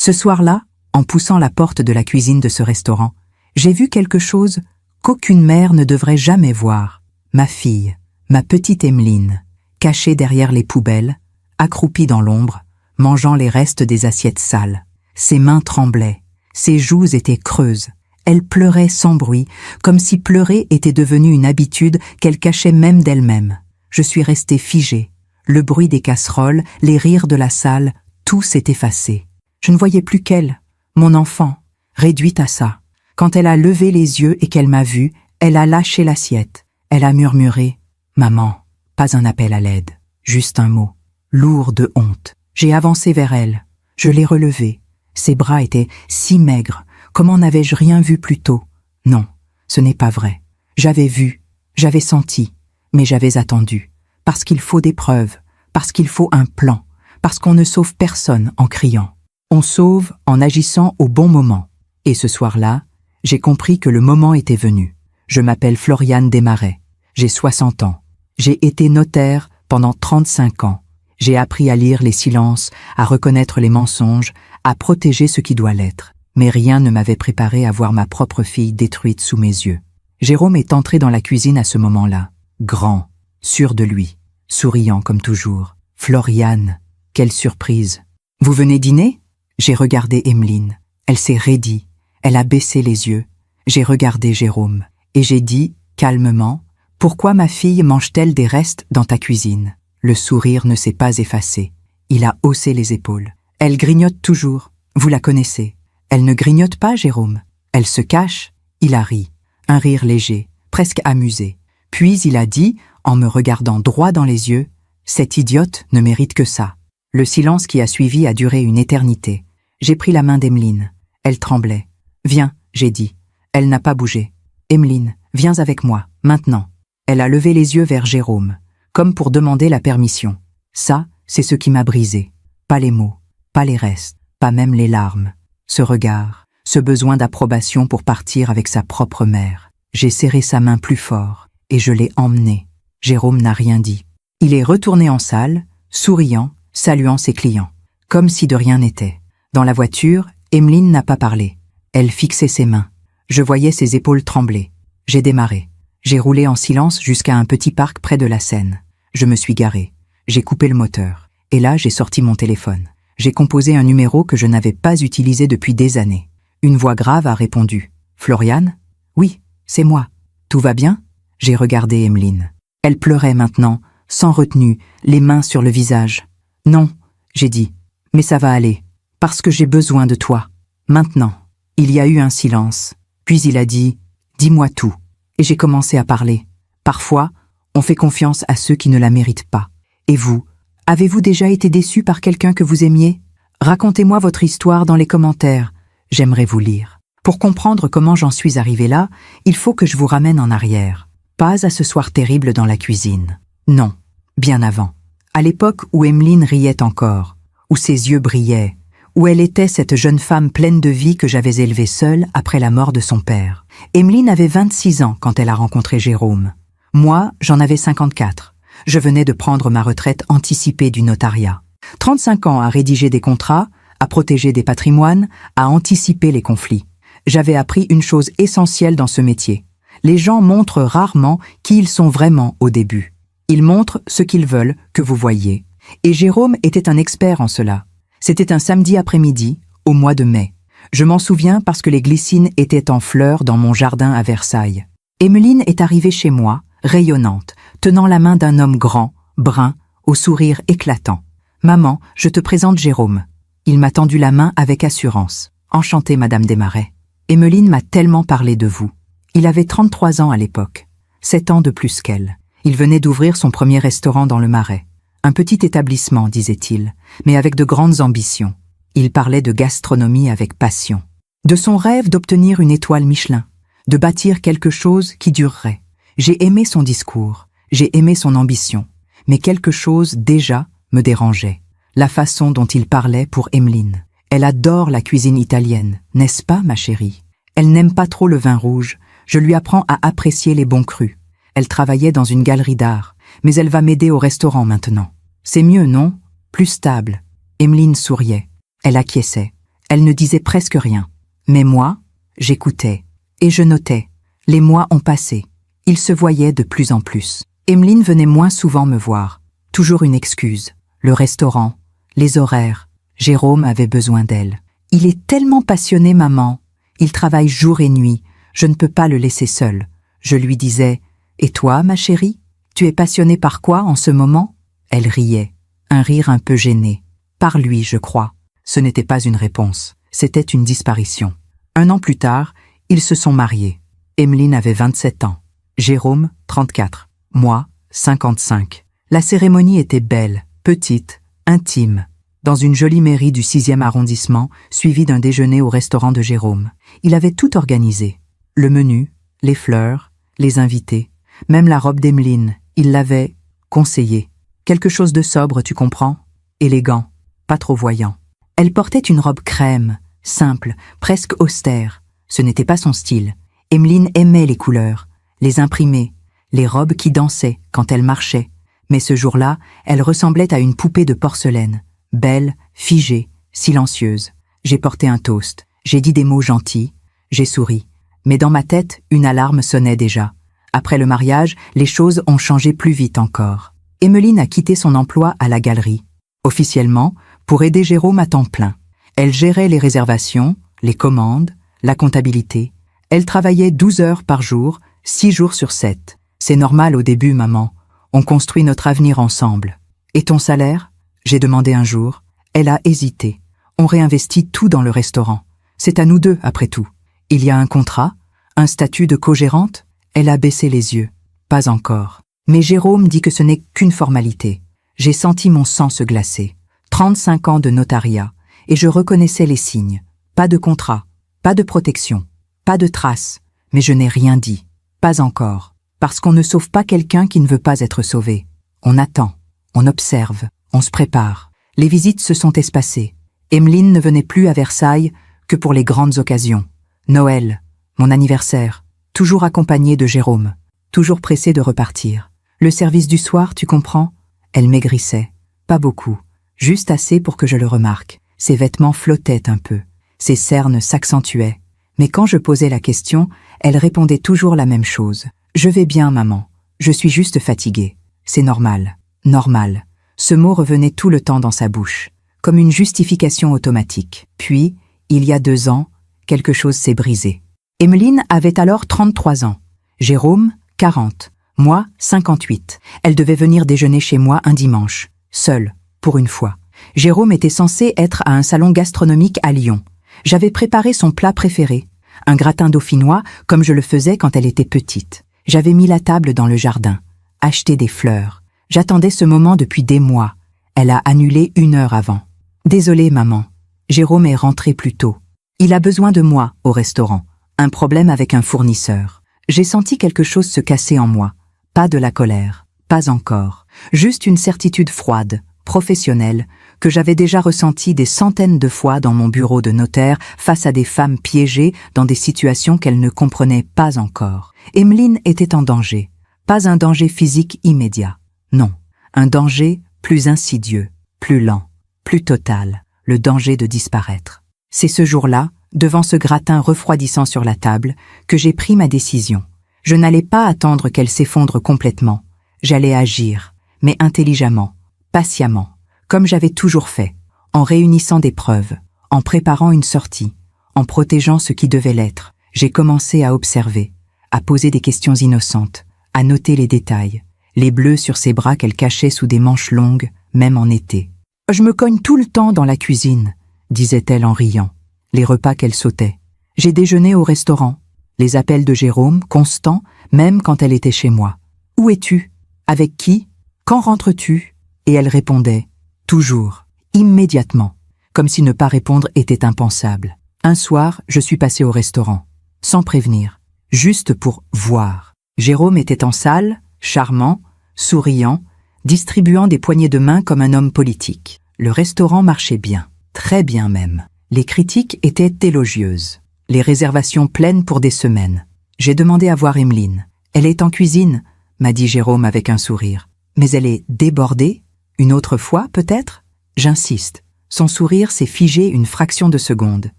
Ce soir-là, en poussant la porte de la cuisine de ce restaurant, j'ai vu quelque chose qu'aucune mère ne devrait jamais voir. Ma fille, ma petite Emeline, cachée derrière les poubelles, accroupie dans l'ombre, mangeant les restes des assiettes sales. Ses mains tremblaient, ses joues étaient creuses. Elle pleurait sans bruit, comme si pleurer était devenu une habitude qu'elle cachait même d'elle-même. Je suis restée figée. Le bruit des casseroles, les rires de la salle, tout s'est effacé. Je ne voyais plus qu'elle, mon enfant, réduite à ça. Quand elle a levé les yeux et qu'elle m'a vue, elle a lâché l'assiette. Elle a murmuré « Maman ». Pas un appel à l'aide, juste un mot, lourd de honte. J'ai avancé vers elle. Je l'ai relevée. Ses bras étaient si maigres. Comment n'avais-je rien vu plus tôt? Non, ce n'est pas vrai. J'avais vu, j'avais senti, mais j'avais attendu. Parce qu'il faut des preuves, parce qu'il faut un plan, parce qu'on ne sauve personne en criant. On sauve en agissant au bon moment. Et ce soir-là, j'ai compris que le moment était venu. Je m'appelle Floriane Desmarais. J'ai 60 ans. J'ai été notaire pendant 35 ans. J'ai appris à lire les silences, à reconnaître les mensonges, à protéger ce qui doit l'être. Mais rien ne m'avait préparé à voir ma propre fille détruite sous mes yeux. Jérôme est entré dans la cuisine à ce moment-là, grand, sûr de lui, souriant comme toujours. « Floriane, quelle surprise !»« Vous venez dîner ?» J'ai regardé Emeline. Elle s'est raidie. Elle a baissé les yeux. J'ai regardé Jérôme. Et j'ai dit, calmement, « Pourquoi ma fille mange-t-elle des restes dans ta cuisine ?» Le sourire ne s'est pas effacé. Il a haussé les épaules. « Elle grignote toujours. Vous la connaissez. » « Elle ne grignote pas, Jérôme. Elle se cache. » Il a ri. Un rire léger, presque amusé. Puis il a dit, en me regardant droit dans les yeux, « Cette idiote ne mérite que ça. » Le silence qui a suivi a duré une éternité. J'ai pris la main d'Emeline. Elle tremblait. « Viens, » j'ai dit. Elle n'a pas bougé. « Emeline, viens avec moi, maintenant. » Elle a levé les yeux vers Jérôme, comme pour demander la permission. Ça, c'est ce qui m'a brisé. Pas les mots, pas les restes, pas même les larmes. Ce regard, ce besoin d'approbation pour partir avec sa propre mère. J'ai serré sa main plus fort et je l'ai emmené. Jérôme n'a rien dit. Il est retourné en salle, souriant, saluant ses clients, comme si de rien n'était. Dans la voiture, Emeline n'a pas parlé. Elle fixait ses mains. Je voyais ses épaules trembler. J'ai démarré. J'ai roulé en silence jusqu'à un petit parc près de la Seine. Je me suis garé. J'ai coupé le moteur. Et là, j'ai sorti mon téléphone. J'ai composé un numéro que je n'avais pas utilisé depuis des années. Une voix grave a répondu. « Floriane ? Oui, c'est moi. Tout va bien ?» J'ai regardé Emeline. Elle pleurait maintenant, sans retenue, les mains sur le visage. « Non, » j'ai dit, « mais ça va aller, parce que j'ai besoin de toi. Maintenant. » Il y a eu un silence. Puis il a dit « Dis-moi tout. » Et j'ai commencé à parler. Parfois, on fait confiance à ceux qui ne la méritent pas. Et vous ? Avez-vous déjà été déçu par quelqu'un que vous aimiez? Racontez-moi votre histoire dans les commentaires. J'aimerais vous lire. Pour comprendre comment j'en suis arrivée là, il faut que je vous ramène en arrière. Pas à ce soir terrible dans la cuisine. Non, bien avant. À l'époque où Emeline riait encore, où ses yeux brillaient, où elle était cette jeune femme pleine de vie que j'avais élevée seule après la mort de son père. Emeline avait 26 ans quand elle a rencontré Jérôme. Moi, j'en avais 54. Je venais de prendre ma retraite anticipée du notariat. 35 ans à rédiger des contrats, à protéger des patrimoines, à anticiper les conflits. J'avais appris une chose essentielle dans ce métier. Les gens montrent rarement qui ils sont vraiment au début. Ils montrent ce qu'ils veulent que vous voyiez. Et Jérôme était un expert en cela. C'était un samedi après-midi, au mois de mai. Je m'en souviens parce que les glycines étaient en fleurs dans mon jardin à Versailles. Emeline est arrivée chez moi, rayonnante, tenant la main d'un homme grand, brun, au sourire éclatant. « Maman, je te présente Jérôme. » Il m'a tendu la main avec assurance. « Enchantée, Madame Desmarais. Emeline m'a tellement parlé de vous. » Il avait 33 ans à l'époque, 7 ans de plus qu'elle. Il venait d'ouvrir son premier restaurant dans le Marais. Un petit établissement, disait-il, mais avec de grandes ambitions. Il parlait de gastronomie avec passion. De son rêve d'obtenir une étoile Michelin, de bâtir quelque chose qui durerait. J'ai aimé son discours, j'ai aimé son ambition, mais quelque chose déjà me dérangeait. La façon dont il parlait pour Emeline. Elle adore la cuisine italienne, n'est-ce pas, ma chérie? Elle n'aime pas trop le vin rouge, je lui apprends à apprécier les bons crus. Elle travaillait dans une galerie d'art, mais elle va m'aider au restaurant maintenant. C'est mieux, non? Plus stable. Emeline souriait. Elle acquiesçait. Elle ne disait presque rien. Mais moi, j'écoutais. Et je notais. Les mois ont passé. Ils se voyaient de plus en plus. Emeline venait moins souvent me voir. Toujours une excuse. Le restaurant, les horaires. Jérôme avait besoin d'elle. Il est tellement passionné, maman. Il travaille jour et nuit. Je ne peux pas le laisser seul. Je lui disais, « Et toi, ma chérie? Tu es passionnée par quoi en ce moment ?» Elle riait, un rire un peu gêné. « Par lui, je crois. » Ce n'était pas une réponse, c'était une disparition. 1 an plus tard, ils se sont mariés. Emeline avait 27 ans, Jérôme 34, moi 55. La cérémonie était belle, petite, intime, dans une jolie mairie du 6e arrondissement, suivie d'un déjeuner au restaurant de Jérôme. Il avait tout organisé. Le menu, les fleurs, les invités, même la robe d'Emeline, il l'avait conseillée. Quelque chose de sobre, tu comprends? Élégant, pas trop voyant. Elle portait une robe crème, simple, presque austère. Ce n'était pas son style. Emeline aimait les couleurs, les imprimés, les robes qui dansaient quand elle marchait. Mais ce jour-là, elle ressemblait à une poupée de porcelaine, belle, figée, silencieuse. J'ai porté un toast, j'ai dit des mots gentils, j'ai souri. Mais dans ma tête, une alarme sonnait déjà. Après le mariage, les choses ont changé plus vite encore. Emeline a quitté son emploi à la galerie. Officiellement, pour aider Jérôme à temps plein. Elle gérait les réservations, les commandes, la comptabilité. Elle travaillait 12 heures par jour, 6 jours sur 7. C'est normal au début, maman. On construit notre avenir ensemble. Et ton salaire? J'ai demandé un jour. Elle a hésité. On réinvestit tout dans le restaurant. C'est à nous deux, après tout. Il y a un contrat? Un statut de co-gérante? Elle a baissé les yeux. Pas encore. Mais Jérôme dit que ce n'est qu'une formalité. J'ai senti mon sang se glacer. 35 ans de notariat, et je reconnaissais les signes. Pas de contrat, pas de protection, pas de traces, mais je n'ai rien dit. Pas encore. Parce qu'on ne sauve pas quelqu'un qui ne veut pas être sauvé. On attend, on observe, on se prépare. Les visites se sont espacées. Emeline ne venait plus à Versailles que pour les grandes occasions. Noël, mon anniversaire, toujours accompagnée de Jérôme, toujours pressée de repartir. Le service du soir, tu comprends? Elle maigrissait. Pas beaucoup. Juste assez pour que je le remarque. Ses vêtements flottaient un peu. Ses cernes s'accentuaient. Mais quand je posais la question, elle répondait toujours la même chose. « Je vais bien, maman. Je suis juste fatiguée. C'est normal. Normal. » Ce mot revenait tout le temps dans sa bouche, comme une justification automatique. Puis, il y a 2 ans, quelque chose s'est brisé. Emeline avait alors 33 ans. Jérôme, 40. Moi, 58. Elle devait venir déjeuner chez moi un dimanche, seule. Pour une fois. Jérôme était censé être à un salon gastronomique à Lyon. J'avais préparé son plat préféré, un gratin dauphinois comme je le faisais quand elle était petite. J'avais mis la table dans le jardin, acheté des fleurs. J'attendais ce moment depuis des mois. Elle a annulé 1 heure avant. Désolée, maman. Jérôme est rentré plus tôt. Il a besoin de moi au restaurant. Un problème avec un fournisseur. J'ai senti quelque chose se casser en moi. Pas de la colère. Pas encore. Juste une certitude froide, professionnelle, que j'avais déjà ressentie des centaines de fois dans mon bureau de notaire face à des femmes piégées dans des situations qu'elles ne comprenaient pas encore. Emeline était en danger. Pas un danger physique immédiat. Non. Un danger plus insidieux, plus lent, plus total. Le danger de disparaître. C'est ce jour-là, devant ce gratin refroidissant sur la table, que j'ai pris ma décision. Je n'allais pas attendre qu'elle s'effondre complètement. J'allais agir, mais intelligemment, patiemment, comme j'avais toujours fait, en réunissant des preuves, en préparant une sortie, en protégeant ce qui devait l'être. J'ai commencé à observer, à poser des questions innocentes, à noter les détails, les bleus sur ses bras qu'elle cachait sous des manches longues, même en été. « Je me cogne tout le temps dans la cuisine », disait-elle en riant, les repas qu'elle sautait. J'ai déjeuné au restaurant, les appels de Jérôme, constants, même quand elle était chez moi. « Où es-tu? Avec qui? Quand rentres-tu » Et elle répondait, toujours, immédiatement, comme si ne pas répondre était impensable. Un soir, je suis passé au restaurant, sans prévenir, juste pour voir. Jérôme était en salle, charmant, souriant, distribuant des poignées de main comme un homme politique. Le restaurant marchait bien, très bien même. Les critiques étaient élogieuses, les réservations pleines pour des semaines. J'ai demandé à voir Emeline. « Elle est en cuisine », m'a dit Jérôme avec un sourire. « Mais elle est débordée? Une autre fois, peut-être ?» J'insiste. Son sourire s'est figé une fraction de seconde.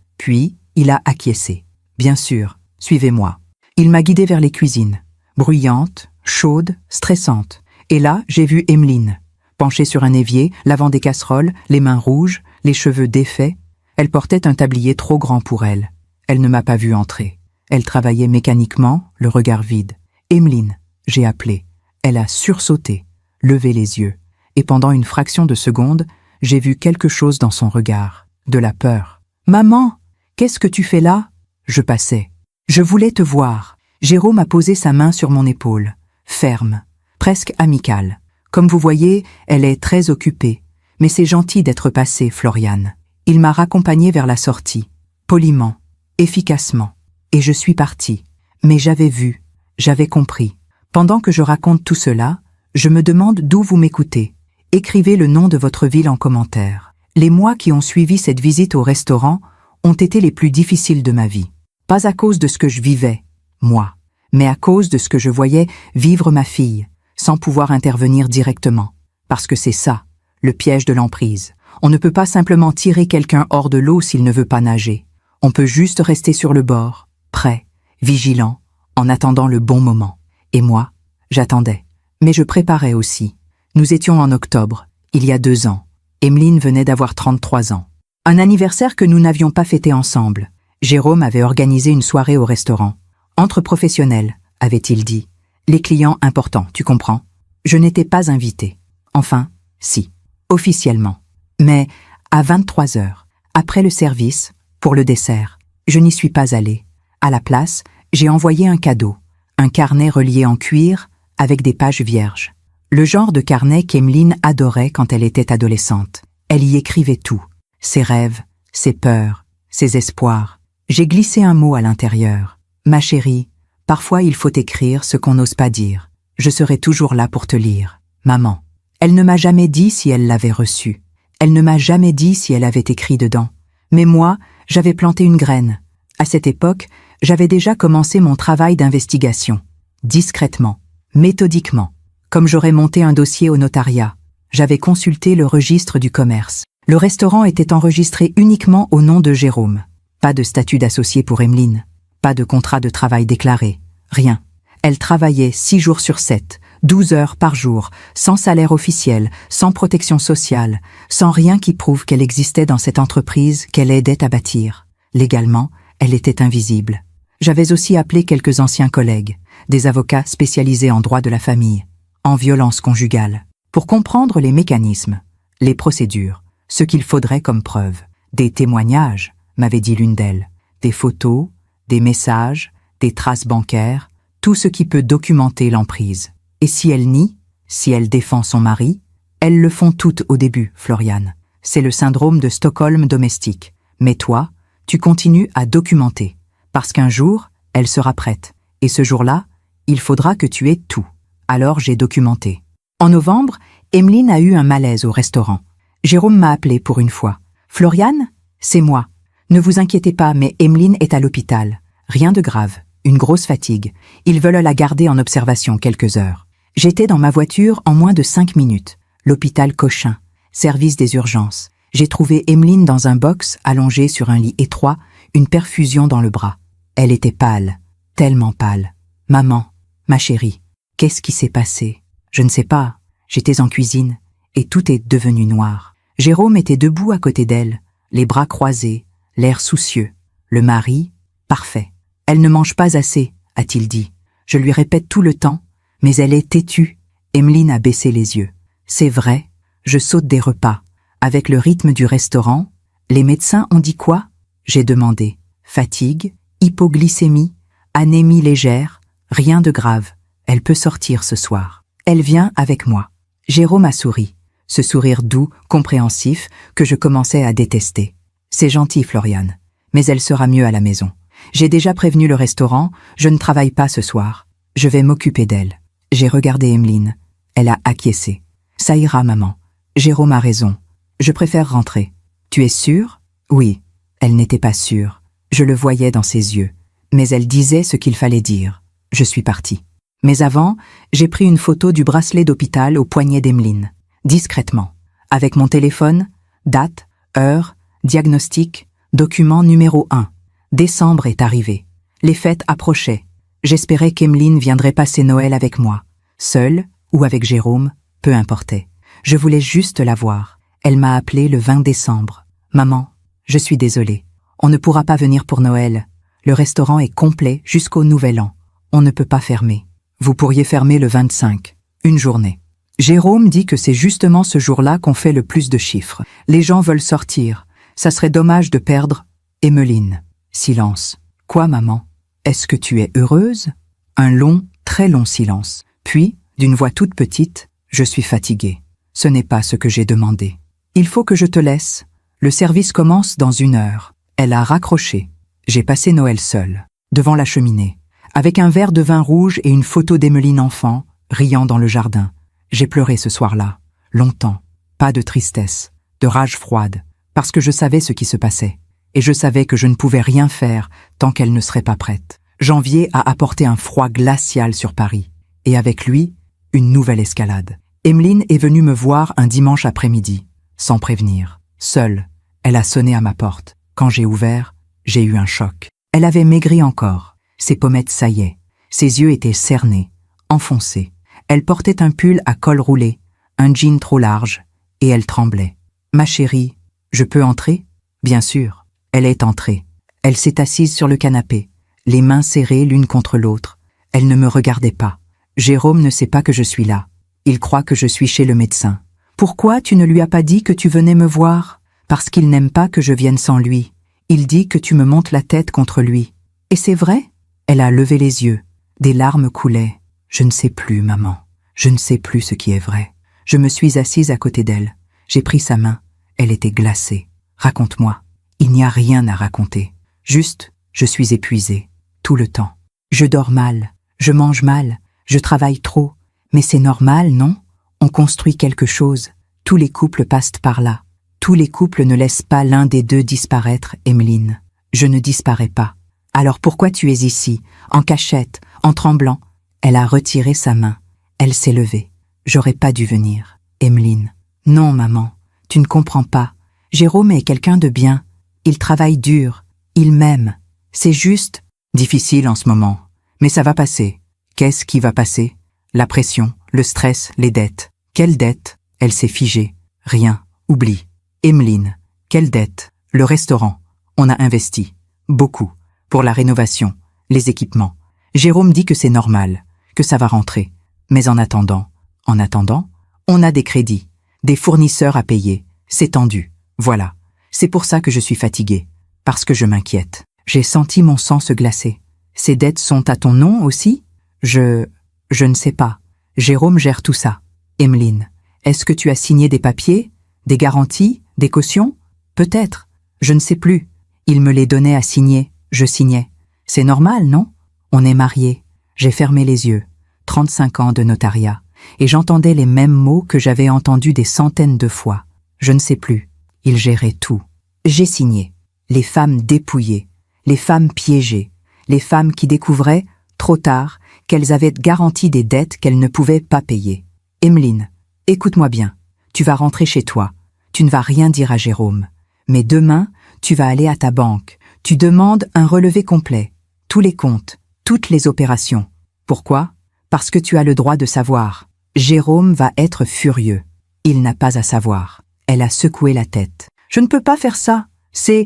Puis, il a acquiescé. Bien sûr, suivez-moi. Il m'a guidée vers les cuisines. Bruyantes, chaudes, stressantes. Et là, j'ai vu Emeline, penchée sur un évier, lavant des casseroles, les mains rouges, les cheveux défaits. Elle portait un tablier trop grand pour elle. Elle ne m'a pas vu entrer. Elle travaillait mécaniquement, le regard vide. « Emeline !» j'ai appelé. Elle a sursauté, levé les yeux. Et pendant une fraction de seconde, j'ai vu quelque chose dans son regard. De la peur. « Maman, qu'est-ce que tu fais là ?» Je passais. « Je voulais te voir. » Jérôme a posé sa main sur mon épaule. Ferme, presque amicale. Comme vous voyez, elle est très occupée. Mais c'est gentil d'être passé, Floriane. Il m'a raccompagnée vers la sortie. Poliment, efficacement. Et je suis partie. Mais j'avais vu, j'avais compris. Pendant que je raconte tout cela, je me demande d'où vous m'écoutez. Écrivez le nom de votre ville en commentaire. Les mois qui ont suivi cette visite au restaurant ont été les plus difficiles de ma vie. Pas à cause de ce que je vivais, moi, mais à cause de ce que je voyais vivre ma fille, sans pouvoir intervenir directement. Parce que c'est ça, le piège de l'emprise. On ne peut pas simplement tirer quelqu'un hors de l'eau s'il ne veut pas nager. On peut juste rester sur le bord, prêt, vigilant, en attendant le bon moment. Et moi, j'attendais. Mais je préparais aussi. Nous étions en octobre, il y a 2 ans. Emeline venait d'avoir 33 ans. Un anniversaire que nous n'avions pas fêté ensemble. Jérôme avait organisé une soirée au restaurant. Entre professionnels, avait-il dit. Les clients importants, tu comprends. Je n'étais pas invitée. Enfin, si, officiellement. Mais à 23 heures, après le service, pour le dessert, je n'y suis pas allée. À la place, j'ai envoyé un cadeau, un carnet relié en cuir avec des pages vierges. Le genre de carnet qu'Emeline adorait quand elle était adolescente. Elle y écrivait tout, ses rêves, ses peurs, ses espoirs. J'ai glissé un mot à l'intérieur. Ma chérie, parfois il faut écrire ce qu'on n'ose pas dire. Je serai toujours là pour te lire. Maman. Elle ne m'a jamais dit si elle l'avait reçu. Elle ne m'a jamais dit si elle avait écrit dedans. Mais moi, j'avais planté une graine. À cette époque, j'avais déjà commencé mon travail d'investigation. Discrètement, méthodiquement. Comme j'aurais monté un dossier au notariat. J'avais consulté le registre du commerce. Le restaurant était enregistré uniquement au nom de Jérôme. Pas de statut d'associé pour Emeline. Pas de contrat de travail déclaré. Rien. Elle travaillait 6 jours sur 7, 12 heures par jour, sans salaire officiel, sans protection sociale, sans rien qui prouve qu'elle existait dans cette entreprise qu'elle aidait à bâtir. Légalement, elle était invisible. J'avais aussi appelé quelques anciens collègues, des avocats spécialisés en droit de la famille, en violence conjugale, pour comprendre les mécanismes, les procédures, ce qu'il faudrait comme preuve. Des témoignages, m'avait dit l'une d'elles, des photos, des messages, des traces bancaires, tout ce qui peut documenter l'emprise. Et si elle nie, si elle défend son mari, elles le font toutes au début, Floriane. C'est le syndrome de Stockholm domestique. Mais toi, tu continues à documenter, parce qu'un jour, elle sera prête. Et ce jour-là, il faudra que tu aies tout. Alors j'ai documenté. En novembre, Emeline a eu un malaise au restaurant. Jérôme m'a appelé pour une fois. « Floriane, c'est moi. Ne vous inquiétez pas, mais Emeline est à l'hôpital. Rien de grave, une grosse fatigue. Ils veulent la garder en observation quelques heures. » J'étais dans ma voiture en moins de 5 minutes. L'hôpital Cochin, service des urgences. J'ai trouvé Emeline dans un box, allongée sur un lit étroit, une perfusion dans le bras. Elle était pâle, tellement pâle. « Maman, ma chérie, qu'est-ce qui s'est passé ?» Je ne sais pas. J'étais en cuisine, et tout est devenu noir. Jérôme était debout à côté d'elle, les bras croisés, l'air soucieux. Le mari, parfait. « Elle ne mange pas assez », a-t-il dit. Je lui répète tout le temps, mais elle est têtue. Emeline a baissé les yeux. C'est vrai, je saute des repas. Avec le rythme du restaurant, les médecins ont dit quoi? J'ai demandé. Fatigue, hypoglycémie, anémie légère, rien de grave. Elle peut sortir ce soir. Elle vient avec moi. Jérôme a souri. Ce sourire doux, compréhensif, que je commençais à détester. C'est gentil, Floriane, mais elle sera mieux à la maison. J'ai déjà prévenu le restaurant, je ne travaille pas ce soir. Je vais m'occuper d'elle. J'ai regardé Emeline. Elle a acquiescé. Ça ira, maman. Jérôme a raison. Je préfère rentrer. Tu es sûre? Oui. Elle n'était pas sûre. Je le voyais dans ses yeux. Mais elle disait ce qu'il fallait dire. Je suis partie. Mais avant, j'ai pris une photo du bracelet d'hôpital au poignet d'Emeline. Discrètement. Avec mon téléphone, date, Heure, diagnostic, document numéro 1. Décembre est arrivé. Les fêtes approchaient. J'espérais qu'Emeline viendrait passer Noël avec moi. Seule ou avec Jérôme, peu importait. Je voulais juste la voir. Elle m'a appelé le 20 décembre. « Maman, je suis désolée. On ne pourra pas venir pour Noël. Le restaurant est complet jusqu'au Nouvel An. On ne peut pas fermer. Vous pourriez fermer le 25, une journée. » Jérôme dit que c'est justement ce jour-là qu'on fait le plus de chiffres. Les gens veulent sortir. Ça serait dommage de perdre Emeline. Silence. Quoi, maman? Est-ce que tu es heureuse? Un long, très long silence. Puis, d'une voix toute petite, je suis fatiguée. Ce n'est pas ce que j'ai demandé. Il faut que je te laisse. Le service commence dans 1 heure. Elle a raccroché. J'ai passé Noël seule, devant la cheminée, avec un verre de vin rouge et une photo d'Emeline enfant, riant dans le jardin. J'ai pleuré ce soir-là, longtemps, pas de tristesse, de rage froide, parce que je savais ce qui se passait, et je savais que je ne pouvais rien faire tant qu'elle ne serait pas prête. Janvier a apporté un froid glacial sur Paris, et avec lui, une nouvelle escalade. Emeline est venue me voir un dimanche après-midi, sans prévenir, seule. Elle a sonné à ma porte. Quand j'ai ouvert, j'ai eu un choc. Elle avait maigri encore, ses pommettes saillaient, ses yeux étaient cernés, enfoncés. Elle portait un pull à col roulé, un jean trop large, et elle tremblait. « Ma chérie, je peux entrer ?» Bien sûr, elle est entrée. Elle s'est assise sur le canapé, les mains serrées l'une contre l'autre. Elle ne me regardait pas. Jérôme ne sait pas que je suis là. Il croit que je suis chez le médecin. « Pourquoi tu ne lui as pas dit que tu venais me voir ?»« Parce qu'il n'aime pas que je vienne sans lui. Il dit que tu me montes la tête contre lui. » « Et c'est vrai ?» Elle a levé les yeux. Des larmes coulaient. « Je ne sais plus, maman. Je ne sais plus ce qui est vrai. » Je me suis assise à côté d'elle. J'ai pris sa main. Elle était glacée. « Raconte-moi. » Il n'y a rien à raconter. Juste, je suis épuisée. Tout le temps. Je dors mal. Je mange mal. Je travaille trop. Mais c'est normal, non? On construit quelque chose. Tous les couples passent par là. Tous les couples ne laissent pas l'un des deux disparaître, Emeline. Je ne disparais pas. Alors pourquoi tu es ici, en cachette, en tremblant? Elle a retiré sa main. Elle s'est levée. J'aurais pas dû venir. Emeline. Non, maman, tu ne comprends pas. Jérôme est quelqu'un de bien. Il travaille dur. Il m'aime. C'est juste difficile en ce moment. Mais ça va passer. Qu'est-ce qui va passer? La pression, le stress, les dettes. Quelle dette? Elle s'est figée. Rien. Oublie. Emeline. Quelle dette? Le restaurant. On a investi. Beaucoup. Pour la rénovation. Les équipements. Jérôme dit que c'est normal. Que ça va rentrer. Mais en attendant, on a des crédits. Des fournisseurs à payer. C'est tendu. Voilà. C'est pour ça que je suis fatiguée. Parce que je m'inquiète. J'ai senti mon sang se glacer. Ces dettes sont à ton nom aussi? Je ne sais pas. Jérôme gère tout ça. Emeline, est-ce que tu as signé des papiers? Des garanties? Des cautions? Peut-être. Je ne sais plus. Il me les donnait à signer. Je signais. C'est normal, non? On est mariés. J'ai fermé les yeux. 35 ans de notariat. Et j'entendais les mêmes mots que j'avais entendus des centaines de fois. Je ne sais plus. Il gérait tout. J'ai signé. Les femmes dépouillées. Les femmes piégées. Les femmes qui découvraient, trop tard, qu'elles avaient garanti des dettes qu'elles ne pouvaient pas payer. Emeline, écoute-moi bien. Tu vas rentrer chez toi. Tu ne vas rien dire à Jérôme. Mais demain, tu vas aller à ta banque. Tu demandes un relevé complet. Tous les comptes. Toutes les opérations. Pourquoi? Parce que tu as le droit de savoir. Jérôme va être furieux. Il n'a pas à savoir. Elle a secoué la tête. Je ne peux pas faire ça. C'est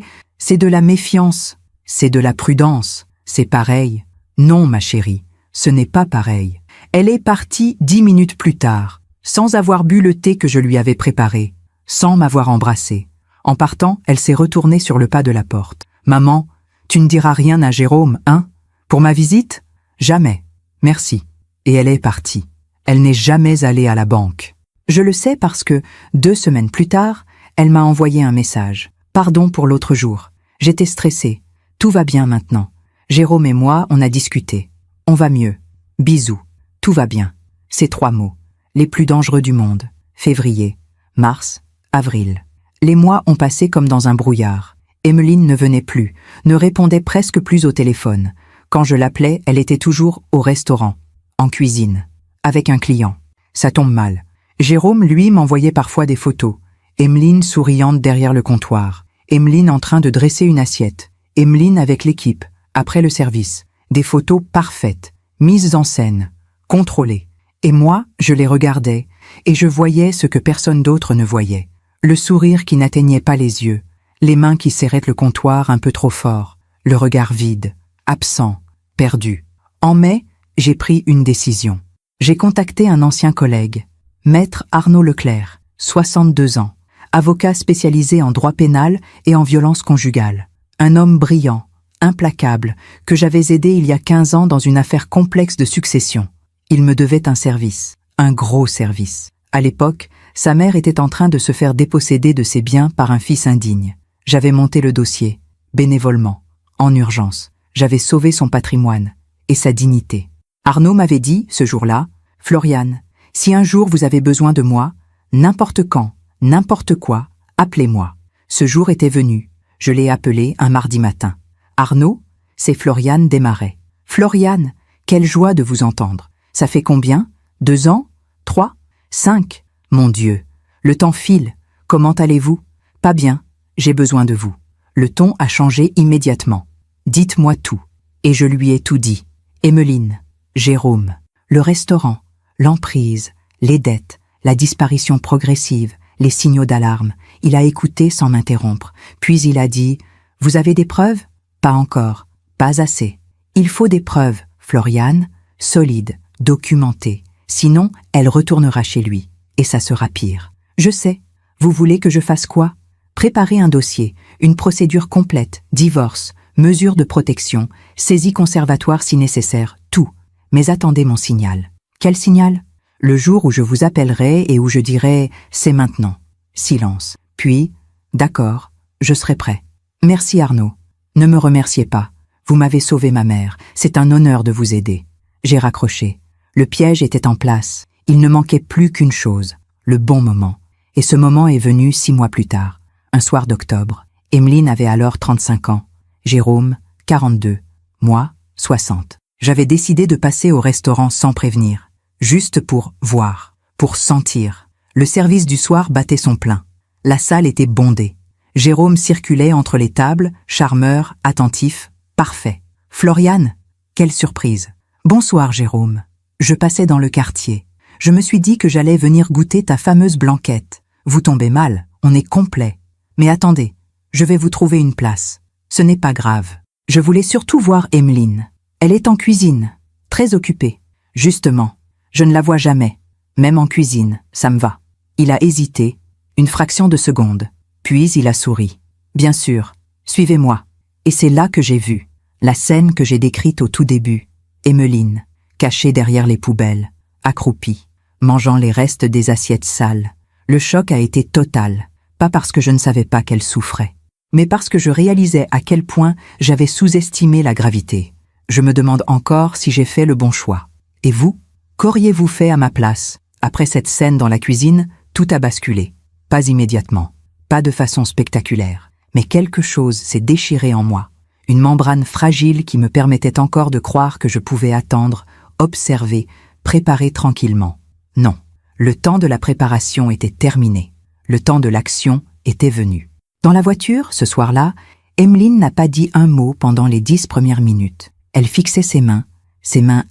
de la méfiance. C'est de la prudence. C'est pareil. Non, ma chérie, ce n'est pas pareil. Elle est partie 10 minutes plus tard, sans avoir bu le thé que je lui avais préparé, sans m'avoir embrassé. En partant, elle s'est retournée sur le pas de la porte. « Maman, tu ne diras rien à Jérôme, hein? Pour ma visite? Jamais. Merci. » Et elle est partie. Elle n'est jamais allée à la banque. Je le sais parce que, 2 semaines plus tard, elle m'a envoyé un message. « Pardon pour l'autre jour. J'étais stressée. Tout va bien maintenant. Jérôme et moi, on a discuté. On va mieux. Bisous. Tout va bien. » Ces 3 mots. Les plus dangereux du monde. Février, mars, avril. Les mois ont passé comme dans un brouillard. Emeline ne venait plus, ne répondait presque plus au téléphone. Quand je l'appelais, elle était toujours au restaurant, en cuisine, avec un client. Ça tombe mal. Jérôme, lui, m'envoyait parfois des photos. Emeline souriante derrière le comptoir. Emeline en train de dresser une assiette. Emeline avec l'équipe, après le service. Des photos parfaites, mises en scène, contrôlées. Et moi, je les regardais, et je voyais ce que personne d'autre ne voyait. Le sourire qui n'atteignait pas les yeux, les mains qui serraient le comptoir un peu trop fort, le regard vide, absent, perdu. En mai, j'ai pris une décision. J'ai contacté un ancien collègue, Maître Arnaud Leclerc, 62 ans, avocat spécialisé en droit pénal et en violence conjugale. Un homme brillant, implacable, que j'avais aidé il y a 15 ans dans une affaire complexe de succession. Il me devait un service, un gros service. À l'époque, sa mère était en train de se faire déposséder de ses biens par un fils indigne. J'avais monté le dossier, bénévolement, en urgence. J'avais sauvé son patrimoine et sa dignité. Arnaud m'avait dit, ce jour-là, « Floriane, si un jour vous avez besoin de moi, n'importe quand, n'importe quoi, appelez-moi. » Ce jour était venu. Je l'ai appelé un mardi matin. « Arnaud, c'est Floriane Desmarais. »« Floriane, quelle joie de vous entendre. Ça fait combien? 2 ans? 3? 5? Mon Dieu, le temps file. Comment allez-vous? Pas bien, j'ai besoin de vous. » Le ton a changé immédiatement. « Dites-moi tout. » Et je lui ai tout dit. Emeline, Jérôme, le restaurant, l'emprise, les dettes, la disparition progressive, les signaux d'alarme. Il a écouté sans m'interrompre. Puis il a dit « Vous avez des preuves? » « Pas encore, pas assez. Il faut des preuves, Floriane, solides, documentées. Sinon, elle retournera chez lui. Et ça sera pire. Je sais. Vous voulez que je fasse quoi? Préparer un dossier, une procédure complète, divorce, mesures de protection, saisie conservatoire si nécessaire, tout. Mais attendez mon signal. Quel signal? Le jour où je vous appellerai et où je dirai « c'est maintenant ». Silence. Puis « d'accord, je serai prêt. Merci Arnaud. Ne me remerciez pas. Vous m'avez sauvé ma mère. C'est un honneur de vous aider. » J'ai raccroché. Le piège était en place. Il ne manquait plus qu'une chose, le bon moment. Et ce moment est venu 6 mois plus tard, un soir d'octobre. Emeline avait alors 35 ans. Jérôme, 42. Moi, 60. J'avais décidé de passer au restaurant sans prévenir. Juste pour voir, pour sentir. Le service du soir battait son plein. La salle était bondée. Jérôme circulait entre les tables, charmeur, attentif, parfait. « Floriane, quelle surprise. Bonsoir Jérôme. Je passais dans le quartier. Je me suis dit que j'allais venir goûter ta fameuse blanquette. Vous tombez mal, on est complet. Mais attendez, je vais vous trouver une place. Ce n'est pas grave. Je voulais surtout voir Emeline. Elle est en cuisine, très occupée. Justement, je ne la vois jamais. Même en cuisine, ça me va. » Il a hésité, une fraction de seconde. Puis il a souri. « Bien sûr, suivez-moi. » Et c'est là que j'ai vu, la scène que j'ai décrite au tout début. Emeline, cachée derrière les poubelles, accroupie, mangeant les restes des assiettes sales. Le choc a été total, pas parce que je ne savais pas qu'elle souffrait, mais parce que je réalisais à quel point j'avais sous-estimé la gravité. Je me demande encore si j'ai fait le bon choix. Et vous? Qu'auriez-vous fait à ma place? Après cette scène dans la cuisine, tout a basculé. Pas immédiatement, pas de façon spectaculaire, mais quelque chose s'est déchiré en moi. Une membrane fragile qui me permettait encore de croire que je pouvais attendre, observer, préparer tranquillement. Non, le temps de la préparation était terminé. Le temps de l'action était venu. Dans la voiture, ce soir-là, Emeline n'a pas dit un mot pendant les 10 premières minutes. Elle fixait ses mains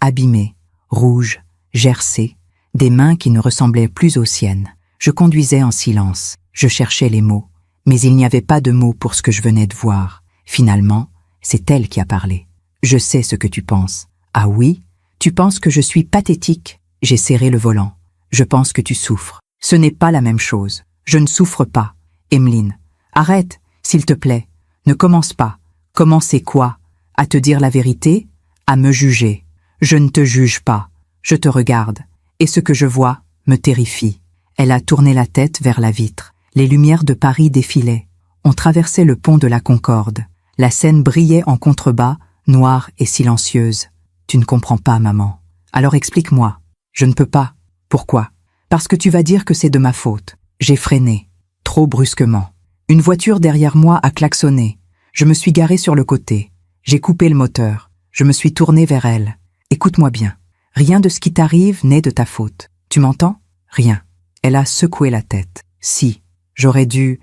abîmées, rouges, gercées, des mains qui ne ressemblaient plus aux siennes. Je conduisais en silence, je cherchais les mots, mais il n'y avait pas de mots pour ce que je venais de voir. Finalement, c'est elle qui a parlé. « Je sais ce que tu penses. »« Ah oui? Tu penses que je suis pathétique ?» J'ai serré le volant. « Je pense que tu souffres. Ce n'est pas la même chose. Je ne souffre pas. » Emeline, arrête, s'il te plaît. Ne commence pas. Commencer quoi? À te dire la vérité? À me juger? Je ne te juge pas. Je te regarde. Et ce que je vois me terrifie. Elle a tourné la tête vers la vitre. Les lumières de Paris défilaient. On traversait le pont de la Concorde. La Seine brillait en contrebas, noire et silencieuse. « Tu ne comprends pas, maman. Alors explique-moi. » « Je ne peux pas. » « Pourquoi? » « Parce que tu vas dire que c'est de ma faute. » J'ai freiné, trop brusquement. Une voiture derrière moi a klaxonné. Je me suis garé sur le côté. J'ai coupé le moteur. Je me suis tourné vers elle. « Écoute-moi bien. Rien de ce qui t'arrive n'est de ta faute. Tu m'entends? Rien. » Elle a secoué la tête. « Si, J'aurais dû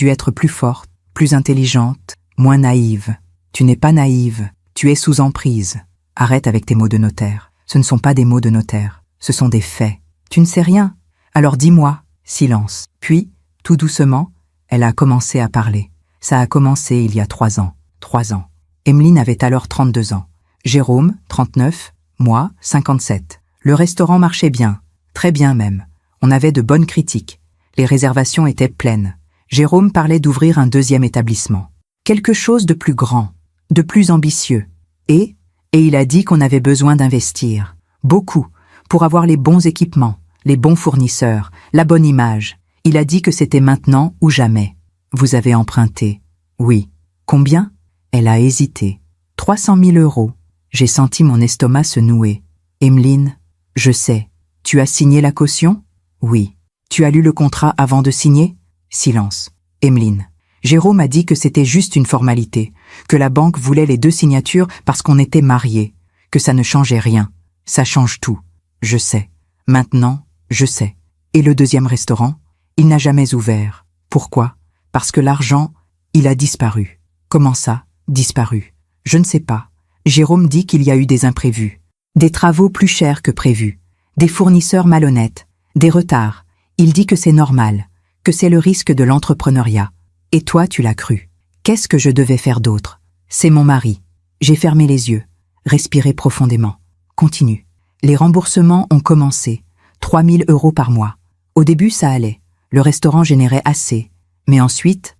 être plus forte, plus intelligente, moins naïve. Tu n'es pas naïve, tu es sous emprise. Arrête avec tes mots de notaire. Ce ne sont pas des mots de notaire, ce sont des faits. Tu ne sais rien. Alors dis-moi. Silence. Puis, tout doucement, elle a commencé à parler. Ça a commencé il y a 3 ans. 3 ans. Emeline avait alors 32 ans. Jérôme, 39, moi, 57. Le restaurant marchait bien, très bien même. On avait de bonnes critiques. Les réservations étaient pleines. Jérôme parlait d'ouvrir un 2e établissement. Quelque chose de plus grand, de plus ambitieux. Et il a dit qu'on avait besoin d'investir. Beaucoup, pour avoir les bons équipements, les bons fournisseurs, la bonne image. Il a dit que c'était maintenant ou jamais. Vous avez emprunté. Oui. Combien? Elle a hésité. 300 000 €. J'ai senti mon estomac se nouer. Emeline, je sais. Tu as signé la caution? Oui. Tu as lu le contrat avant de signer? Silence. Emeline. Jérôme a dit que c'était juste une formalité, que la banque voulait les 2 signatures parce qu'on était mariés, que ça ne changeait rien. Ça change tout. Je sais. Maintenant, je sais. Et le 2e restaurant? Il n'a jamais ouvert. Pourquoi? Parce que l'argent, il a disparu. Comment ça, disparu? Je ne sais pas. Jérôme dit qu'il y a eu des imprévus, des travaux plus chers que prévus, des fournisseurs malhonnêtes, des retards. Il dit que c'est normal, que c'est le risque de l'entrepreneuriat. Et toi, tu l'as cru. Qu'est-ce que je devais faire d'autre? C'est mon mari. J'ai fermé les yeux, respiré profondément. Continue. Les remboursements ont commencé. 3 000 € par mois. Au début, ça allait. Le restaurant générait assez. Mais ensuite,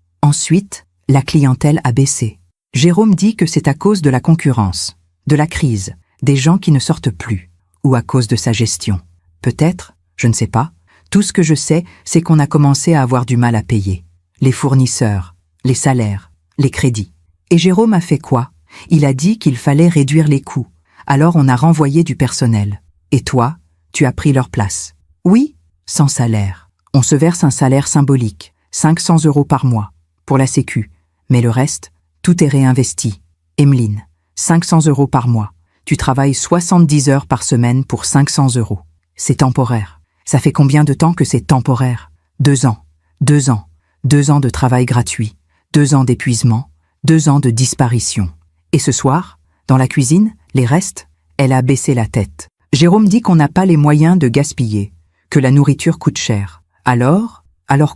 la clientèle a baissé. Jérôme dit que c'est à cause de la concurrence, de la crise, des gens qui ne sortent plus, ou à cause de sa gestion. Peut-être, je ne sais pas. Tout ce que je sais, c'est qu'on a commencé à avoir du mal à payer. Les fournisseurs, les salaires, les crédits. Et Jérôme a fait quoi? Il a dit qu'il fallait réduire les coûts. Alors on a renvoyé du personnel. Et toi, tu as pris leur place. Oui, sans salaire. On se verse un salaire symbolique, 500 € par mois, pour la sécu. Mais le reste, tout est réinvesti. Emeline, 500 € par mois. Tu travailles 70 heures par semaine pour 500 €. C'est temporaire. Ça fait combien de temps que c'est temporaire? 2 ans. 2 ans. 2 ans de travail gratuit. 2 ans d'épuisement. 2 ans de disparition. Et ce soir, dans la cuisine, les restes, elle a baissé la tête. Jérôme dit qu'on n'a pas les moyens de gaspiller, que la nourriture coûte cher. Alors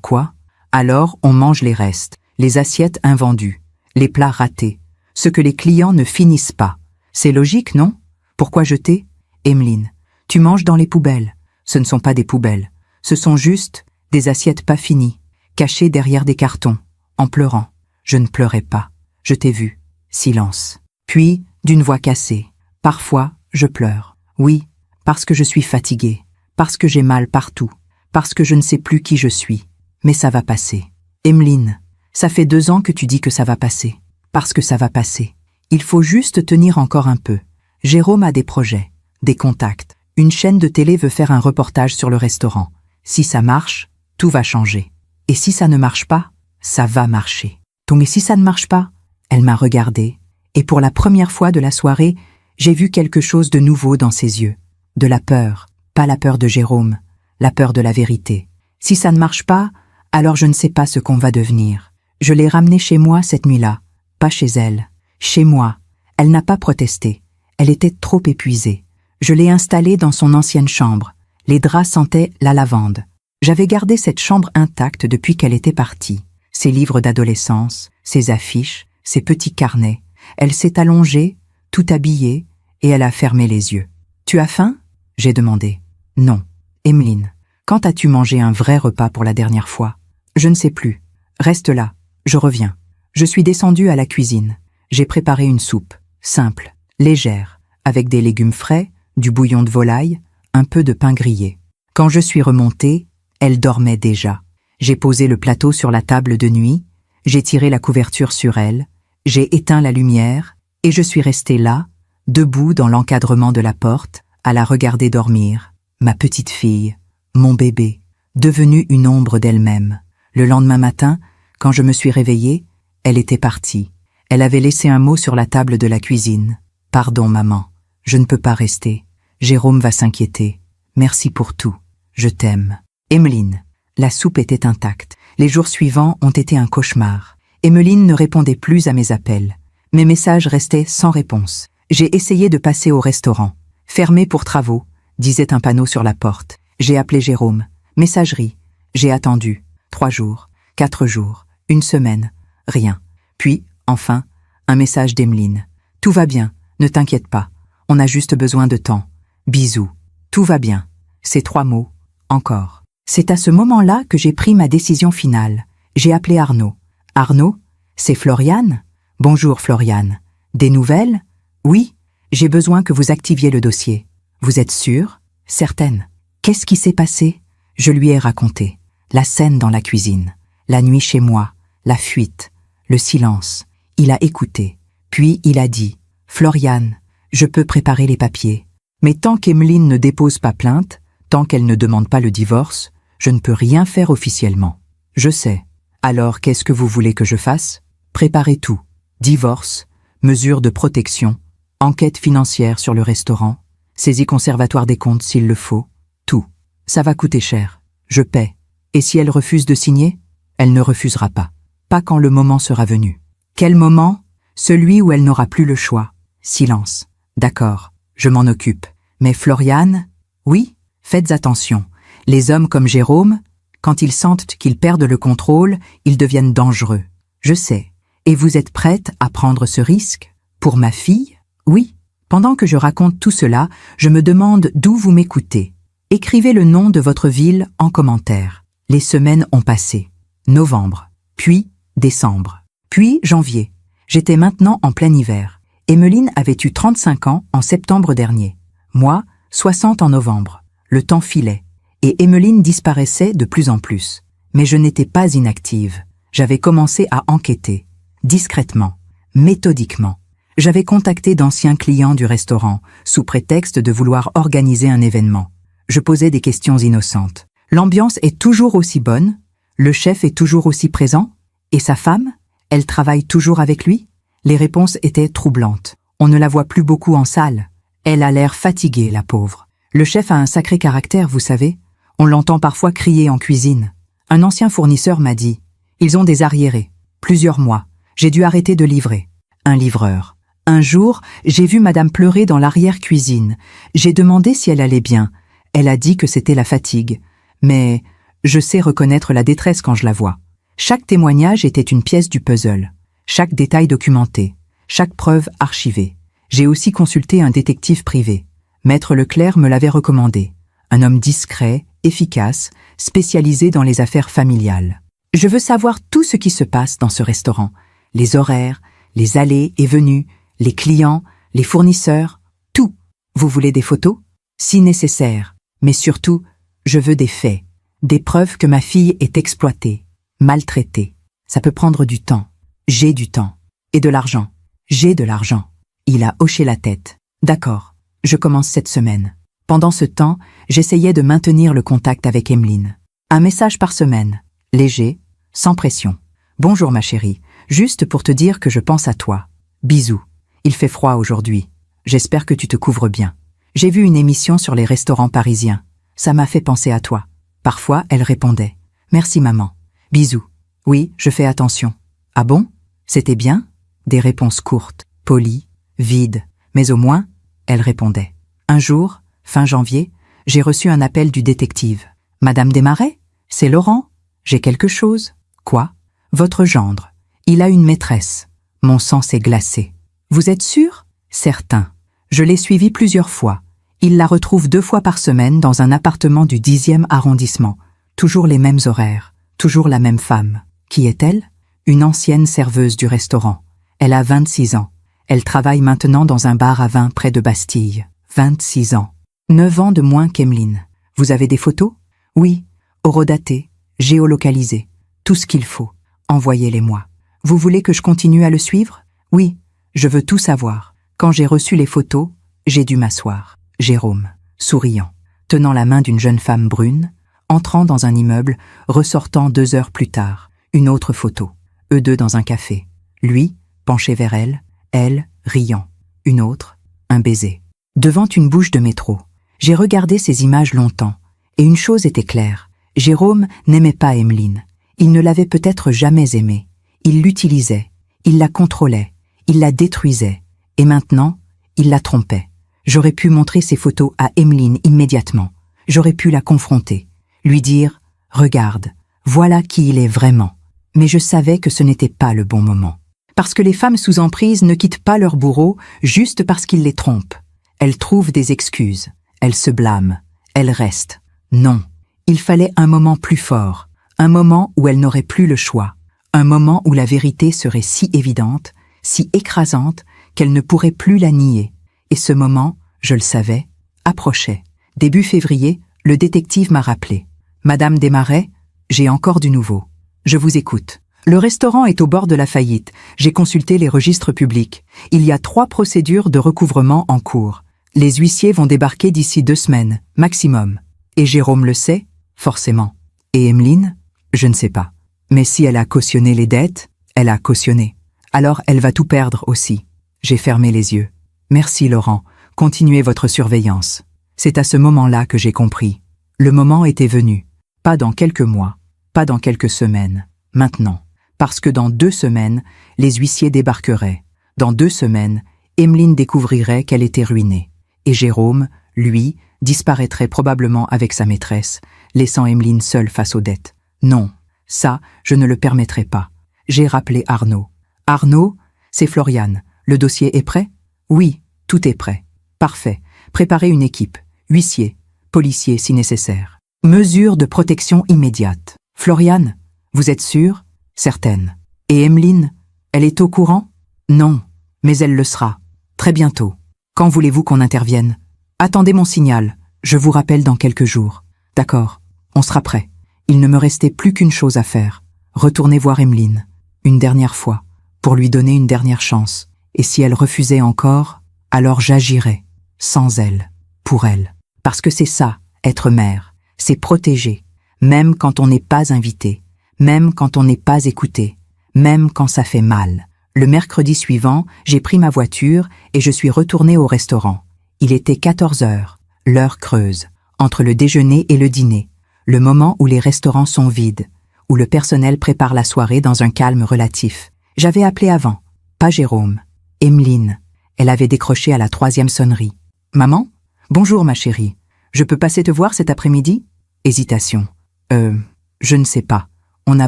quoi? Alors on mange les restes, les assiettes invendues, les plats ratés, ce que les clients ne finissent pas. C'est logique, non? Pourquoi jeter? Emeline, tu manges dans les poubelles. Ce ne sont pas des poubelles, ce sont juste des assiettes pas finies, cachées derrière des cartons, en pleurant. Je ne pleurais pas, je t'ai vu. Silence. Puis, d'une voix cassée. Parfois, je pleure. Oui, parce que je suis fatiguée, parce que j'ai mal partout, parce que je ne sais plus qui je suis. Mais ça va passer. Emeline, ça fait 2 ans que tu dis que ça va passer. Parce que ça va passer. Il faut juste tenir encore un peu. Jérôme a des projets, des contacts. Une chaîne de télé veut faire un reportage sur le restaurant. Si ça marche, tout va changer. Et si ça ne marche pas, ça va marcher. Donc et si ça ne marche pas? Elle m'a regardée, et pour la première fois de la soirée, j'ai vu quelque chose de nouveau dans ses yeux. De la peur, pas la peur de Jérôme, la peur de la vérité. Si ça ne marche pas, alors je ne sais pas ce qu'on va devenir. Je l'ai ramenée chez moi cette nuit-là, pas chez elle. Chez moi. Elle n'a pas protesté. Elle était trop épuisée. Je l'ai installée dans son ancienne chambre. Les draps sentaient la lavande. J'avais gardé cette chambre intacte depuis qu'elle était partie. Ses livres d'adolescence, ses affiches, ses petits carnets. Elle s'est allongée, tout habillée, et elle a fermé les yeux. « Tu as faim ?» j'ai demandé. « Non. Emeline, quand as-tu mangé un vrai repas pour la dernière fois ?»« Je ne sais plus. Reste là. Je reviens. » Je suis descendue à la cuisine. J'ai préparé une soupe, simple, légère, avec des légumes frais, du bouillon de volaille, un peu de pain grillé. Quand je suis remontée, elle dormait déjà. J'ai posé le plateau sur la table de nuit, j'ai tiré la couverture sur elle, j'ai éteint la lumière, et je suis restée là, debout dans l'encadrement de la porte, à la regarder dormir, ma petite fille, mon bébé, devenue une ombre d'elle-même. Le lendemain matin, quand je me suis réveillée, elle était partie. Elle avait laissé un mot sur la table de la cuisine. « Pardon, maman, je ne peux pas rester. Jérôme va s'inquiéter. Merci pour tout. Je t'aime. » Emeline, La soupe était intacte. Les jours suivants ont été un cauchemar. Emmeline ne répondait plus à mes appels. Mes messages restaient sans réponse. J'ai essayé de passer au restaurant. Fermé pour travaux, disait un panneau sur la porte. J'ai appelé Jérôme. Messagerie. J'ai attendu. 3 jours, 4 jours, 1 semaine. Rien. Puis, enfin, un message d'Emmeline. Tout va bien, ne t'inquiète pas. On a juste besoin de temps. Bisous. Tout va bien. Ces 3 mots. Encore. C'est à ce moment-là que j'ai pris ma décision finale. J'ai appelé Arnaud. Arnaud, c'est Floriane? Bonjour Floriane. Des nouvelles? Oui, j'ai besoin que vous activiez le dossier. Vous êtes sûre? Certaine. Qu'est-ce qui s'est passé? Je lui ai raconté. La scène dans la cuisine, la nuit chez moi, la fuite, le silence. Il a écouté. Puis il a dit « Floriane, je peux préparer les papiers. Mais tant qu'Emmeline ne dépose pas plainte, tant qu'elle ne demande pas le divorce, je ne peux rien faire officiellement. Je sais. Alors qu'est-ce que vous voulez que je fasse? Préparez tout. Divorce, mesures de protection, enquête financière sur le restaurant, saisie conservatoire des comptes s'il le faut, tout. Ça va coûter cher. Je paie. Et si elle refuse de signer? Elle ne refusera pas. Pas quand le moment sera venu. Quel moment? Celui où elle n'aura plus le choix. Silence. D'accord, je m'en occupe. Mais Floriane? Oui, faites attention. Les hommes comme Jérôme, quand ils sentent qu'ils perdent le contrôle, ils deviennent dangereux. Je sais. Et vous êtes prête à prendre ce risque? Pour ma fille? Oui. Pendant que je raconte tout cela, je me demande d'où vous m'écoutez. Écrivez le nom de votre ville en commentaire. Les semaines ont passé. Novembre, puis décembre, puis janvier. J'étais maintenant en plein hiver. Emmeline avait eu 35 ans en septembre dernier. Moi, 60 en novembre. Le temps filait. Et Emmeline disparaissait de plus en plus. Mais je n'étais pas inactive. J'avais commencé à enquêter. Discrètement, méthodiquement. J'avais contacté d'anciens clients du restaurant, sous prétexte de vouloir organiser un événement. Je posais des questions innocentes. L'ambiance est toujours aussi bonne? Le chef est toujours aussi présent? Et sa femme? Elle travaille toujours avec lui? Les réponses étaient troublantes. On ne la voit plus beaucoup en salle. Elle a l'air fatiguée, la pauvre. Le chef a un sacré caractère, vous savez. On l'entend parfois crier en cuisine. Un ancien fournisseur m'a dit « Ils ont des arriérés. Plusieurs mois. J'ai dû arrêter de livrer. » Un livreur. Un jour, j'ai vu madame pleurer dans l'arrière-cuisine. J'ai demandé si elle allait bien. Elle a dit que c'était la fatigue. Mais je sais reconnaître la détresse quand je la vois. Chaque témoignage était une pièce du puzzle. Chaque détail documenté. Chaque preuve archivée. J'ai aussi consulté un détective privé. Maître Leclerc me l'avait recommandé. Un homme discret, efficace, spécialisé dans les affaires familiales. Je veux savoir tout ce qui se passe dans ce restaurant. Les horaires, les allées et venues, les clients, les fournisseurs, tout. Vous voulez des photos? Si nécessaire. Mais surtout, je veux des faits. Des preuves que ma fille est exploitée, maltraitée. Ça peut prendre du temps. J'ai du temps. Et de l'argent. J'ai de l'argent. Il a hoché la tête. D'accord, je commence cette semaine. Pendant ce temps, j'essayais de maintenir le contact avec Emmeline. Un message par semaine, léger, sans pression. Bonjour ma chérie, juste pour te dire que je pense à toi. Bisous. Il fait froid aujourd'hui. J'espère que tu te couvres bien. J'ai vu une émission sur les restaurants parisiens. Ça m'a fait penser à toi. Parfois, elle répondait. Merci maman. Bisous. Oui, je fais attention. Ah bon? C'était bien? Des réponses courtes, polies, vides. Mais au moins, elle répondait. Un jour, fin janvier, j'ai reçu un appel du détective. Madame Desmarais? C'est Laurent? J'ai quelque chose. Quoi? Votre gendre. Il a une maîtresse. Mon sang s'est glacé. Vous êtes sûr? Certain. Je l'ai suivi plusieurs fois. Il la retrouve 2 fois par semaine dans un appartement du 10e arrondissement. Toujours les mêmes horaires. Toujours la même femme. Qui est-elle? Une ancienne serveuse du restaurant. Elle a 26 ans. Elle travaille maintenant dans un bar à vin près de Bastille. 26 ans. 9 ans de moins qu'Emmeline. Vous avez des photos? Oui. Horodatées, géolocalisées. Tout ce qu'il faut. Envoyez-les-moi. Vous voulez que je continue à le suivre? Oui. Je veux tout savoir. Quand j'ai reçu les photos, j'ai dû m'asseoir. Jérôme, souriant, tenant la main d'une jeune femme brune, entrant dans un immeuble, ressortant 2 heures plus tard. Une autre photo. Eux deux dans un café. Lui, penché vers elle, riant. Une autre, un baiser. Devant une bouche de métro. J'ai regardé ces images longtemps, et une chose était claire. Jérôme n'aimait pas Emeline. Il ne l'avait peut-être jamais aimée. Il l'utilisait, il la contrôlait, il la détruisait. Et maintenant, il la trompait. J'aurais pu montrer ses photos à Emeline immédiatement. J'aurais pu la confronter, lui dire « Regarde, voilà qui il est vraiment ». Mais je savais que ce n'était pas le bon moment. Parce que les femmes sous emprise ne quittent pas leur bourreau juste parce qu'il les trompe. Elles trouvent des excuses, elles se blâment, elles restent. Non, il fallait un moment plus fort, un moment où elles n'auraient plus le choix, un moment où la vérité serait si évidente, si écrasante, qu'elles ne pourraient plus la nier. Et ce moment, je le savais, approchait. Début février, le détective m'a rappelé. « Madame Desmarais, j'ai encore du nouveau. Je vous écoute. Le restaurant est au bord de la faillite. J'ai consulté les registres publics. Il y a 3 procédures de recouvrement en cours. Les huissiers vont débarquer d'ici 2 semaines, maximum. Et Jérôme le sait, forcément. Et Emeline? Je ne sais pas. Mais si elle a cautionné les dettes, elle a cautionné. Alors elle va tout perdre aussi. » J'ai fermé les yeux. « Merci Laurent, continuez votre surveillance. » C'est à ce moment-là que j'ai compris. Le moment était venu. Pas dans quelques mois, pas dans quelques semaines, maintenant. Parce que dans 2 semaines, les huissiers débarqueraient. Dans 2 semaines, Emeline découvrirait qu'elle était ruinée. Et Jérôme, lui, disparaîtrait probablement avec sa maîtresse, laissant Emeline seule face aux dettes. Non, ça, je ne le permettrai pas. J'ai rappelé Arnaud. « Arnaud, c'est Floriane. Le dossier est prêt? » « Oui, tout est prêt. »« Parfait. Préparez une équipe. Huissiers, policiers si nécessaire. Mesures de protection immédiate. Floriane, vous êtes sûre? » « Certaine. »« Et Emeline, elle est au courant? » ?»« Non, mais elle le sera. Très bientôt. Quand voulez-vous qu'on intervienne? » ?»« Attendez mon signal. Je vous rappelle dans quelques jours. »« D'accord. On sera prêt. » Il ne me restait plus qu'une chose à faire. Retourner voir Emeline. Une dernière fois. Pour lui donner une dernière chance. Et si elle refusait encore, alors j'agirais. Sans elle. Pour elle. Parce que c'est ça, être mère. C'est protéger. Même quand on n'est pas invité. Même quand on n'est pas écouté. Même quand ça fait mal. Le mercredi suivant, j'ai pris ma voiture et je suis retournée au restaurant. Il était 14 heures. L'heure creuse. Entre le déjeuner et le dîner. Le moment où les restaurants sont vides. Où le personnel prépare la soirée dans un calme relatif. J'avais appelé avant. Pas Jérôme. Emeline. Elle avait décroché à la 3e sonnerie. « Maman? Bonjour ma chérie. Je peux passer te voir cet après-midi? » Hésitation. Je ne sais pas. On a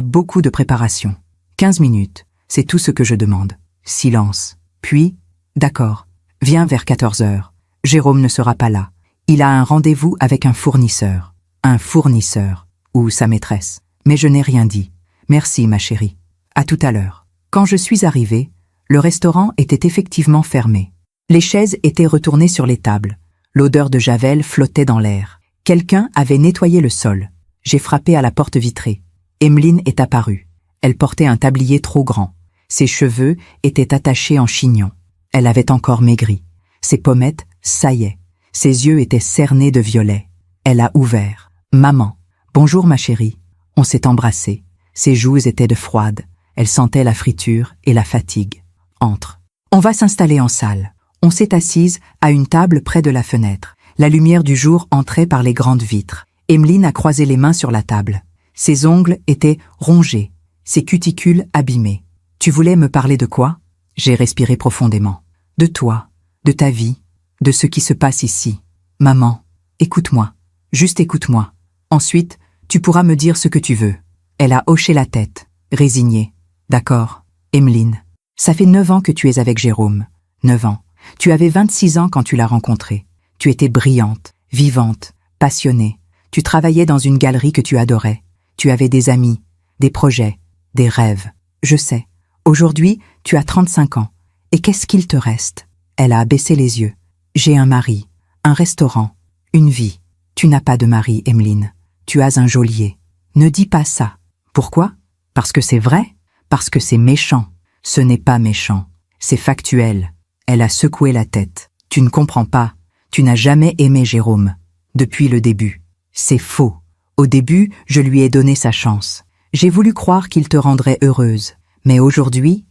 beaucoup de préparation. 15 minutes. C'est tout ce que je demande. Silence. Puis, d'accord. Viens vers 14 heures. Jérôme ne sera pas là. Il a un rendez-vous avec un fournisseur. Un fournisseur. Ou sa maîtresse. Mais je n'ai rien dit. Merci ma chérie. À tout à l'heure. Quand je suis arrivée, le restaurant était effectivement fermé. Les chaises étaient retournées sur les tables. L'odeur de javel flottait dans l'air. Quelqu'un avait nettoyé le sol. J'ai frappé à la porte vitrée. Emeline est apparue. Elle portait un tablier trop grand. Ses cheveux étaient attachés en chignon. Elle avait encore maigri. Ses pommettes saillaient. Ses yeux étaient cernés de violet. Elle a ouvert. « Maman. Bonjour ma chérie. » On s'est embrassés. Ses joues étaient de froides. Elle sentait la friture et la fatigue. Entre. On va s'installer en salle. On s'est assise à une table près de la fenêtre. La lumière du jour entrait par les grandes vitres. Emeline a croisé les mains sur la table. Ses ongles étaient rongés, ses cuticules abîmées. « Tu voulais me parler de quoi ?» J'ai respiré profondément. « De toi, de ta vie, de ce qui se passe ici. Maman, écoute-moi, juste écoute-moi. Ensuite, tu pourras me dire ce que tu veux. » Elle a hoché la tête, résignée. « D'accord, Emeline. Ça fait 9 ans que tu es avec Jérôme. 9 ans. Tu avais 26 ans quand tu l'as rencontré. Tu étais brillante, vivante, passionnée. Tu travaillais dans une galerie que tu adorais. Tu avais des amis, des projets, des rêves. Je sais. Aujourd'hui, tu as 35 ans. Et qu'est-ce qu'il te reste? » Elle a abaissé les yeux. « J'ai un mari, un restaurant, une vie. Tu n'as pas de mari, Emeline. Tu as un geôlier. Ne dis pas ça. Pourquoi? Parce que c'est vrai? Parce que c'est méchant. Ce n'est pas méchant. C'est factuel. » Elle a secoué la tête. « Tu ne comprends pas. Tu n'as jamais aimé Jérôme. Depuis le début. C'est faux. Au début, je lui ai donné sa chance. J'ai voulu croire qu'il te rendrait heureuse. Mais aujourd'hui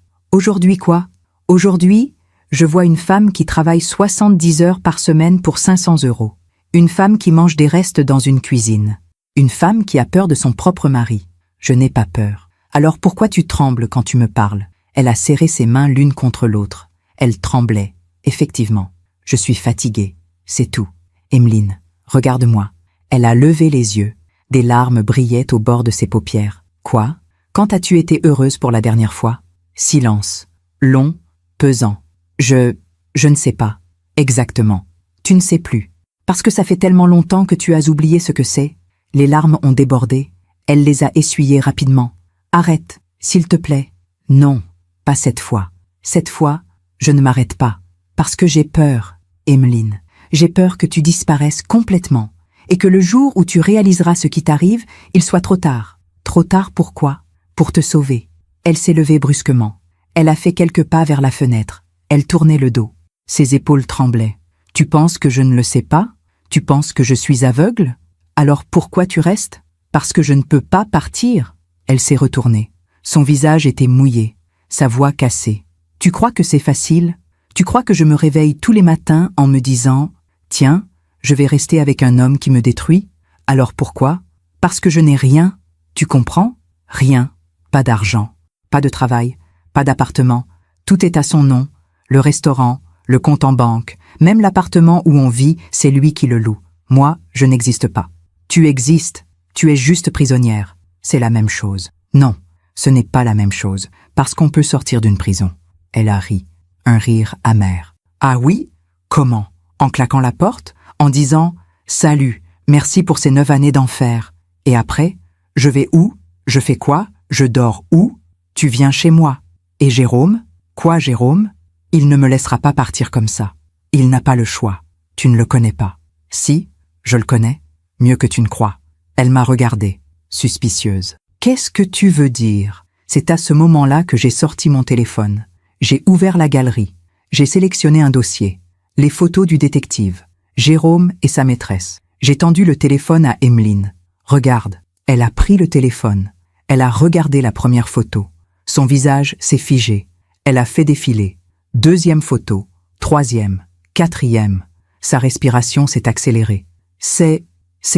quoi? Aujourd'hui, je vois une femme qui travaille 70 heures par semaine pour 500 €. Une femme qui mange des restes dans une cuisine. Une femme qui a peur de son propre mari. Je n'ai pas peur. Alors pourquoi tu trembles quand tu me parles? Elle a serré ses mains l'une contre l'autre. Elle tremblait. Effectivement. Je suis fatiguée. C'est tout. Emeline, regarde-moi. Elle a levé les yeux. Des larmes brillaient au bord de ses paupières. Quoi? Quand as-tu été heureuse pour la dernière fois? Silence. Long, pesant. Je ne sais pas. Exactement. Tu ne sais plus. Parce que ça fait tellement longtemps que tu as oublié ce que c'est. Les larmes ont débordé. Elle les a essuyées rapidement. Arrête, s'il te plaît. Non, pas cette fois. Cette fois, je ne m'arrête pas. Parce que j'ai peur, Emeline. J'ai peur que tu disparaisses complètement. Et que le jour où tu réaliseras ce qui t'arrive, il soit trop tard. Trop tard pourquoi? Pour te sauver. Elle s'est levée brusquement. Elle a fait quelques pas vers la fenêtre. Elle tournait le dos. Ses épaules tremblaient. Tu penses que je ne le sais pas? Tu penses que je suis aveugle? Alors pourquoi tu restes? Parce que je ne peux pas partir. Elle s'est retournée. Son visage était mouillé, sa voix cassée. Tu crois que c'est facile? Tu crois que je me réveille tous les matins en me disant « Tiens, je vais rester avec un homme qui me détruit? Alors pourquoi? Parce que je n'ai rien. Tu comprends? Rien. Pas d'argent, pas de travail, pas d'appartement. Tout est à son nom. Le restaurant, le compte en banque, même l'appartement où on vit, c'est lui qui le loue. Moi, je n'existe pas. Tu existes. Tu es juste prisonnière. C'est la même chose. Non, ce n'est pas la même chose, parce qu'on peut sortir d'une prison. Elle a ri, un rire amer. Ah oui? Comment? En claquant la porte? En disant « Salut, merci pour ces 9 années d'enfer. » Et après? Je vais où? Je fais quoi? Je dors où? Tu viens chez moi. Et Jérôme? Quoi, Jérôme? Il ne me laissera pas partir comme ça. Il n'a pas le choix. Tu ne le connais pas. Si, je le connais. Mieux que tu ne crois. Elle m'a regardée, suspicieuse. Qu'est-ce que tu veux dire? C'est à ce moment-là que j'ai sorti mon téléphone. J'ai ouvert la galerie. J'ai sélectionné un dossier. Les photos du détective. Jérôme et sa maîtresse. J'ai tendu le téléphone à Emeline. Regarde. Elle a pris le téléphone. Elle a regardé la première photo. Son visage s'est figé. Elle a fait défiler. 2e photo. 3e. 4e. Sa respiration s'est accélérée. C'est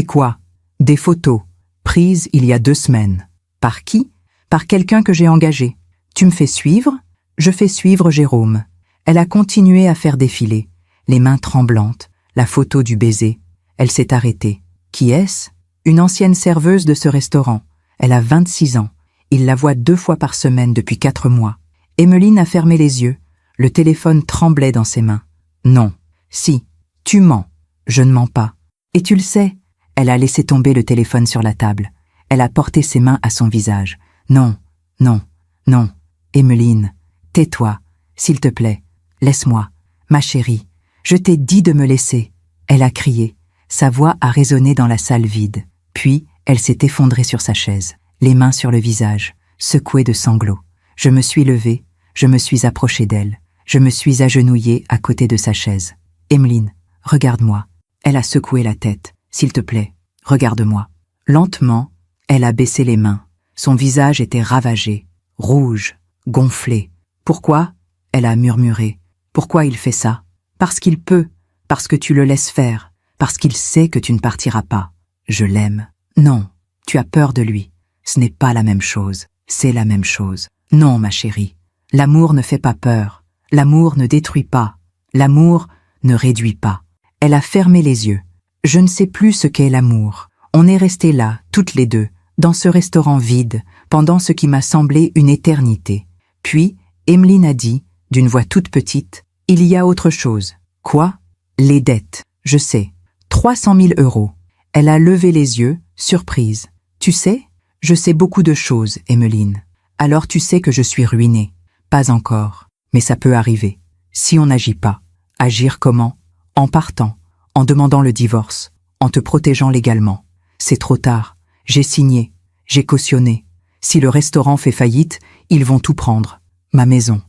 quoi? Des photos, prises il y a 2 semaines. Par qui? Par quelqu'un que j'ai engagé. Tu me fais suivre? Je fais suivre Jérôme. Elle a continué à faire défiler, les mains tremblantes, la photo du baiser. Elle s'est arrêtée. Qui est-ce? Une ancienne serveuse de ce restaurant. Elle a 26 ans. Il la voit 2 fois par semaine depuis 4 mois. Emeline a fermé les yeux. Le téléphone tremblait dans ses mains. Non. Si. Tu mens. Je ne mens pas. Et tu le sais. Elle a laissé tomber le téléphone sur la table. Elle a porté ses mains à son visage. Non, non, non. Emeline, tais-toi, s'il te plaît. Laisse-moi, ma chérie. Je t'ai dit de me laisser. Elle a crié. Sa voix a résonné dans la salle vide. Puis, elle s'est effondrée sur sa chaise, les mains sur le visage, secouée de sanglots. Je me suis levée, je me suis approchée d'elle. Je me suis agenouillée à côté de sa chaise. Emeline, regarde-moi. Elle a secoué la tête. S'il te plaît, regarde-moi. Lentement, elle a baissé les mains. Son visage était ravagé, rouge, gonflé. Pourquoi? Elle a murmuré. Pourquoi il fait ça? Parce qu'il peut, parce que tu le laisses faire, parce qu'il sait que tu ne partiras pas. Je l'aime. Non, tu as peur de lui. Ce n'est pas la même chose, c'est la même chose. Non, ma chérie, l'amour ne fait pas peur. L'amour ne détruit pas. L'amour ne réduit pas. Elle a fermé les yeux. Je ne sais plus ce qu'est l'amour. On est restés là, toutes les deux, dans ce restaurant vide, pendant ce qui m'a semblé une éternité. Puis, Emeline a dit, d'une voix toute petite, « Il y a autre chose. » Quoi? Les dettes. Je sais. 300 000 €. Elle a levé les yeux, surprise. Tu sais? Je sais beaucoup de choses, Emeline. Alors tu sais que je suis ruinée. Pas encore. Mais ça peut arriver. Si on n'agit pas. Agir comment? En partant. En demandant le divorce, en te protégeant légalement. C'est trop tard. J'ai signé. J'ai cautionné. Si le restaurant fait faillite, ils vont tout prendre. Ma maison.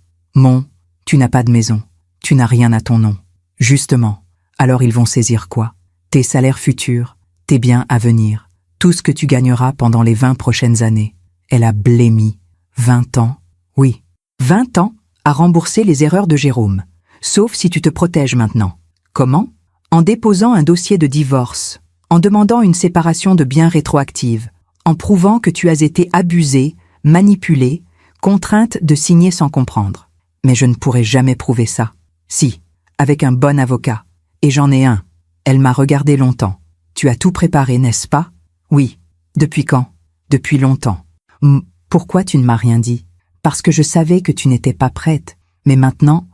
Tu n'as pas de maison. Tu n'as rien à ton nom. Justement. Alors ils vont saisir quoi? Tes salaires futurs, tes biens à venir, tout ce que tu gagneras pendant les 20 prochaines années. Elle a blêmi. 20 ans? Oui. 20 ans à rembourser les erreurs de Jérôme. Sauf si tu te protèges maintenant. Comment? En déposant un dossier de divorce. en demandant une séparation de biens rétroactive, en prouvant que tu as été abusée, manipulée, contrainte de signer sans comprendre. Mais je ne pourrai jamais prouver ça. Si, avec un bon avocat. Et j'en ai un. Elle m'a regardé longtemps. Tu as tout préparé, n'est-ce pas? Oui. Depuis quand? Depuis longtemps. Pourquoi tu ne m'as rien dit? Parce que je savais que tu n'étais pas prête. Mais maintenant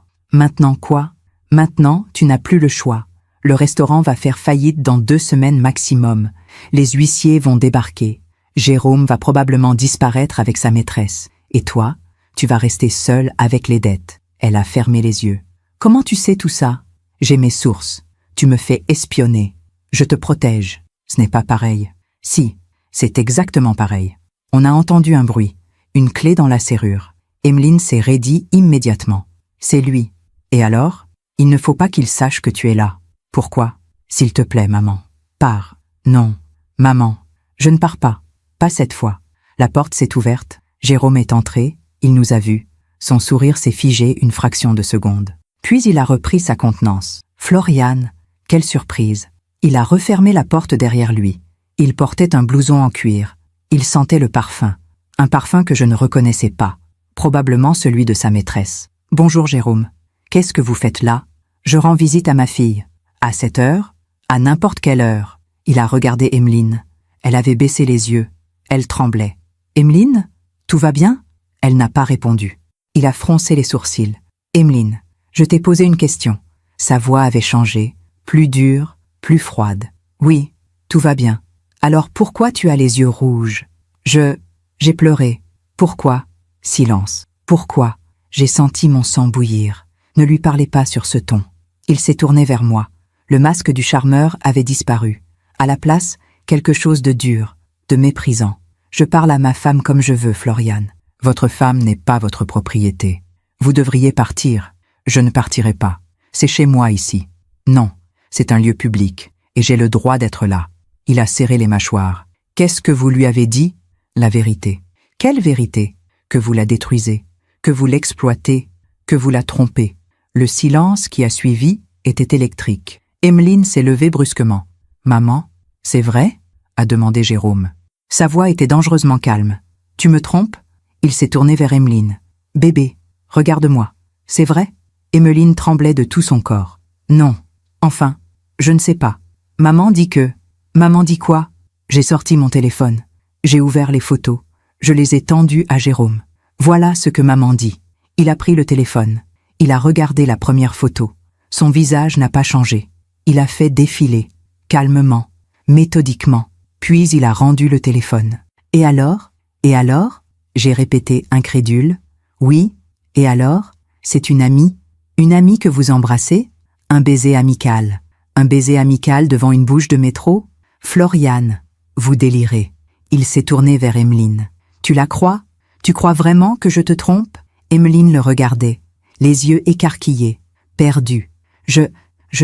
quoi? Maintenant, tu n'as plus le choix. Le restaurant va faire faillite dans 2 semaines maximum. Les huissiers vont débarquer. Jérôme va probablement disparaître avec sa maîtresse. Et toi, tu vas rester seule avec les dettes. Elle a fermé les yeux. Comment tu sais tout ça? J'ai mes sources. Tu me fais espionner. Je te protège. Ce n'est pas pareil. Si, c'est exactement pareil. On a entendu un bruit. Une clé dans la serrure. Emeline s'est raidie immédiatement. C'est lui. Et alors? Il ne faut pas qu'il sache que tu es là. Pourquoi? S'il te plaît, maman. Pars. Non. Maman. Je ne pars pas. Pas cette fois. La porte s'est ouverte. Jérôme est entré. Il nous a vus. Son sourire s'est figé une fraction de seconde. Puis il a repris sa contenance. Floriane. Quelle surprise. Il a refermé la porte derrière lui. Il portait un blouson en cuir. Il sentait le parfum. Un parfum que je ne reconnaissais pas. Probablement celui de sa maîtresse. Bonjour Jérôme. Qu'est-ce que vous faites là? Je rends visite à ma fille. À cette heure? À n'importe quelle heure. Il a regardé Emeline. Elle avait baissé les yeux. Elle tremblait. Emeline? Tout va bien? Elle n'a pas répondu. Il a froncé les sourcils. Emeline, je t'ai posé une question. Sa voix avait changé. Plus dure, plus froide. Oui, tout va bien. Alors pourquoi tu as les yeux rouges? J'ai pleuré. Pourquoi? Silence. Pourquoi? J'ai senti mon sang bouillir. Ne lui parlez pas sur ce ton. Il s'est tourné vers moi. Le masque du charmeur avait disparu. À la place, quelque chose de dur, de méprisant. Je parle à ma femme comme je veux, Floriane. Votre femme n'est pas votre propriété. Vous devriez partir. Je ne partirai pas. C'est chez moi ici. Non, c'est un lieu public, et j'ai le droit d'être là. Il a serré les mâchoires. Qu'est-ce que vous lui avez dit? La vérité. Quelle vérité? Que vous la détruisez, que vous l'exploitez, que vous la trompez. Le silence qui a suivi était électrique. Emeline s'est levée brusquement. « Maman, c'est vrai ?» a demandé Jérôme. Sa voix était dangereusement calme. « Tu me trompes ?» Il s'est tourné vers Emeline. « Bébé, regarde-moi. C'est vrai ?» Emeline tremblait de tout son corps. « Non. Enfin, je ne sais pas. Maman dit que... » Maman dit quoi? J'ai sorti mon téléphone. J'ai ouvert les photos. Je les ai tendues à Jérôme. Voilà ce que maman dit. Il a pris le téléphone. Il a regardé la première photo. Son visage n'a pas changé. Il a fait défiler, calmement, méthodiquement. Puis il a rendu le téléphone. Et alors? Et alors? J'ai répété incrédule. Oui, et alors? C'est une amie? Une amie que vous embrassez? Un baiser amical. Un baiser amical devant une bouche de métro? Floriane, vous délirez. Il s'est tourné vers Emeline. Tu la crois? Tu crois vraiment que je te trompe? Emeline le regardait, les yeux écarquillés, perdus. Je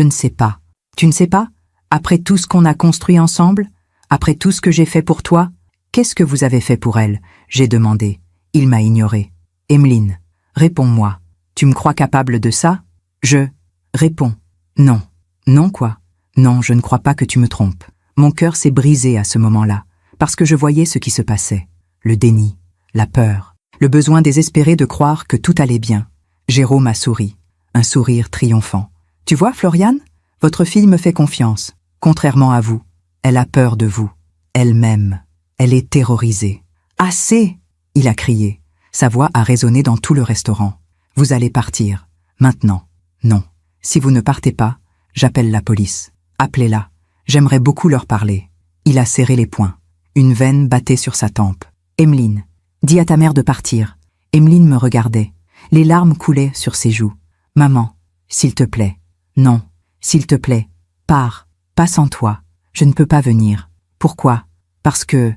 ne sais pas. Tu ne sais pas? Après tout ce qu'on a construit ensemble? Après tout ce que j'ai fait pour toi? Qu'est-ce que vous avez fait pour elle? J'ai demandé. Il m'a ignoré. Emeline, réponds-moi. Tu me crois capable de ça? Je réponds. Non. Non quoi? Non, je ne crois pas que tu me trompes. Mon cœur s'est brisé à ce moment-là, parce que je voyais ce qui se passait. Le déni, la peur, le besoin désespéré de croire que tout allait bien. Jérôme a souri, un sourire triomphant. Tu vois, Floriane, votre fille me fait confiance, contrairement à vous. Elle a peur de vous. Elle m'aime. Elle est terrorisée. Assez! Il a crié. Sa voix a résonné dans tout le restaurant. Vous allez partir. Maintenant. Non. Si vous ne partez pas, j'appelle la police. Appelez-la. J'aimerais beaucoup leur parler. Il a serré les poings. Une veine battait sur sa tempe. Emeline, dis à ta mère de partir. Emeline me regardait. Les larmes coulaient sur ses joues. Maman, s'il te plaît. Non, s'il te plaît. Pars. Pas sans toi. Je ne peux pas venir. Pourquoi? Parce que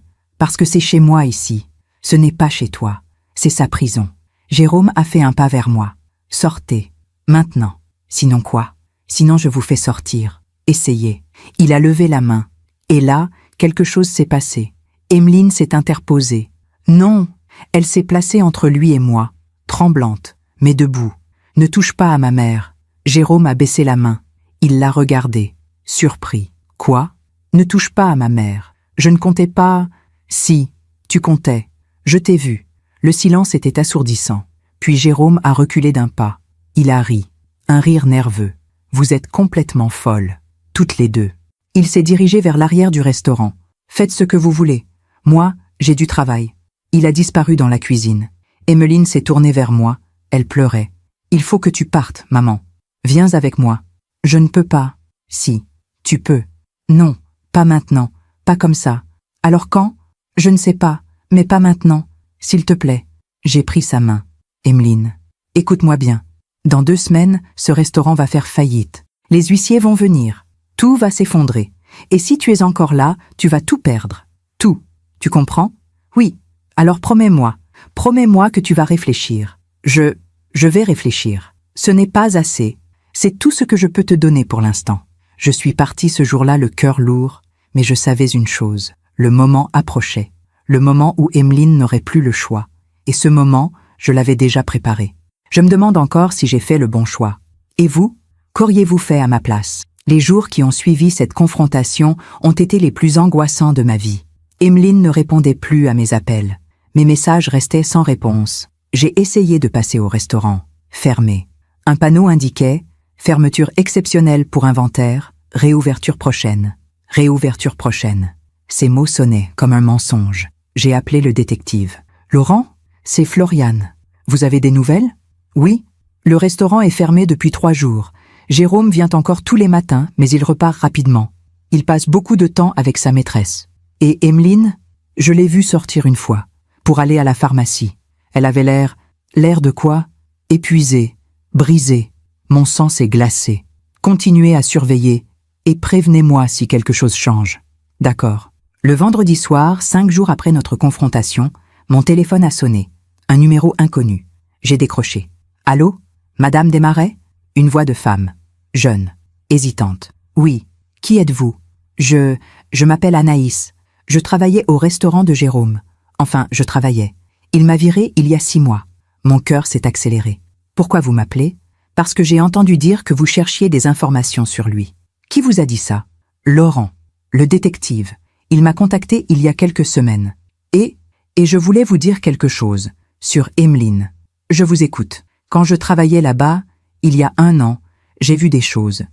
c'est chez moi ici. Ce n'est pas chez toi. C'est sa prison. Jérôme a fait un pas vers moi. Sortez. Maintenant. Sinon quoi? Sinon je vous fais sortir. Essayez. Il a levé la main. Et là, quelque chose s'est passé. Emeline s'est interposée. Non, elle s'est placée entre lui et moi, tremblante, mais debout. Ne touche pas à ma mère. Jérôme a baissé la main. Il l'a regardée, surpris. Quoi? Ne touche pas à ma mère. Je ne comptais pas... Si, tu comptais. Je t'ai vu. Le silence était assourdissant. Puis Jérôme a reculé d'un pas. Il a ri. Un rire nerveux. Vous êtes complètement folles. Toutes les deux. Il s'est dirigé vers l'arrière du restaurant. Faites ce que vous voulez. Moi, j'ai du travail. Il a disparu dans la cuisine. Emeline s'est tournée vers moi. Elle pleurait. Il faut que tu partes, maman. Viens avec moi. Je ne peux pas. Si. Tu peux. Non. Pas maintenant. Pas comme ça. Alors quand? Je ne sais pas. Mais pas maintenant. S'il te plaît. J'ai pris sa main. Emeline. Écoute-moi bien. Dans 2 semaines, ce restaurant va faire faillite. Les huissiers vont venir. Tout va s'effondrer. Et si tu es encore là, tu vas tout perdre. Tout. Tu comprends? Oui. Alors promets-moi. Promets-moi que tu vas réfléchir. Je vais réfléchir. Ce n'est pas assez. C'est tout ce que je peux te donner pour l'instant. Je suis partie ce jour-là le cœur lourd, mais je savais une chose. Le moment approchait. Le moment où Emeline n'aurait plus le choix. Et ce moment, je l'avais déjà préparé. Je me demande encore si j'ai fait le bon choix. Et vous? Qu'auriez-vous fait à ma place? Les jours qui ont suivi cette confrontation ont été les plus angoissants de ma vie. Emeline ne répondait plus à mes appels. Mes messages restaient sans réponse. J'ai essayé de passer au restaurant. Fermé. Un panneau indiquait « Fermeture exceptionnelle pour inventaire, réouverture prochaine. Réouverture prochaine ». Ces mots sonnaient comme un mensonge. J'ai appelé le détective. « Laurent, c'est Floriane. Vous avez des nouvelles? » « Oui. Le restaurant est fermé depuis 3 jours. Jérôme vient encore tous les matins, mais il repart rapidement. Il passe beaucoup de temps avec sa maîtresse. Et Emeline, je l'ai vue sortir une fois, pour aller à la pharmacie. Elle avait l'air de quoi? Épuisée, brisée. Mon sang s'est glacé. Continuez à surveiller et prévenez-moi si quelque chose change. D'accord. Le vendredi soir, 5 jours après notre confrontation, mon téléphone a sonné. Un numéro inconnu. J'ai décroché. Allô? Madame Desmarais? Une voix de femme. Jeune. Hésitante. Oui. Qui êtes-vous? Je m'appelle Anaïs. Je travaillais au restaurant de Jérôme. Enfin, je travaillais. Il m'a virée il y a 6 mois. Mon cœur s'est accéléré. Pourquoi vous m'appelez? Parce que j'ai entendu dire que vous cherchiez des informations sur lui. Qui vous a dit ça? Laurent, le détective. Il m'a contacté il y a quelques semaines. Et je voulais vous dire quelque chose. Sur Emeline. Je vous écoute. Quand je travaillais là-bas, il y a 1 an, j'ai vu des choses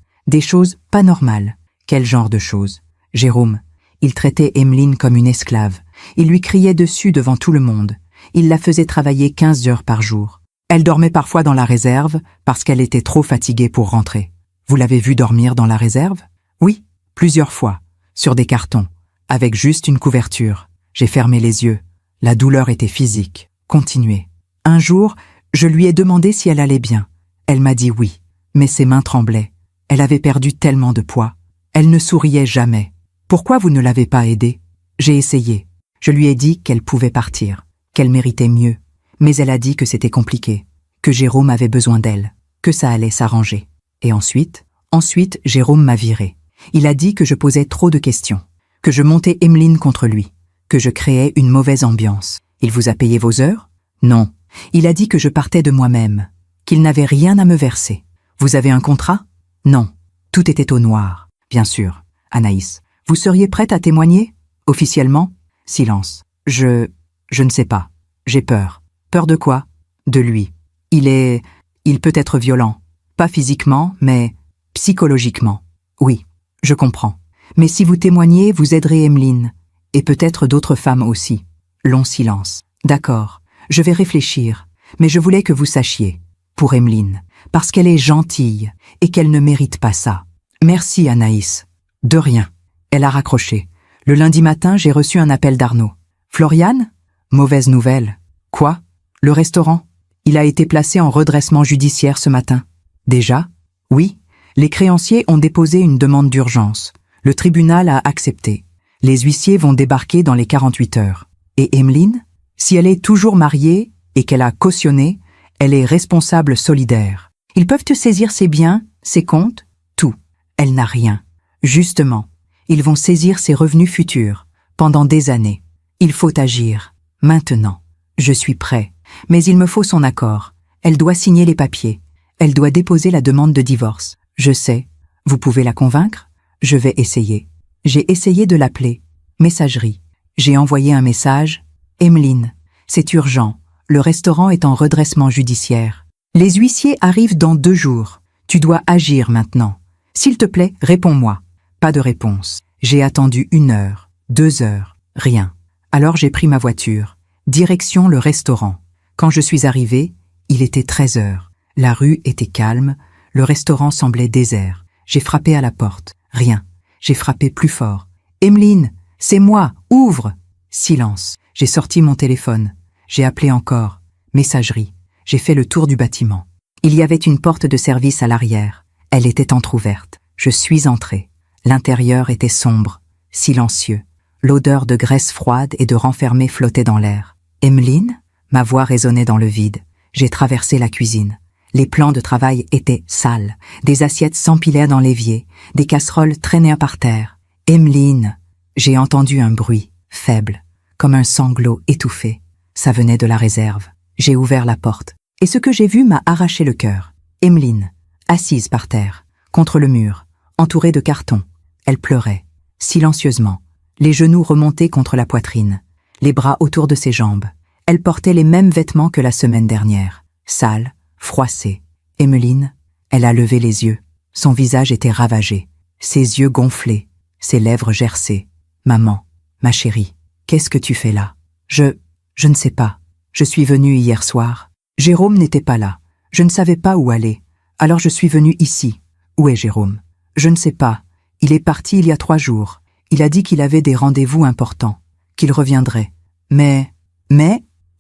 pas normales. Quel genre de choses? Jérôme, il traitait Emeline comme une esclave. Il lui criait dessus devant tout le monde. Il la faisait travailler 15 heures par jour. Elle dormait parfois dans la réserve parce qu'elle était trop fatiguée pour rentrer. Vous l'avez vue dormir dans la réserve? Oui, plusieurs fois, sur des cartons, avec juste une couverture. J'ai fermé les yeux. La douleur était physique. Continuez. Un jour, je lui ai demandé si elle allait bien. Elle m'a dit oui, mais ses mains tremblaient. Elle avait perdu tellement de poids. Elle ne souriait jamais. Pourquoi vous ne l'avez pas aidée? J'ai essayé. Je lui ai dit qu'elle pouvait partir, qu'elle méritait mieux. Mais elle a dit que c'était compliqué, que Jérôme avait besoin d'elle, que ça allait s'arranger. Et ensuite, Jérôme m'a viré. Il a dit que je posais trop de questions, que je montais Emeline contre lui, que je créais une mauvaise ambiance. Il vous a payé vos heures? Non. Il a dit que je partais de moi-même, qu'il n'avait rien à me verser. Vous avez un contrat? Non. Tout était au noir. Bien sûr. Anaïs, vous seriez prête à témoigner? Officiellement? Silence. Je ne sais pas. J'ai peur. Peur de quoi? De lui. Il peut être violent. Pas physiquement, mais psychologiquement. Oui, je comprends. Mais si vous témoignez, vous aiderez Emeline. Et peut-être d'autres femmes aussi. Long silence. D'accord. Je vais réfléchir, mais je voulais que vous sachiez, pour Emeline, parce qu'elle est gentille et qu'elle ne mérite pas ça. Merci Anaïs. De rien. Elle a raccroché. Le lundi matin, j'ai reçu un appel d'Arnaud. Floriane? Mauvaise nouvelle. Quoi? Le restaurant? Il a été placé en redressement judiciaire ce matin. Déjà? Oui. Les créanciers ont déposé une demande d'urgence. Le tribunal a accepté. Les huissiers vont débarquer dans les 48 heures. Et Emeline? Si elle est toujours mariée et qu'elle a cautionné, elle est responsable solidaire. Ils peuvent te saisir ses biens, ses comptes, tout. Elle n'a rien. Justement, ils vont saisir ses revenus futurs, pendant des années. Il faut agir, maintenant. Je suis prêt, mais il me faut son accord. Elle doit signer les papiers. Elle doit déposer la demande de divorce. Je sais. Vous pouvez la convaincre? Je vais essayer. J'ai essayé de l'appeler. Messagerie. J'ai envoyé un message. Emeline, c'est urgent. Le restaurant est en redressement judiciaire. Les huissiers arrivent dans 2 jours. Tu dois agir maintenant. S'il te plaît, réponds-moi. Pas de réponse. J'ai attendu 1 heure, 2 heures, rien. Alors j'ai pris ma voiture. Direction le restaurant. Quand je suis arrivé, il était 13 heures. La rue était calme, le restaurant semblait désert. J'ai frappé à la porte. Rien. J'ai frappé plus fort. Emeline, c'est moi, ouvre! Silence. J'ai sorti mon téléphone. J'ai appelé encore. Messagerie. J'ai fait le tour du bâtiment. Il y avait une porte de service à l'arrière. Elle était entr'ouverte. Je suis entré. L'intérieur était sombre, silencieux. L'odeur de graisse froide et de renfermé flottait dans l'air. Emeline? Ma voix résonnait dans le vide. J'ai traversé la cuisine. Les plans de travail étaient sales. Des assiettes s'empilaient dans l'évier. Des casseroles traînaient par terre. Emeline! J'ai entendu un bruit, faible, comme un sanglot étouffé. Ça venait de la réserve. J'ai ouvert la porte. Et ce que j'ai vu m'a arraché le cœur. Emeline, assise par terre, contre le mur, entourée de cartons. Elle pleurait, silencieusement, les genoux remontés contre la poitrine, les bras autour de ses jambes. Elle portait les mêmes vêtements que la semaine dernière, sale, froissée. Emeline, elle a levé les yeux. Son visage était ravagé, ses yeux gonflés, ses lèvres gercées. Maman, ma chérie, qu'est-ce que tu fais là? Je ne sais pas. Je suis venue hier soir. Jérôme n'était pas là. Je ne savais pas où aller. Alors je suis venue ici. Où est Jérôme? Je ne sais pas. Il est parti il y a 3 jours. Il a dit qu'il avait des rendez-vous importants, qu'il reviendrait. Mais,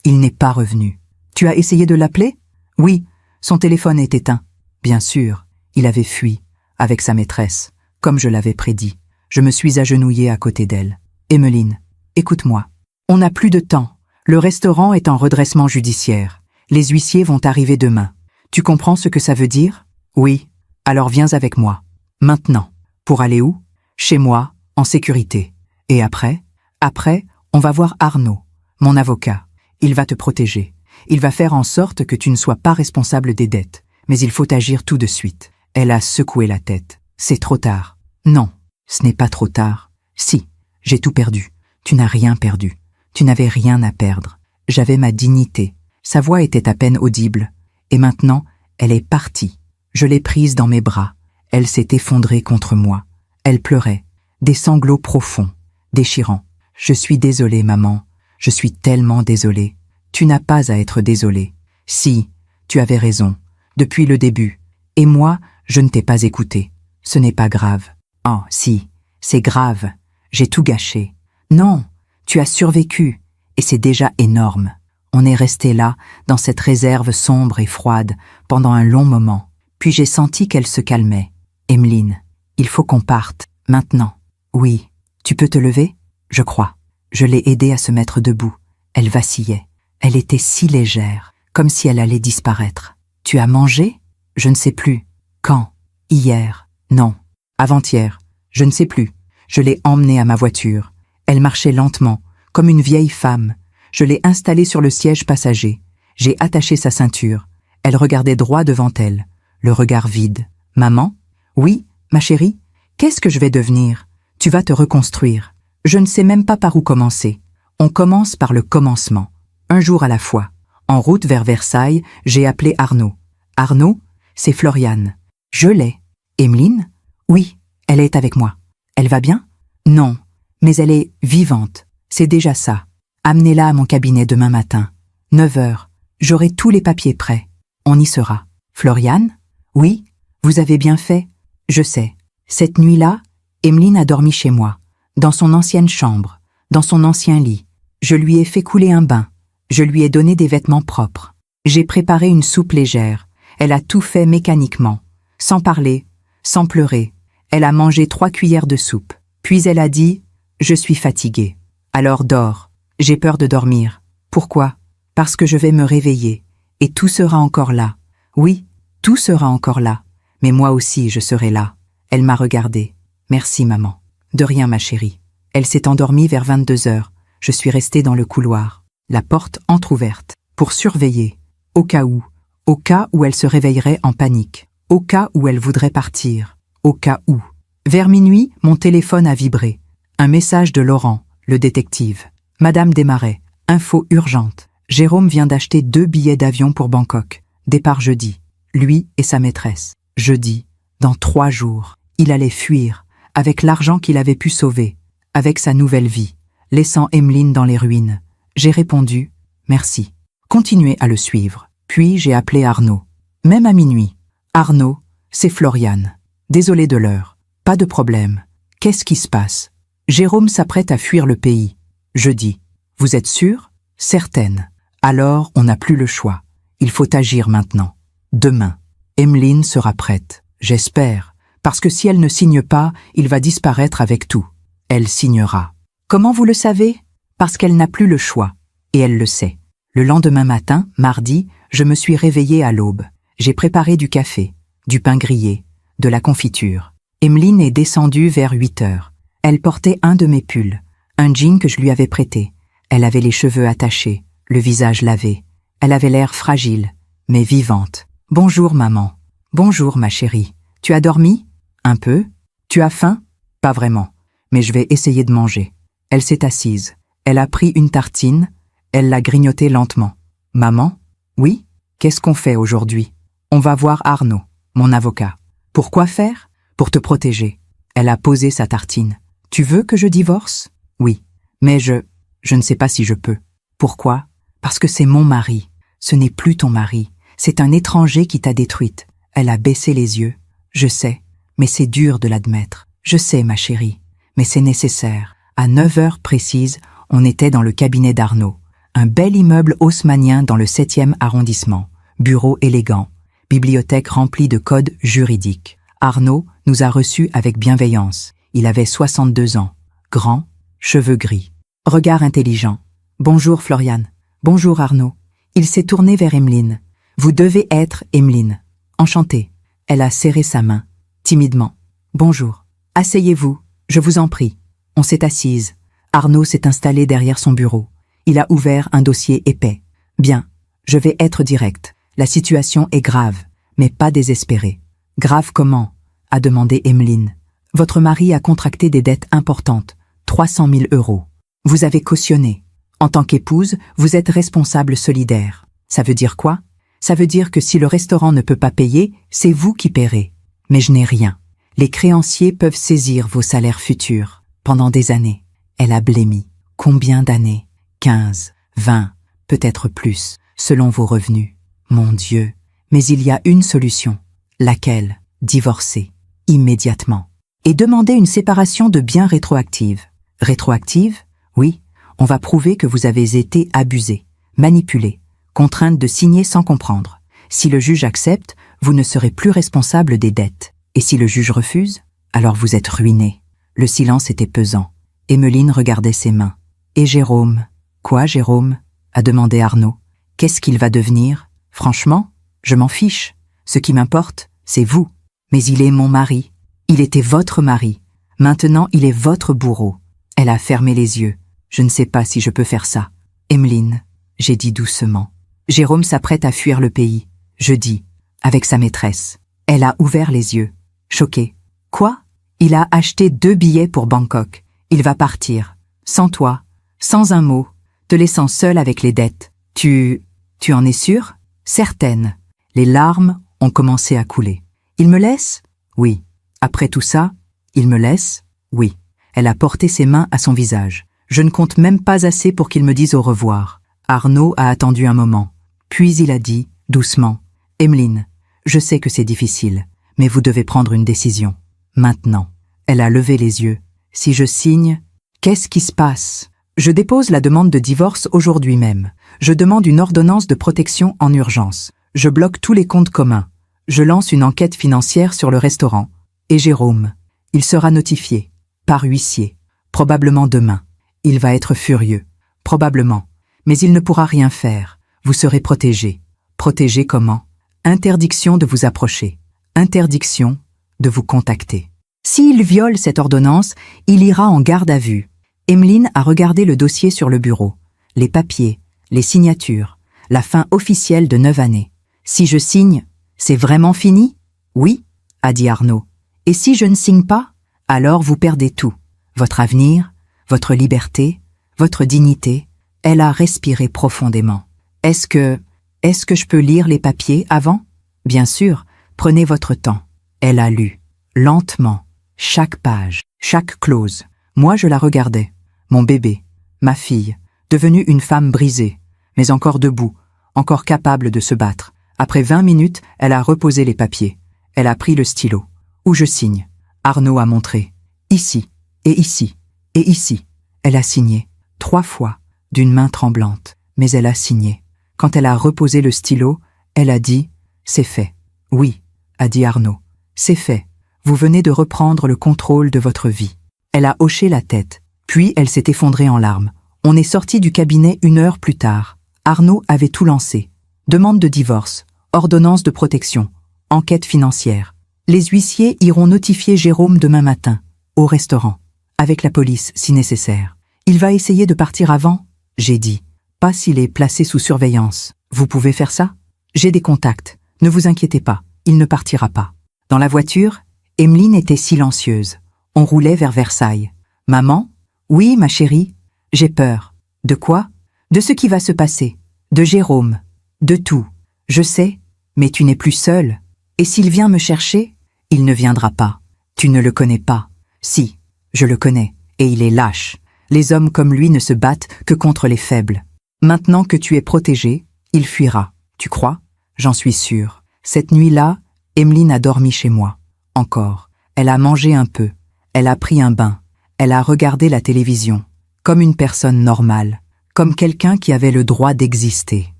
il n'est pas revenu. Tu as essayé de l'appeler? Oui, son téléphone est éteint. Bien sûr, il avait fui, avec sa maîtresse, comme je l'avais prédit. Je me suis agenouillée à côté d'elle. Emeline, écoute-moi. On n'a plus de temps. Le restaurant est en redressement judiciaire. Les huissiers vont arriver demain. Tu comprends ce que ça veut dire? Oui. Alors viens avec moi. Maintenant. Pour aller où? Chez moi, en sécurité. Et après? Après, on va voir Arnaud, mon avocat. Il va te protéger. Il va faire en sorte que tu ne sois pas responsable des dettes. Mais il faut agir tout de suite. Elle a secoué la tête. C'est trop tard. Non, ce n'est pas trop tard. Si, j'ai tout perdu. Tu n'as rien perdu. Tu n'avais rien à perdre. J'avais ma dignité. Sa voix était à peine audible. Et maintenant, elle est partie. Je l'ai prise dans mes bras. Elle s'est effondrée contre moi. Elle pleurait. Des sanglots profonds, déchirants. Je suis désolée, maman. Je suis tellement désolée. Tu n'as pas à être désolée. Si, tu avais raison. Depuis le début. Et moi, je ne t'ai pas écouté. Ce n'est pas grave. Oh, si, c'est grave. J'ai tout gâché. Non, tu as survécu. Et c'est déjà énorme. On est resté là, dans cette réserve sombre et froide, pendant un long moment. Puis j'ai senti qu'elle se calmait. Emeline, il faut qu'on parte, maintenant. Oui, tu peux te lever? Je crois. Je l'ai aidée à se mettre debout. Elle vacillait. Elle était si légère, comme si elle allait disparaître. Tu as mangé? Je ne sais plus. Quand? Hier? Non. Avant-hier? Je ne sais plus. Je l'ai emmenée à ma voiture. Elle marchait lentement, comme une vieille femme. Je l'ai installée sur le siège passager. J'ai attaché sa ceinture. Elle regardait droit devant elle, le regard vide. Maman? Oui, ma chérie? Qu'est-ce que je vais devenir? Tu vas te reconstruire. Je ne sais même pas par où commencer. On commence par le commencement. Un jour à la fois. En route vers Versailles, j'ai appelé Arnaud. Arnaud, c'est Floriane. Je l'ai. Emeline? Oui, elle est avec moi. Elle va bien? Non, mais elle est vivante. C'est déjà ça. Amenez-la à mon cabinet demain matin. 9 heures. J'aurai tous les papiers prêts. On y sera. Floriane? Oui, vous avez bien fait. Je sais. Cette nuit-là, Emeline a dormi chez moi, dans son ancienne chambre, dans son ancien lit. Je lui ai fait couler un bain. Je lui ai donné des vêtements propres. J'ai préparé une soupe légère. Elle a tout fait mécaniquement, sans parler, sans pleurer. Elle a mangé 3 cuillères de soupe. Puis elle a dit « Je suis fatiguée. Alors dors. J'ai peur de dormir. Pourquoi? Parce que je vais me réveiller. Et tout sera encore là. Oui, tout sera encore là. Mais moi aussi, je serai là. » Elle m'a regardée. « Merci, maman. » De rien, ma chérie. Elle s'est endormie vers 22 heures. Je suis restée dans le couloir, la porte entr'ouverte, pour surveiller, au cas où elle se réveillerait en panique, au cas où elle voudrait partir, au cas où. Vers minuit, mon téléphone a vibré. Un message de Laurent, le détective. Madame Desmarais, info urgente. Jérôme vient d'acheter 2 billets d'avion pour Bangkok. Départ jeudi. Lui et sa maîtresse. Jeudi, dans 3 jours, il allait fuir, avec l'argent qu'il avait pu sauver, avec sa nouvelle vie, laissant Emeline dans les ruines. J'ai répondu, merci. Continuez à le suivre. Puis j'ai appelé Arnaud. Même à minuit. Arnaud, c'est Floriane. Désolé de l'heure. Pas de problème. Qu'est-ce qui se passe? Jérôme s'apprête à fuir le pays. Je dis, vous êtes sûre? Certaine. Alors, on n'a plus le choix. Il faut agir maintenant. Demain. Emeline sera prête. J'espère. Parce que si elle ne signe pas, il va disparaître avec tout. Elle signera. Comment vous le savez? Parce qu'elle n'a plus le choix. Et elle le sait. Le lendemain matin, mardi, je me suis réveillée à l'aube. J'ai préparé du café, du pain grillé, de la confiture. Emeline est descendue vers 8 heures. Elle portait un de mes pulls, un jean que je lui avais prêté. Elle avait les cheveux attachés, le visage lavé. Elle avait l'air fragile, mais vivante. « Bonjour, maman. »« Bonjour, ma chérie. Tu as dormi? Un peu? Tu as faim? Pas vraiment, mais je vais essayer de manger. » Elle s'est assise. Elle a pris une tartine. Elle l'a grignotée lentement. « Maman? Oui? Qu'est-ce qu'on fait aujourd'hui? » « On va voir Arnaud, mon avocat. »« Pourquoi faire? » »« Pour te protéger. » Elle a posé sa tartine. « Tu veux que je divorce? » ?»« Oui. Mais je ne sais pas si je peux. »« Pourquoi? » ?»« Parce que c'est mon mari. Ce n'est plus ton mari. C'est un étranger qui t'a détruite. » Elle a baissé les yeux. « Je sais, mais c'est dur de l'admettre. Je sais, ma chérie, mais c'est nécessaire. » À 9 heures précises, on était dans le cabinet d'Arnaud. Un bel immeuble haussmannien dans le 7e arrondissement. Bureau élégant. Bibliothèque remplie de codes juridiques. Arnaud nous a reçus avec bienveillance. Il avait 62 ans. Grand, cheveux gris. Regard intelligent. « Bonjour Floriane. »« Bonjour Arnaud. » Il s'est tourné vers Emeline. « Vous devez être Emeline. »« Enchantée. » Elle a serré sa main, timidement. « Bonjour. Asseyez-vous, je vous en prie. » On s'est assise. Arnaud s'est installé derrière son bureau. Il a ouvert un dossier épais. « Bien, je vais être direct. La situation est grave, mais pas désespérée. »« Grave comment ?» a demandé Emeline. « Votre mari a contracté des dettes importantes, 300 000 €. Vous avez cautionné. En tant qu'épouse, vous êtes responsable solidaire. Ça veut dire quoi? Ça veut dire que si le restaurant ne peut pas payer, c'est vous qui paierez. Mais je n'ai rien. Les créanciers peuvent saisir vos salaires futurs. Pendant des années. » Elle a blêmi. Combien d'années? 15, 20, peut-être plus, selon vos revenus. Mon Dieu. Mais il y a une solution. Laquelle? Divorcer. Immédiatement. Et demander une séparation de biens rétroactive. Rétroactive? Oui. On va prouver que vous avez été abusé, manipulé, contrainte de signer sans comprendre. Si le juge accepte, vous ne serez plus responsable des dettes. Et si le juge refuse, alors vous êtes ruiné. Le silence était pesant. Emeline regardait ses mains. Et Jérôme? Quoi, Jérôme? A demandé Arnaud. Qu'est-ce qu'il va devenir? Franchement, je m'en fiche. Ce qui m'importe, c'est vous. Mais il est mon mari. Il était votre mari. Maintenant, il est votre bourreau. Elle a fermé les yeux. Je ne sais pas si je peux faire ça. Emeline, j'ai dit doucement. Jérôme s'apprête à fuir le pays. Jeudi, avec sa maîtresse. Elle a ouvert les yeux. Choquée. Quoi? Il a acheté 2 billets pour Bangkok. Il va partir. Sans toi. Sans un mot. Te laissant seule avec les dettes. Tu en es sûre? Certaine. Les larmes ont commencé à couler. Il me laisse? Oui. Après tout ça, il me laisse? Oui. Elle a porté ses mains à son visage. Je ne compte même pas assez pour qu'il me dise au revoir. Arnaud a attendu un moment. Puis il a dit, doucement, « Emeline, je sais que c'est difficile, mais vous devez prendre une décision. Maintenant. » Elle a levé les yeux. « Si je signe, qu'est-ce qui se passe? » Je dépose la demande de divorce aujourd'hui même. Je demande une ordonnance de protection en urgence. Je bloque tous les comptes communs. Je lance une enquête financière sur le restaurant. Et Jérôme, il sera notifié, par huissier, probablement demain. Il va être furieux, probablement. Mais il ne pourra rien faire. Vous serez protégé. Protégé comment? Interdiction de vous approcher. Interdiction de vous contacter. S'il viole cette ordonnance, il ira en garde à vue. Emeline a regardé le dossier sur le bureau. Les papiers, les signatures, la fin officielle de 9 années. Si je signe, c'est vraiment fini? Oui, a dit Arnaud. Et si je ne signe pas? alors vous perdez tout. Votre avenir, votre liberté, votre dignité. Elle a respiré profondément. Est-ce que je peux lire les papiers avant? Bien sûr, prenez votre temps. Elle a lu, lentement, chaque page, chaque clause. Moi je la regardais. Mon bébé, ma fille, devenue une femme brisée, mais encore debout, encore capable de se battre. Après 20 minutes, elle a reposé les papiers. Elle a pris le stylo. Où je signe? Arnaud a montré. Ici, et ici, et ici. Elle a signé, 3 fois, d'une main tremblante, mais elle a signé. Quand elle a reposé le stylo, elle a dit « C'est fait ». « Oui », a dit Arnaud, « C'est fait. Vous venez de reprendre le contrôle de votre vie. » Elle a hoché la tête, puis elle s'est effondrée en larmes. On est sorti du cabinet 1 heure plus tard. Arnaud avait tout lancé. Demande de divorce, ordonnance de protection, enquête financière. Les huissiers iront notifier Jérôme demain matin, au restaurant, avec la police si nécessaire. Il va essayer de partir avant, j'ai dit. Pas s'il est placé sous surveillance. Vous pouvez faire ça? J'ai des contacts. Ne vous inquiétez pas, il ne partira pas. Dans la voiture, Emeline était silencieuse. On roulait vers Versailles. Maman? Oui, ma chérie. J'ai peur. De quoi? De ce qui va se passer. De Jérôme. De tout. Je sais, mais tu n'es plus seule. Et s'il vient me chercher? Il ne viendra pas. Tu ne le connais pas. Si, je le connais, et il est lâche. Les hommes comme lui ne se battent que contre les faibles. Maintenant que tu es protégée, il fuira. Tu crois? J'en suis sûre. Cette nuit-là, Emeline a dormi chez moi. Encore. Elle a mangé un peu. Elle a pris un bain. Elle a regardé la télévision. Comme une personne normale. Comme quelqu'un qui avait le droit d'exister.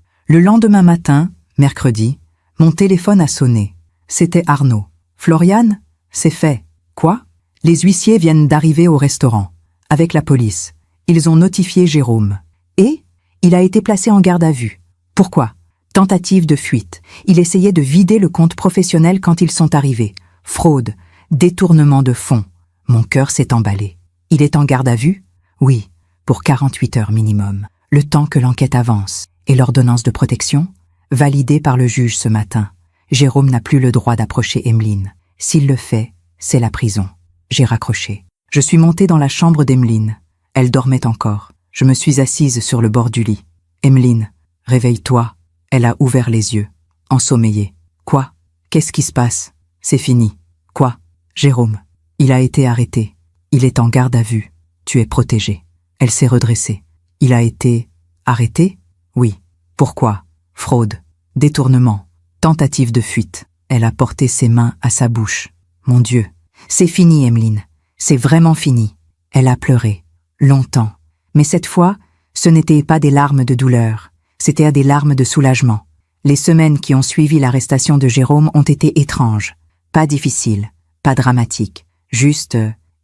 Le lendemain matin, mercredi, mon téléphone a sonné. C'était Arnaud. Floriane? C'est fait. Quoi? Les huissiers viennent d'arriver au restaurant. Avec la police. Ils ont notifié Jérôme. Et? Il a été placé en garde à vue. Pourquoi? Tentative de fuite. Il essayait de vider le compte professionnel quand ils sont arrivés. Fraude. Détournement de fonds. Mon cœur s'est emballé. Il est en garde à vue? Oui, pour 48 heures minimum. Le temps que l'enquête avance. Et l'ordonnance de protection? Validée par le juge ce matin. Jérôme n'a plus le droit d'approcher Emeline. S'il le fait, c'est la prison. J'ai raccroché. Je suis montée dans la chambre d'Emeline. Elle dormait encore. Je me suis assise sur le bord du lit. Emeline, réveille-toi. Elle a ouvert les yeux, ensommeillée. Quoi? Qu'est-ce qui se passe? C'est fini. Quoi? Jérôme. Il a été arrêté. Il est en garde à vue. Tu es protégée. Elle s'est redressée. Il a été arrêté? Oui. Pourquoi? Fraude. Détournement. Tentative de fuite. Elle a porté ses mains à sa bouche. Mon Dieu. C'est fini, Emeline. C'est vraiment fini. Elle a pleuré. Longtemps. Mais cette fois, ce n'était pas des larmes de douleur. C'était des larmes de soulagement. Les semaines qui ont suivi l'arrestation de Jérôme ont été étranges. Pas difficiles, pas dramatiques, juste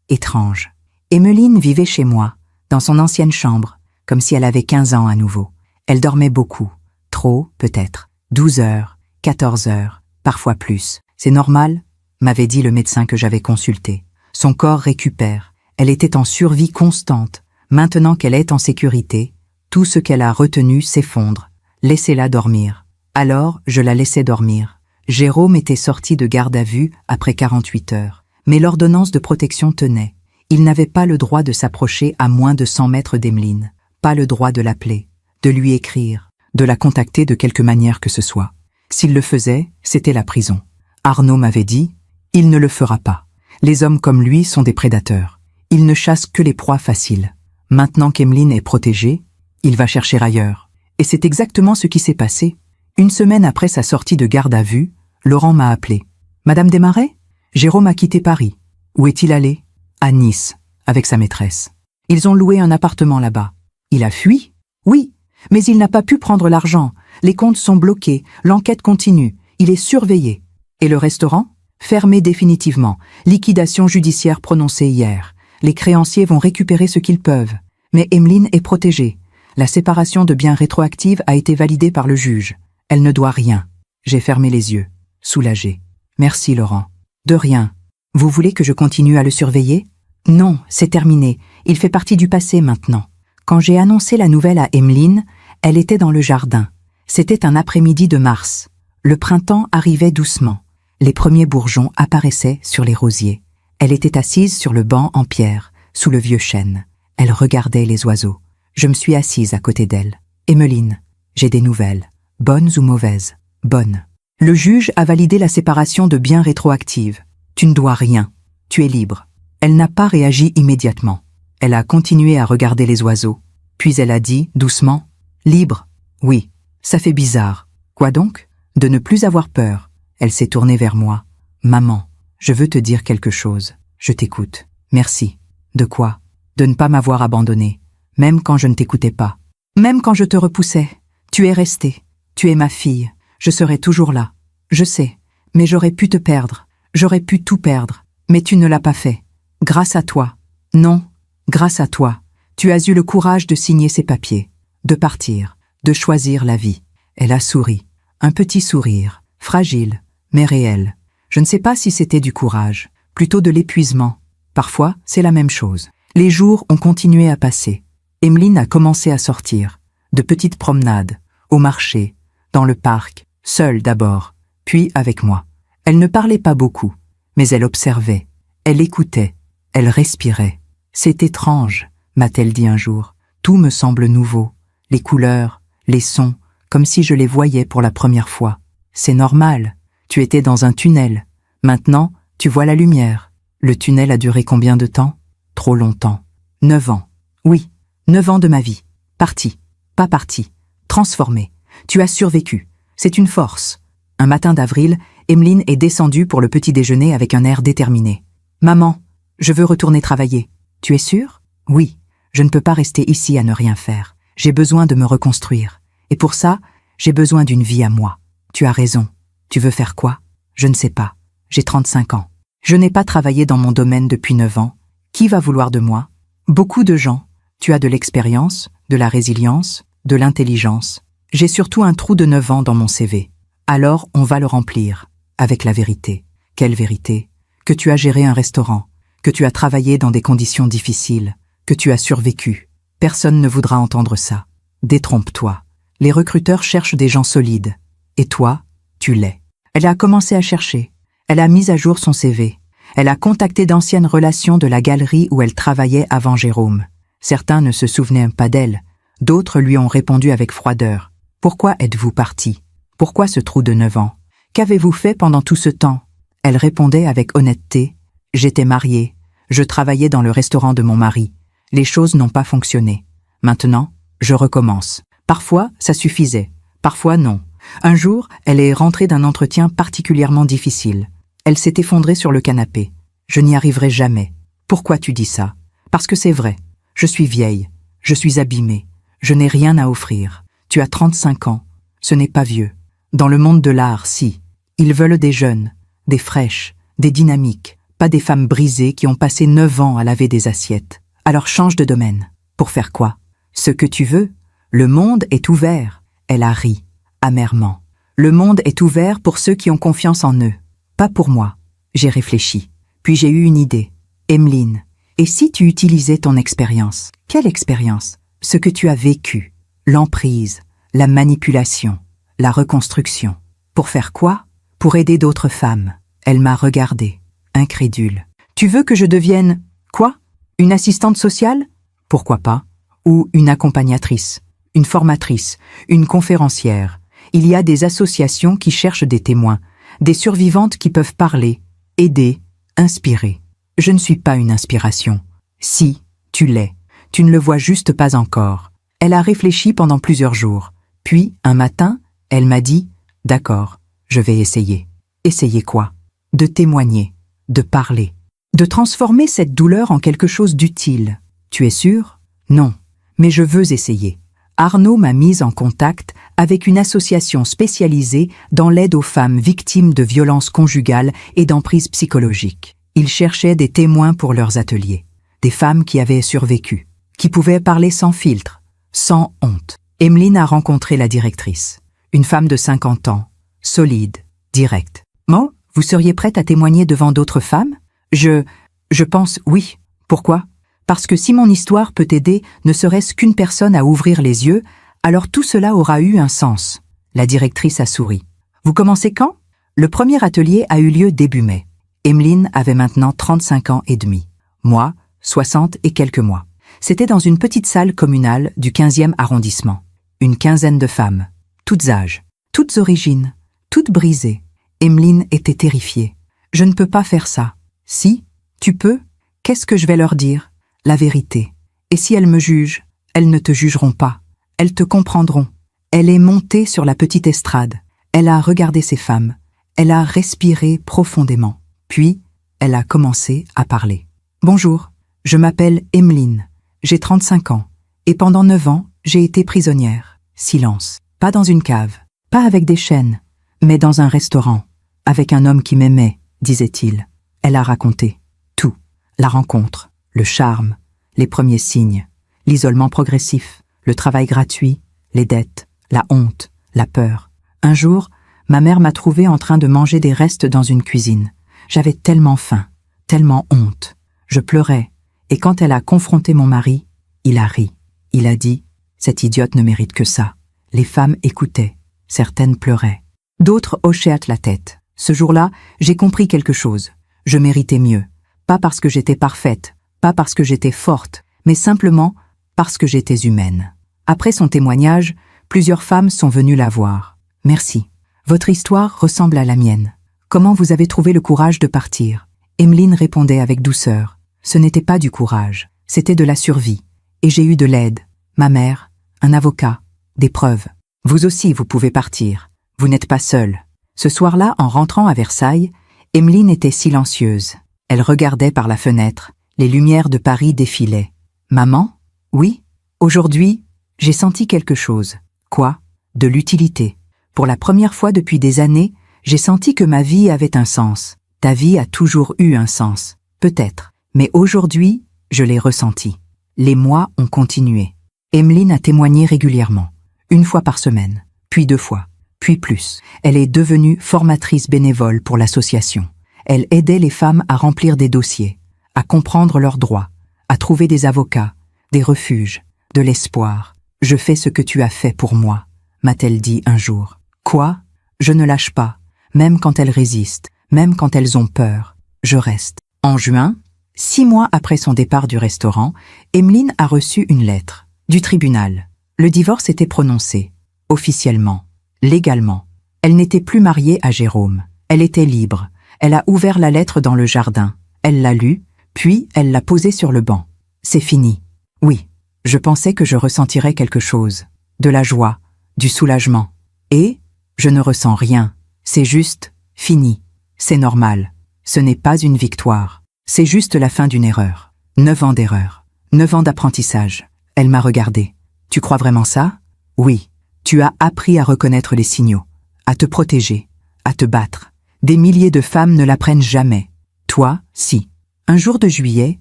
étranges. Emeline vivait chez moi, dans son ancienne chambre, comme si elle avait 15 ans à nouveau. Elle dormait beaucoup. Trop, peut-être. 12 heures, 14 heures, parfois plus. C'est normal, m'avait dit le médecin que j'avais consulté. Son corps récupère. Elle était en survie constante. Maintenant qu'elle est en sécurité, tout ce qu'elle a retenu s'effondre. Laissez-la dormir. Alors, je la laissais dormir. Jérôme était sorti de garde à vue après 48 heures. Mais l'ordonnance de protection tenait. Il n'avait pas le droit de s'approcher à moins de 100 mètres d'Emeline. Pas le droit de l'appeler, de lui écrire, de la contacter de quelque manière que ce soit. S'il le faisait, c'était la prison. Arnaud m'avait dit, il ne le fera pas. Les hommes comme lui sont des prédateurs. Ils ne chassent que les proies faciles. Maintenant qu'Emeline est protégée, il va chercher ailleurs. Et c'est exactement ce qui s'est passé. Une semaine après sa sortie de garde à vue, Laurent m'a appelé. « Madame Desmarais ? Jérôme a quitté Paris. Où est-il allé ? À Nice, avec sa maîtresse. Ils ont loué un appartement là-bas. Il a fui ? Oui, mais il n'a pas pu prendre l'argent. Les comptes sont bloqués, l'enquête continue. Il est surveillé. Et le restaurant ? Fermé définitivement. Liquidation judiciaire prononcée hier. Les créanciers vont récupérer ce qu'ils peuvent. Mais Emeline est protégée. La séparation de biens rétroactive a été validée par le juge. Elle ne doit rien. J'ai fermé les yeux, soulagée. Merci, Laurent. De rien. Vous voulez que je continue à le surveiller? Non, c'est terminé. Il fait partie du passé maintenant. Quand j'ai annoncé la nouvelle à Emeline, elle était dans le jardin. C'était un après-midi de mars. Le printemps arrivait doucement. Les premiers bourgeons apparaissaient sur les rosiers. Elle était assise sur le banc en pierre, sous le vieux chêne. Elle regardait les oiseaux. Je me suis assise à côté d'elle. « Emmeline, j'ai des nouvelles. Bonnes ou mauvaises? Bonnes. Le juge a validé la séparation de biens rétroactive. Tu ne dois rien. Tu es libre. » Elle n'a pas réagi immédiatement. Elle a continué à regarder les oiseaux. Puis elle a dit, doucement, « Libre? Oui. Ça fait bizarre. Quoi donc? De ne plus avoir peur. » Elle s'est tournée vers moi. « Maman, je veux te dire quelque chose. Je t'écoute. Merci. » De quoi? De ne pas m'avoir abandonnée, même quand je ne t'écoutais pas. Même quand je te repoussais. Tu es restée. Tu es ma fille. Je serai toujours là. Je sais. Mais j'aurais pu te perdre. J'aurais pu tout perdre. Mais tu ne l'as pas fait. Grâce à toi. Non, grâce à toi. Tu as eu le courage de signer ces papiers, de partir, de choisir la vie. Elle a souri. Un petit sourire, fragile, mais réel. Je ne sais pas si c'était du courage, plutôt de l'épuisement. Parfois, c'est la même chose. Les jours ont continué à passer. Emmeline a commencé à sortir. De petites promenades, au marché, dans le parc, seule d'abord, puis avec moi. Elle ne parlait pas beaucoup, mais elle observait, elle écoutait, elle respirait. « C'est étrange », m'a-t-elle dit un jour. « Tout me semble nouveau, les couleurs, les sons, comme si je les voyais pour la première fois. C'est normal, tu étais dans un tunnel. Maintenant, tu vois la lumière. Le tunnel a duré combien de temps? Trop longtemps. 9 ans. Oui, 9 ans de ma vie. Parti, pas parti, transformé. Tu as survécu. C'est une force. » Un matin d'avril, Emmeline est descendue pour le petit déjeuner avec un air déterminé. « Maman, je veux retourner travailler. Tu es sûre? » « Oui, je ne peux pas rester ici à ne rien faire. J'ai besoin de me reconstruire. Et pour ça, j'ai besoin d'une vie à moi. Tu as raison. Tu veux faire quoi? Je ne sais pas. J'ai 35 ans. Je n'ai pas travaillé dans mon domaine depuis 9 ans. Qui va vouloir de moi? Beaucoup de gens. Tu as de l'expérience, de la résilience, de l'intelligence. J'ai surtout un trou de 9 ans dans mon CV. Alors, on va le remplir. Avec la vérité. Quelle vérité? Que tu as géré un restaurant. Que tu as travaillé dans des conditions difficiles. Que tu as survécu. Personne ne voudra entendre ça. Détrompe-toi. Les recruteurs cherchent des gens solides. Et toi, tu l'es. Elle a commencé à chercher. Elle a mis à jour son CV. Elle a contacté d'anciennes relations de la galerie où elle travaillait avant Jérôme. Certains ne se souvenaient pas d'elle. D'autres lui ont répondu avec froideur. « Pourquoi êtes-vous parti? Pourquoi ce trou de 9 ans? Qu'avez-vous fait pendant tout ce temps ?» Elle répondait avec honnêteté. « J'étais mariée. Je travaillais dans le restaurant de mon mari. Les choses n'ont pas fonctionné. Maintenant, je recommence. Parfois, ça suffisait. Parfois, non. Un jour, elle est rentrée d'un entretien particulièrement difficile. Elle s'est effondrée sur le canapé. Je n'y arriverai jamais. Pourquoi tu dis ça? Parce que c'est vrai. Je suis vieille. Je suis abîmée. Je n'ai rien à offrir. Tu as 35 ans. Ce n'est pas vieux. Dans le monde de l'art, si. Ils veulent des jeunes, des fraîches, des dynamiques, pas des femmes brisées qui ont passé 9 ans à laver des assiettes. Alors change de domaine. Pour faire quoi? Ce que tu veux. Le monde est ouvert. Elle a ri, amèrement. Le monde est ouvert pour ceux qui ont confiance en eux. Pas pour moi. J'ai réfléchi. Puis j'ai eu une idée. Emmeline, et si tu utilisais ton expérience? Quelle expérience? Ce que tu as vécu. L'emprise, la manipulation, la reconstruction. Pour faire quoi? Pour aider d'autres femmes. Elle m'a regardée, incrédule. Tu veux que je devienne... Quoi? Une assistante sociale? Pourquoi pas? Ou une accompagnatrice, une formatrice, une conférencière. Il y a des associations qui cherchent des témoins, des survivantes qui peuvent parler, aider, inspirer. Je ne suis pas une inspiration. Si, tu l'es. Tu ne le vois juste pas encore. Elle a réfléchi pendant plusieurs jours. Puis, un matin, elle m'a dit « D'accord, je vais essayer. » Essayer quoi? De témoigner, de parler, de transformer cette douleur en quelque chose d'utile. Tu es sûr? Non, mais je veux essayer. Arnaud m'a mise en contact avec une association spécialisée dans l'aide aux femmes victimes de violences conjugales et d'emprise psychologique. Ils cherchaient des témoins pour leurs ateliers, des femmes qui avaient survécu, qui pouvaient parler sans filtre, sans honte. Emmeline a rencontré la directrice, une femme de 50 ans, solide, directe. « Mo, vous seriez prête à témoigner devant d'autres femmes? » Je pense oui. Pourquoi? Parce que si mon histoire peut aider ne serait-ce qu'une personne à ouvrir les yeux, alors tout cela aura eu un sens. La directrice a souri. Vous commencez quand? Le premier atelier a eu lieu début mai. Emeline avait maintenant 35 ans et demi. Moi, 60 et quelques mois. C'était dans une petite salle communale du 15e arrondissement. Une quinzaine de femmes, toutes âges, toutes origines, toutes brisées. Emeline était terrifiée. Je ne peux pas faire ça. Si, tu peux. Qu'est-ce que je vais leur dire? La vérité. Et si elles me jugent? Elles ne te jugeront pas. Elles te comprendront. Elle est montée sur la petite estrade. Elle a regardé ces femmes. Elle a respiré profondément. Puis, elle a commencé à parler. Bonjour, je m'appelle Emeline. J'ai 35 ans. Et pendant 9 ans, j'ai été prisonnière. Silence. Pas dans une cave. Pas avec des chaînes. Mais dans un restaurant. Avec un homme qui m'aimait, disait-il. Elle a raconté. Tout. La rencontre. Le charme. Les premiers signes. L'isolement progressif. Le travail gratuit. Les dettes. La honte. La peur. Un jour, ma mère m'a trouvée en train de manger des restes dans une cuisine. J'avais tellement faim. Tellement honte. Je pleurais. Et quand elle a confronté mon mari, il a ri. Il a dit « Cette idiote ne mérite que ça ». Les femmes écoutaient. Certaines pleuraient. D'autres hochaient la tête. Ce jour-là, j'ai compris quelque chose. Je méritais mieux. Pas parce que j'étais parfaite, pas parce que j'étais forte, mais simplement parce que j'étais humaine. Après son témoignage, plusieurs femmes sont venues la voir. « Merci. Votre histoire ressemble à la mienne. Comment vous avez trouvé le courage de partir ?» Emeline répondait avec douceur. Ce n'était pas du courage, c'était de la survie. Et j'ai eu de l'aide, ma mère, un avocat, des preuves. Vous aussi, vous pouvez partir. Vous n'êtes pas seule. Ce soir-là, en rentrant à Versailles, Emeline était silencieuse. Elle regardait par la fenêtre. Les lumières de Paris défilaient. Maman? Oui? Aujourd'hui, j'ai senti quelque chose. Quoi? De l'utilité. Pour la première fois depuis des années, j'ai senti que ma vie avait un sens. Ta vie a toujours eu un sens. Peut-être. Mais aujourd'hui, je l'ai ressenti. Les mois ont continué. Emeline a témoigné régulièrement. 1 fois par semaine. Puis 2 fois. Puis plus. Elle est devenue formatrice bénévole pour l'association. Elle aidait les femmes à remplir des dossiers, à comprendre leurs droits, à trouver des avocats, des refuges, de l'espoir. « Je fais ce que tu as fait pour moi », m'a-t-elle dit un jour. Quoi? Je ne lâche pas, même quand elles résistent, même quand elles ont peur. Je reste. En juin, 6 mois après son départ du restaurant, Emeline a reçu une lettre du tribunal. Le divorce était prononcé, officiellement, légalement. Elle n'était plus mariée à Jérôme. Elle était libre. Elle a ouvert la lettre dans le jardin. Elle l'a lue, puis elle l'a posée sur le banc. C'est fini. Oui, je pensais que je ressentirais quelque chose. De la joie, du soulagement. Et je ne ressens rien. C'est juste fini. C'est normal. Ce n'est pas une victoire. C'est juste la fin d'une erreur. 9 ans d'erreur. 9 ans d'apprentissage. Elle m'a regardé. Tu crois vraiment ça? Oui. Tu as appris à reconnaître les signaux, à te protéger, à te battre. Des milliers de femmes ne l'apprennent jamais. Toi, si. Un jour de juillet,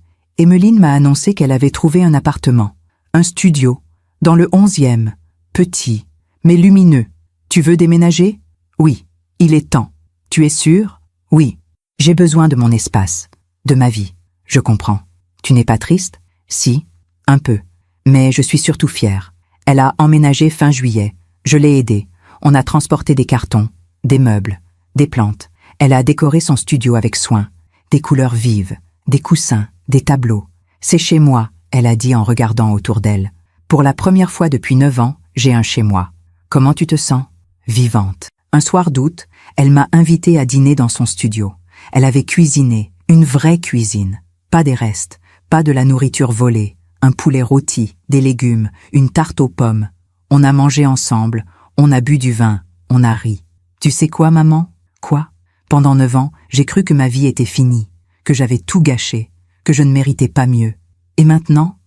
Emeline m'a annoncé qu'elle avait trouvé un appartement, un studio, dans le 11e, petit, mais lumineux. Tu veux déménager? Oui. Il est temps. Tu es sûre? Oui. J'ai besoin de mon espace, de ma vie. Je comprends. Tu n'es pas triste? Si, un peu. Mais je suis surtout fière. Elle a emménagé fin juillet. Je l'ai aidée. On a transporté des cartons, des meubles, des plantes. Elle a décoré son studio avec soin. Des couleurs vives, des coussins, des tableaux. C'est chez moi, elle a dit en regardant autour d'elle. Pour la première fois depuis 9 ans, j'ai un chez moi. Comment tu te sens? Vivante. Un soir d'août, elle m'a invitée à dîner dans son studio. Elle avait cuisiné, une vraie cuisine. Pas des restes, pas de la nourriture volée. Un poulet rôti, des légumes, une tarte aux pommes. On a mangé ensemble, on a bu du vin, on a ri. Tu sais quoi, maman? Quoi? Pendant 9 ans, j'ai cru que ma vie était finie, que j'avais tout gâché, que je ne méritais pas mieux. Et maintenant,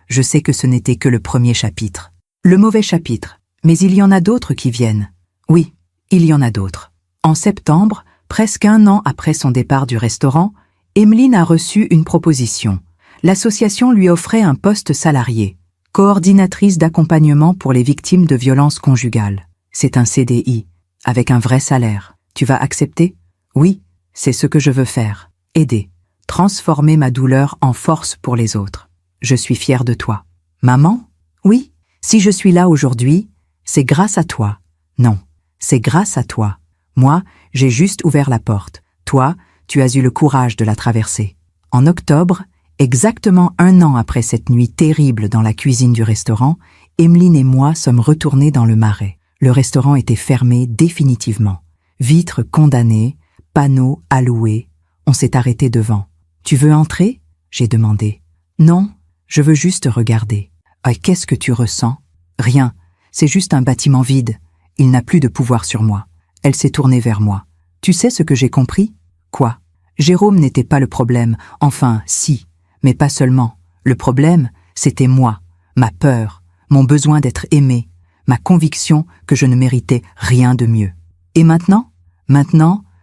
je sais que ce n'était que le premier chapitre. Le mauvais chapitre. Mais il y en a d'autres qui viennent. Oui, il y en a d'autres. En septembre, presque 1 an après son départ du restaurant, Emeline a reçu une proposition. L'association lui offrait un poste salarié, coordinatrice d'accompagnement pour les victimes de violences conjugales. C'est un CDI, avec un vrai salaire. Tu vas accepter? Oui, c'est ce que je veux faire. Aider, transformer ma douleur en force pour les autres. Je suis fière de toi. Maman? Oui, si je suis là aujourd'hui, c'est grâce à toi. Non, c'est grâce à toi. Moi, j'ai juste ouvert la porte. Toi, Tu as eu le courage de la traverser. En octobre, exactement 1 an après cette nuit terrible dans la cuisine du restaurant, Emeline et moi sommes retournés dans le Marais. Le restaurant était fermé définitivement. Vitres condamnées, panneaux alloués. On s'est arrêté devant. « Tu veux entrer ?» j'ai demandé. « Non, je veux juste regarder. »« Ah, qu'est-ce que tu ressens ?»« Rien, c'est juste un bâtiment vide. Il n'a plus de pouvoir sur moi. » Elle s'est tournée vers moi. « Tu sais ce que j'ai compris ?»« Quoi ?» Jérôme n'était pas le problème. Enfin, si, mais pas seulement. Le problème, c'était moi, ma peur, mon besoin d'être aimé, ma conviction que je ne méritais rien de mieux. Et maintenant,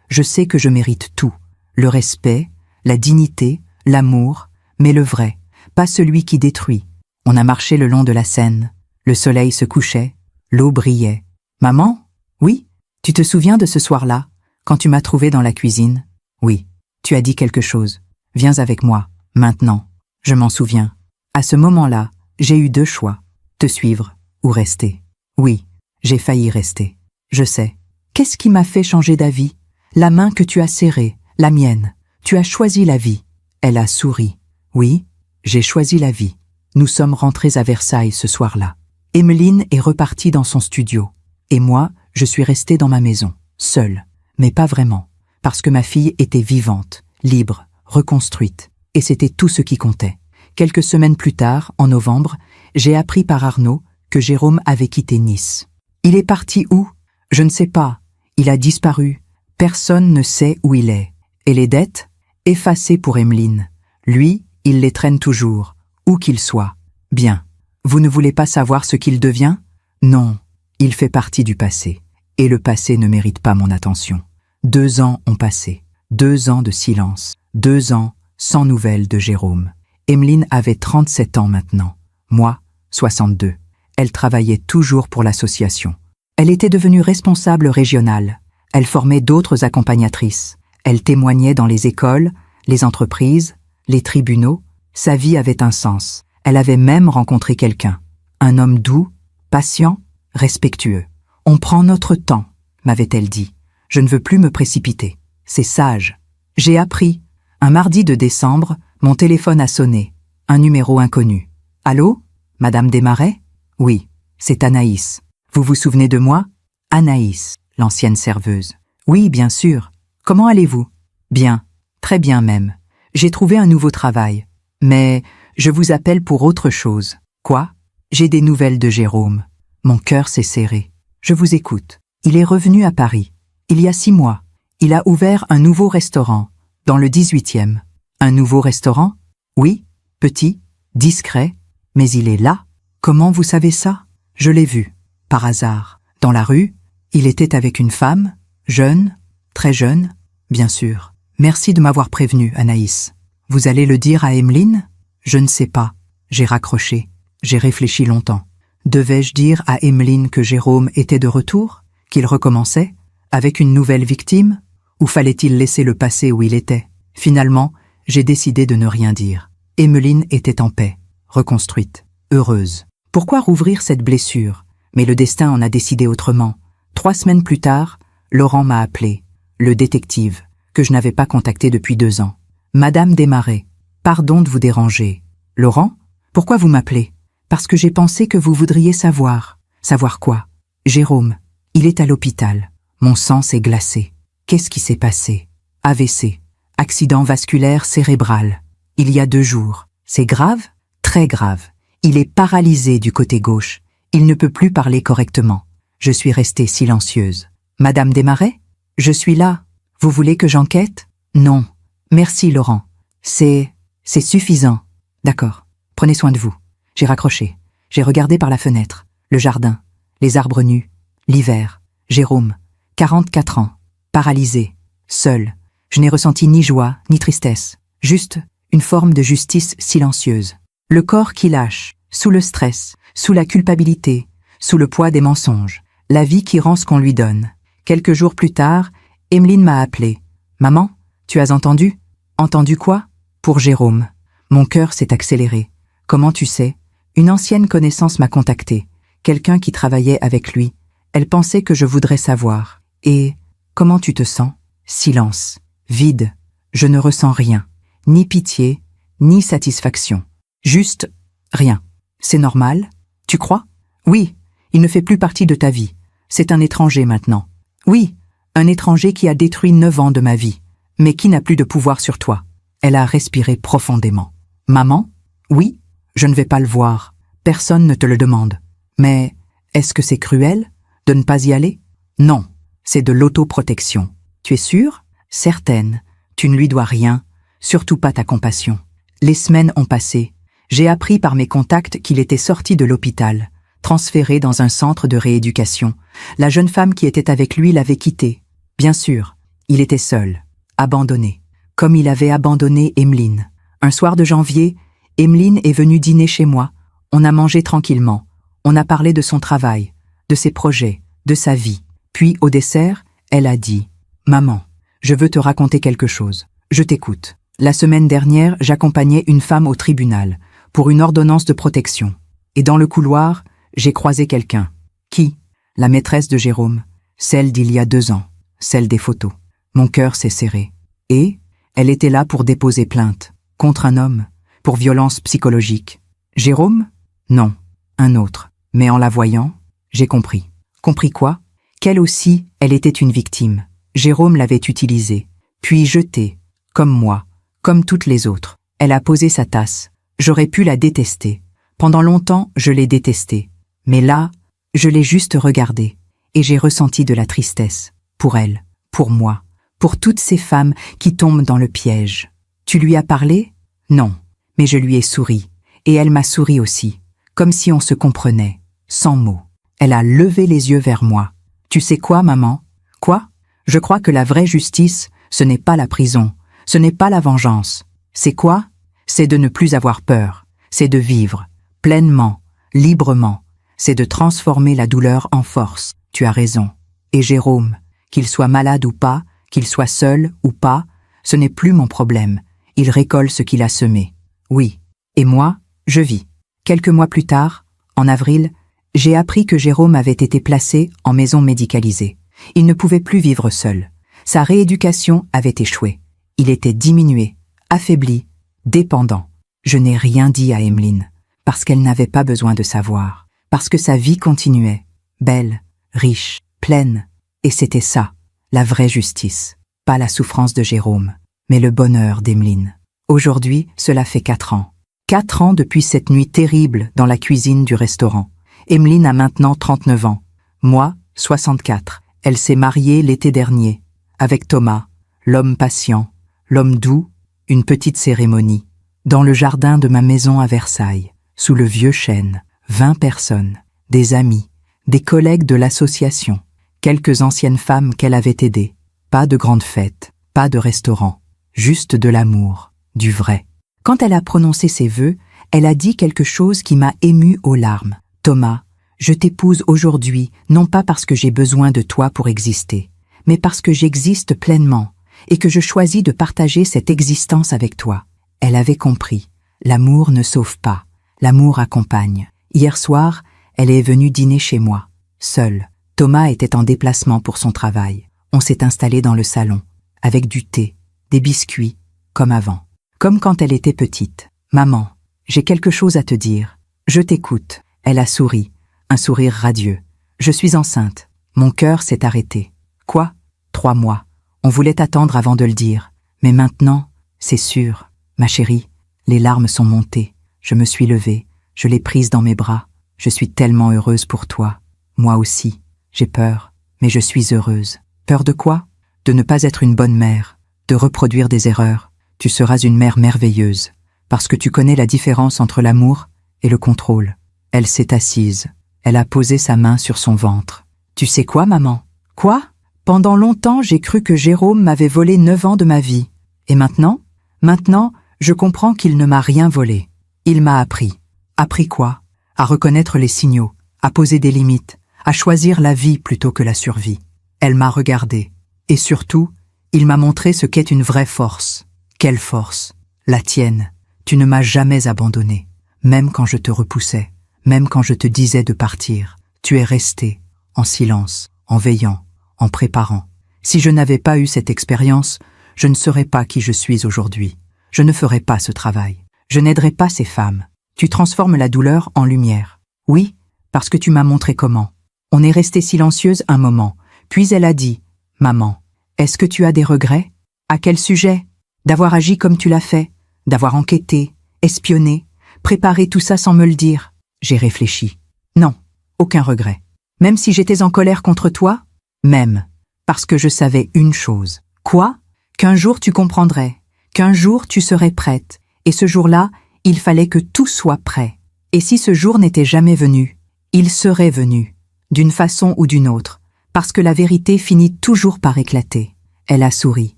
je sais que je mérite tout. Le respect, la dignité, l'amour, mais le vrai, pas celui qui détruit. On a marché le long de la Seine. Le soleil se couchait, l'eau brillait. « Maman ? Oui ? Tu te souviens de ce soir-là, quand tu m'as trouvée dans la cuisine ? Oui. Tu as dit quelque chose. Viens avec moi, maintenant. Je m'en souviens. À ce moment-là, j'ai eu 2 choix. Te suivre ou rester. Oui, j'ai failli rester. Je sais. Qu'est-ce qui m'a fait changer d'avis ? La main que tu as serrée, la mienne. Tu as choisi la vie. Elle a souri. Oui, j'ai choisi la vie. Nous sommes rentrés à Versailles ce soir-là. Emeline est repartie dans son studio. Et moi, je suis restée dans ma maison, seule. Mais pas vraiment, parce que ma fille était vivante, libre, reconstruite. Et c'était tout ce qui comptait. Quelques semaines plus tard, en novembre, j'ai appris par Arnaud que Jérôme avait quitté Nice. Il est parti où ? Je ne sais pas. Il a disparu. Personne ne sait où il est. Et les dettes ? Effacées pour Emeline. Lui, il les traîne toujours, où qu'il soit. Bien. Vous ne voulez pas savoir ce qu'il devient ? Non. Il fait partie du passé. Et le passé ne mérite pas mon attention. 2 ans ont passé. 2 ans de silence. 2 ans sans nouvelles de Jérôme. Emeline avait 37 ans maintenant. Moi, 62. Elle travaillait toujours pour l'association. Elle était devenue responsable régionale. Elle formait d'autres accompagnatrices. Elle témoignait dans les écoles, les entreprises, les tribunaux. Sa vie avait un sens. Elle avait même rencontré quelqu'un. Un homme doux, patient, respectueux. « On prend notre temps », m'avait-elle dit. « Je ne veux plus me précipiter. C'est sage. » J'ai appris. Un mardi de décembre, mon téléphone a sonné. Un numéro inconnu. « Allô ? Madame Desmarais ? » « Oui, c'est Anaïs. Vous vous souvenez de moi ? » Anaïs, l'ancienne serveuse. « Oui, bien sûr. Comment allez-vous ? » ?»« Bien, très bien même. J'ai trouvé un nouveau travail. Mais je vous appelle pour autre chose. »« Quoi ? » ?»« J'ai des nouvelles de Jérôme. » Mon cœur s'est serré. « Je vous écoute. » « Il est revenu à Paris. Il y a 6 mois. Il a ouvert un nouveau restaurant, dans le 18e. »« Un nouveau restaurant ? » ?»« Oui, petit, discret, mais il est là. » « Comment vous savez ça ? » ?»« Je l'ai vu, par hasard. Dans la rue, il était avec une femme, jeune, très jeune, bien sûr. Merci de m'avoir prévenu, Anaïs. Vous allez le dire à Emeline ? Je ne sais pas. J'ai raccroché. J'ai réfléchi longtemps. Devais-je dire à Emeline que Jérôme était de retour ? Qu'il recommençait ? Avec une nouvelle victime ? Ou fallait-il laisser le passé où il était ? Finalement, j'ai décidé de ne rien dire. Emeline était en paix, reconstruite, heureuse. Pourquoi rouvrir cette blessure ? Mais le destin en a décidé autrement. 3 semaines plus tard, Laurent m'a appelé, le détective, que je n'avais pas contacté depuis 2 ans. « Madame Desmarais, pardon de vous déranger. »« Laurent ? Pourquoi vous m'appelez ? » ?»« Parce que j'ai pensé que vous voudriez savoir. »« Savoir quoi ? » ?»« Jérôme, il est à l'hôpital. Mon sang s'est glacé. Qu'est-ce qui s'est passé ? AVC, accident vasculaire cérébral. Il y a 2 jours. C'est grave ? Très grave. Il est paralysé du côté gauche. Il ne peut plus parler correctement. Je suis restée silencieuse. « Madame Desmarais ? Je suis là. Vous voulez que j'enquête ? Non. Merci, Laurent. C'est suffisant. D'accord. Prenez soin de vous. » J'ai raccroché. J'ai regardé par la fenêtre. Le jardin. Les arbres nus. L'hiver. Jérôme. 44 ans. Paralysé. Seul. Je n'ai ressenti ni joie, ni tristesse. Juste une forme de justice silencieuse. Le corps qui lâche, sous le stress, sous la culpabilité, sous le poids des mensonges. La vie qui rend ce qu'on lui donne. Quelques jours plus tard, Emeline m'a appelé. « Maman, tu as entendu ? » « Entendu quoi ? » « Pour Jérôme. » Mon cœur s'est accéléré. « Comment tu sais ? » Une ancienne connaissance m'a contacté. Quelqu'un qui travaillait avec lui. Elle pensait que je voudrais savoir. « Et comment tu te sens ? » Silence. Vide. Je ne ressens rien, ni pitié, ni satisfaction. Juste rien. C'est normal? Tu crois? Oui, il ne fait plus partie de ta vie. C'est un étranger maintenant. Oui, un étranger qui a détruit 9 ans de ma vie, mais qui n'a plus de pouvoir sur toi. Elle a respiré profondément. Maman? Oui, je ne vais pas le voir. Personne ne te le demande. Mais est-ce que c'est cruel de ne pas y aller? Non, c'est de l'autoprotection. Tu es sûre? Certaine. Tu ne lui dois rien, surtout pas ta compassion. Les semaines ont passé. J'ai appris par mes contacts qu'il était sorti de l'hôpital, transféré dans un centre de rééducation. La jeune femme qui était avec lui l'avait quitté. Bien sûr, il était seul, abandonné, comme il avait abandonné Emeline. Un soir de janvier, Emeline est venue dîner chez moi. On a mangé tranquillement. On a parlé de son travail, de ses projets, de sa vie. Puis, au dessert, elle a dit « Maman, je veux te raconter quelque chose. Je t'écoute. La semaine dernière, j'accompagnais une femme au tribunal pour une ordonnance de protection. Et dans le couloir, j'ai croisé quelqu'un. Qui? La maîtresse de Jérôme, celle d'il y a 2 ans, celle des photos. Mon cœur s'est serré. Et elle était là pour déposer plainte, contre un homme, pour violence psychologique. Jérôme? Non, un autre. Mais en la voyant, j'ai compris. Compris quoi? Qu'elle aussi, elle était une victime. Jérôme l'avait utilisée, puis jetée, comme moi, comme toutes les autres. Elle a posé sa tasse. J'aurais pu la détester. Pendant longtemps, je l'ai détestée. Mais là, je l'ai juste regardée, et j'ai ressenti de la tristesse. Pour elle, pour moi, pour toutes ces femmes qui tombent dans le piège. Tu lui as parlé? Non, mais je lui ai souri, et elle m'a souri aussi, comme si on se comprenait, sans mots. Elle a levé les yeux vers moi. Tu sais quoi, maman? Quoi? Je crois que la vraie justice, ce n'est pas la prison, ce n'est pas la vengeance. C'est quoi? C'est de ne plus avoir peur, c'est de vivre, pleinement, librement, c'est de transformer la douleur en force. Tu as raison. Et Jérôme, qu'il soit malade ou pas, qu'il soit seul ou pas, ce n'est plus mon problème. Il récolte ce qu'il a semé. Oui. Et moi, je vis. Quelques mois plus tard, en avril, j'ai appris que Jérôme avait été placé en maison médicalisée. Il ne pouvait plus vivre seul. Sa rééducation avait échoué. Il était diminué, affaibli, dépendant. Je n'ai rien dit à Emeline, parce qu'elle n'avait pas besoin de savoir, parce que sa vie continuait, belle, riche, pleine. Et c'était ça, la vraie justice. Pas la souffrance de Jérôme, mais le bonheur d'Emeline. Aujourd'hui, cela fait 4 ans. 4 ans depuis cette nuit terrible dans la cuisine du restaurant. Emeline a maintenant 39 ans. Moi, 64. Elle s'est mariée l'été dernier, avec Thomas, l'homme patient, l'homme doux, une petite cérémonie. Dans le jardin de ma maison à Versailles, sous le vieux chêne, 20 personnes, des amis, des collègues de l'association, quelques anciennes femmes qu'elle avait aidées. Pas de grande fête, pas de restaurant, juste de l'amour, du vrai. Quand elle a prononcé ses vœux, elle a dit quelque chose qui m'a émue aux larmes. Thomas, je t'épouse aujourd'hui, non pas parce que j'ai besoin de toi pour exister, mais parce que j'existe pleinement et que je choisis de partager cette existence avec toi. Elle avait compris. L'amour ne sauve pas, l'amour accompagne. Hier soir, elle est venue dîner chez moi, seule. Thomas était en déplacement pour son travail. On s'est installé dans le salon, avec du thé, des biscuits, comme avant. Comme quand elle était petite. Maman, j'ai quelque chose à te dire. Je t'écoute. Elle a souri, un sourire radieux. Je suis enceinte. Mon cœur s'est arrêté. Quoi? 3 mois. On voulait attendre avant de le dire. Mais maintenant, c'est sûr. Ma chérie, les larmes sont montées. Je me suis levée, je l'ai prise dans mes bras. Je suis tellement heureuse pour toi. Moi aussi. J'ai peur, mais je suis heureuse. Peur de quoi? De ne pas être une bonne mère, de reproduire des erreurs. Tu seras une mère merveilleuse, parce que tu connais la différence entre l'amour et le contrôle. Elle s'est assise. Elle a posé sa main sur son ventre. Tu sais quoi, maman? Quoi? Pendant longtemps, j'ai cru que Jérôme m'avait volé 9 ans de ma vie. Et maintenant? Maintenant, je comprends qu'il ne m'a rien volé. Il m'a appris. Appris quoi? À reconnaître les signaux, à poser des limites, à choisir la vie plutôt que la survie. Elle m'a regardée. Et surtout, il m'a montré ce qu'est une vraie force. Quelle force? La tienne. Tu ne m'as jamais abandonnée. Même quand je te repoussais, même quand je te disais de partir. Tu es resté, en silence, en veillant, en préparant. Si je n'avais pas eu cette expérience, je ne serais pas qui je suis aujourd'hui. Je ne ferais pas ce travail. Je n'aiderais pas ces femmes. Tu transformes la douleur en lumière. Oui, parce que tu m'as montré comment. On est resté silencieuse un moment, puis elle a dit « Maman, est-ce que tu as des regrets? À quel sujet? D'avoir agi comme tu l'as fait, d'avoir enquêté, espionné, préparé tout ça sans me le dire. » J'ai réfléchi. Non, aucun regret. Même si j'étais en colère contre toi? Même, parce que je savais une chose. Quoi? Qu'un jour tu comprendrais, qu'un jour tu serais prête, et ce jour-là, il fallait que tout soit prêt. Et si ce jour n'était jamais venu, il serait venu, d'une façon ou d'une autre, parce que la vérité finit toujours par éclater. Elle a souri.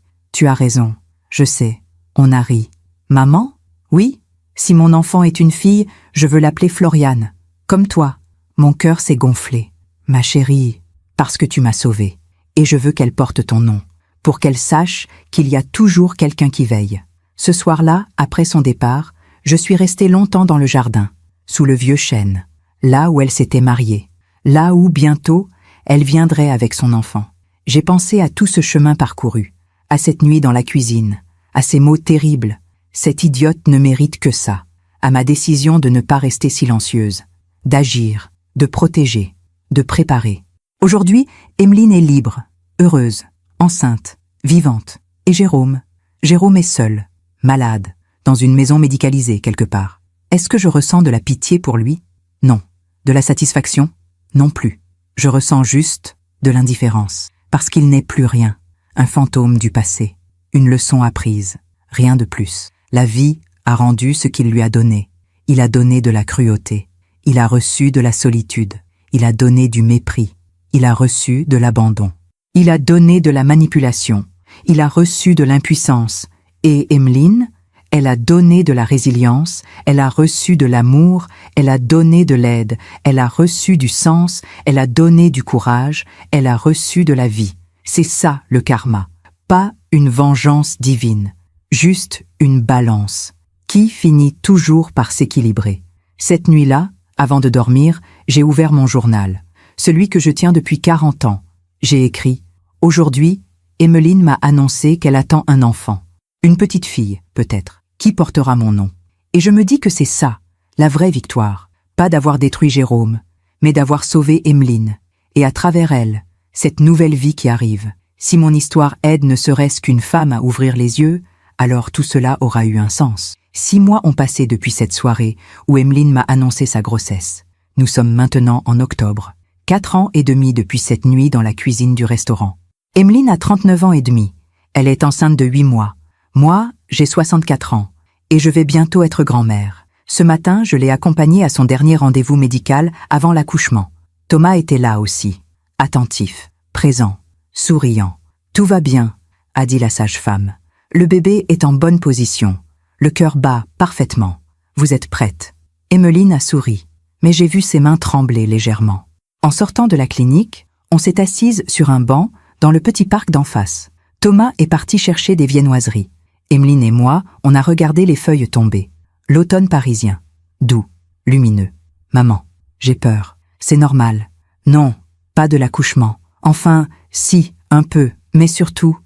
Tu as raison, je sais. On a ri. Maman? Oui, si mon enfant est une fille, je veux l'appeler Floriane. Comme toi. Mon cœur s'est gonflé. Ma chérie, parce que tu m'as sauvée. Et je veux qu'elle porte ton nom, pour qu'elle sache qu'il y a toujours quelqu'un qui veille. Ce soir-là, après son départ, je suis restée longtemps dans le jardin, sous le vieux chêne, là où elle s'était mariée, là où, bientôt, elle viendrait avec son enfant. J'ai pensé à tout ce chemin parcouru, à cette nuit dans la cuisine, à ces mots terribles. Cette idiote ne mérite que ça, à ma décision de ne pas rester silencieuse, d'agir, de protéger, de préparer. Aujourd'hui, Emeline est libre, heureuse, enceinte, vivante. Et Jérôme est seul, malade, dans une maison médicalisée quelque part. Est-ce que je ressens de la pitié pour lui? Non. De la satisfaction? Non plus. Je ressens juste de l'indifférence, parce qu'il n'est plus rien, un fantôme du passé, une leçon apprise, rien de plus. La vie a rendu ce qu'il lui a donné. Il a donné de la cruauté, il a reçu de la solitude, il a donné du mépris, il a reçu de l'abandon, il a donné de la manipulation, il a reçu de l'impuissance. Et Emeline, elle a donné de la résilience, elle a reçu de l'amour, elle a donné de l'aide, elle a reçu du sens, elle a donné du courage, elle a reçu de la vie. C'est ça le karma, pas une vengeance divine, juste une balance, qui finit toujours par s'équilibrer. Cette nuit-là, avant de dormir, j'ai ouvert mon journal, celui que je tiens depuis 40 ans. J'ai écrit « Aujourd'hui, Emeline m'a annoncé qu'elle attend un enfant. Une petite fille, peut-être, qui portera mon nom. Et je me dis que c'est ça, la vraie victoire. Pas d'avoir détruit Jérôme, mais d'avoir sauvé Emeline. Et à travers elle, cette nouvelle vie qui arrive. Si mon histoire aide ne serait-ce qu'une femme à ouvrir les yeux, alors tout cela aura eu un sens. 6 mois ont passé depuis cette soirée où Emeline m'a annoncé sa grossesse. Nous sommes maintenant en octobre. 4 ans et demi depuis cette nuit dans la cuisine du restaurant. Emeline a 39 ans et demi. Elle est enceinte de 8 mois. Moi, j'ai 64 ans. Et je vais bientôt être grand-mère. Ce matin, je l'ai accompagnée à son dernier rendez-vous médical avant l'accouchement. Thomas était là aussi. Attentif, présent, souriant. « Tout va bien », a dit la sage-femme. « Le bébé est en bonne position. Le cœur bat parfaitement. Vous êtes prête ?» Emeline a souri, mais j'ai vu ses mains trembler légèrement. En sortant de la clinique, on s'est assise sur un banc dans le petit parc d'en face. Thomas est parti chercher des viennoiseries. Emeline et moi, on a regardé les feuilles tomber. L'automne parisien. Doux, lumineux. Maman, j'ai peur. C'est normal. Non, pas de l'accouchement. Enfin, si, un peu, mais surtout,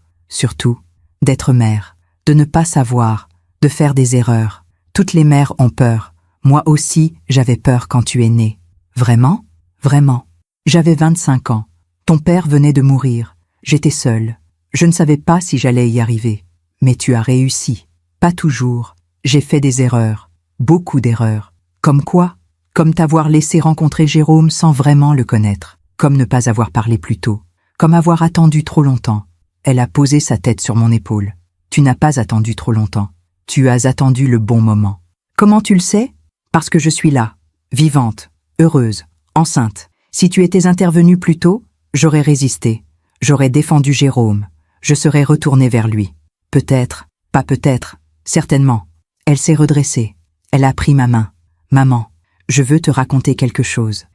d'être mère, de ne pas savoir, de faire des erreurs. Toutes les mères ont peur. Moi aussi, j'avais peur quand tu es née. Vraiment? Vraiment. J'avais 25 ans. Ton père venait de mourir. J'étais seule. Je ne savais pas si j'allais y arriver. Mais tu as réussi. Pas toujours. J'ai fait des erreurs. Beaucoup d'erreurs. Comme quoi? Comme t'avoir laissé rencontrer Jérôme sans vraiment le connaître. Comme ne pas avoir parlé plus tôt. Comme avoir attendu trop longtemps. Elle a posé sa tête sur mon épaule. Tu n'as pas attendu trop longtemps. Tu as attendu le bon moment. Comment tu le sais? Parce que je suis là. Vivante. Heureuse. Enceinte. Si tu étais intervenue plus tôt, j'aurais résisté. J'aurais défendu Jérôme. Je serais retournée vers lui. Peut-être, pas peut-être, certainement. Elle s'est redressée. Elle a pris ma main. Maman, je veux te raconter quelque chose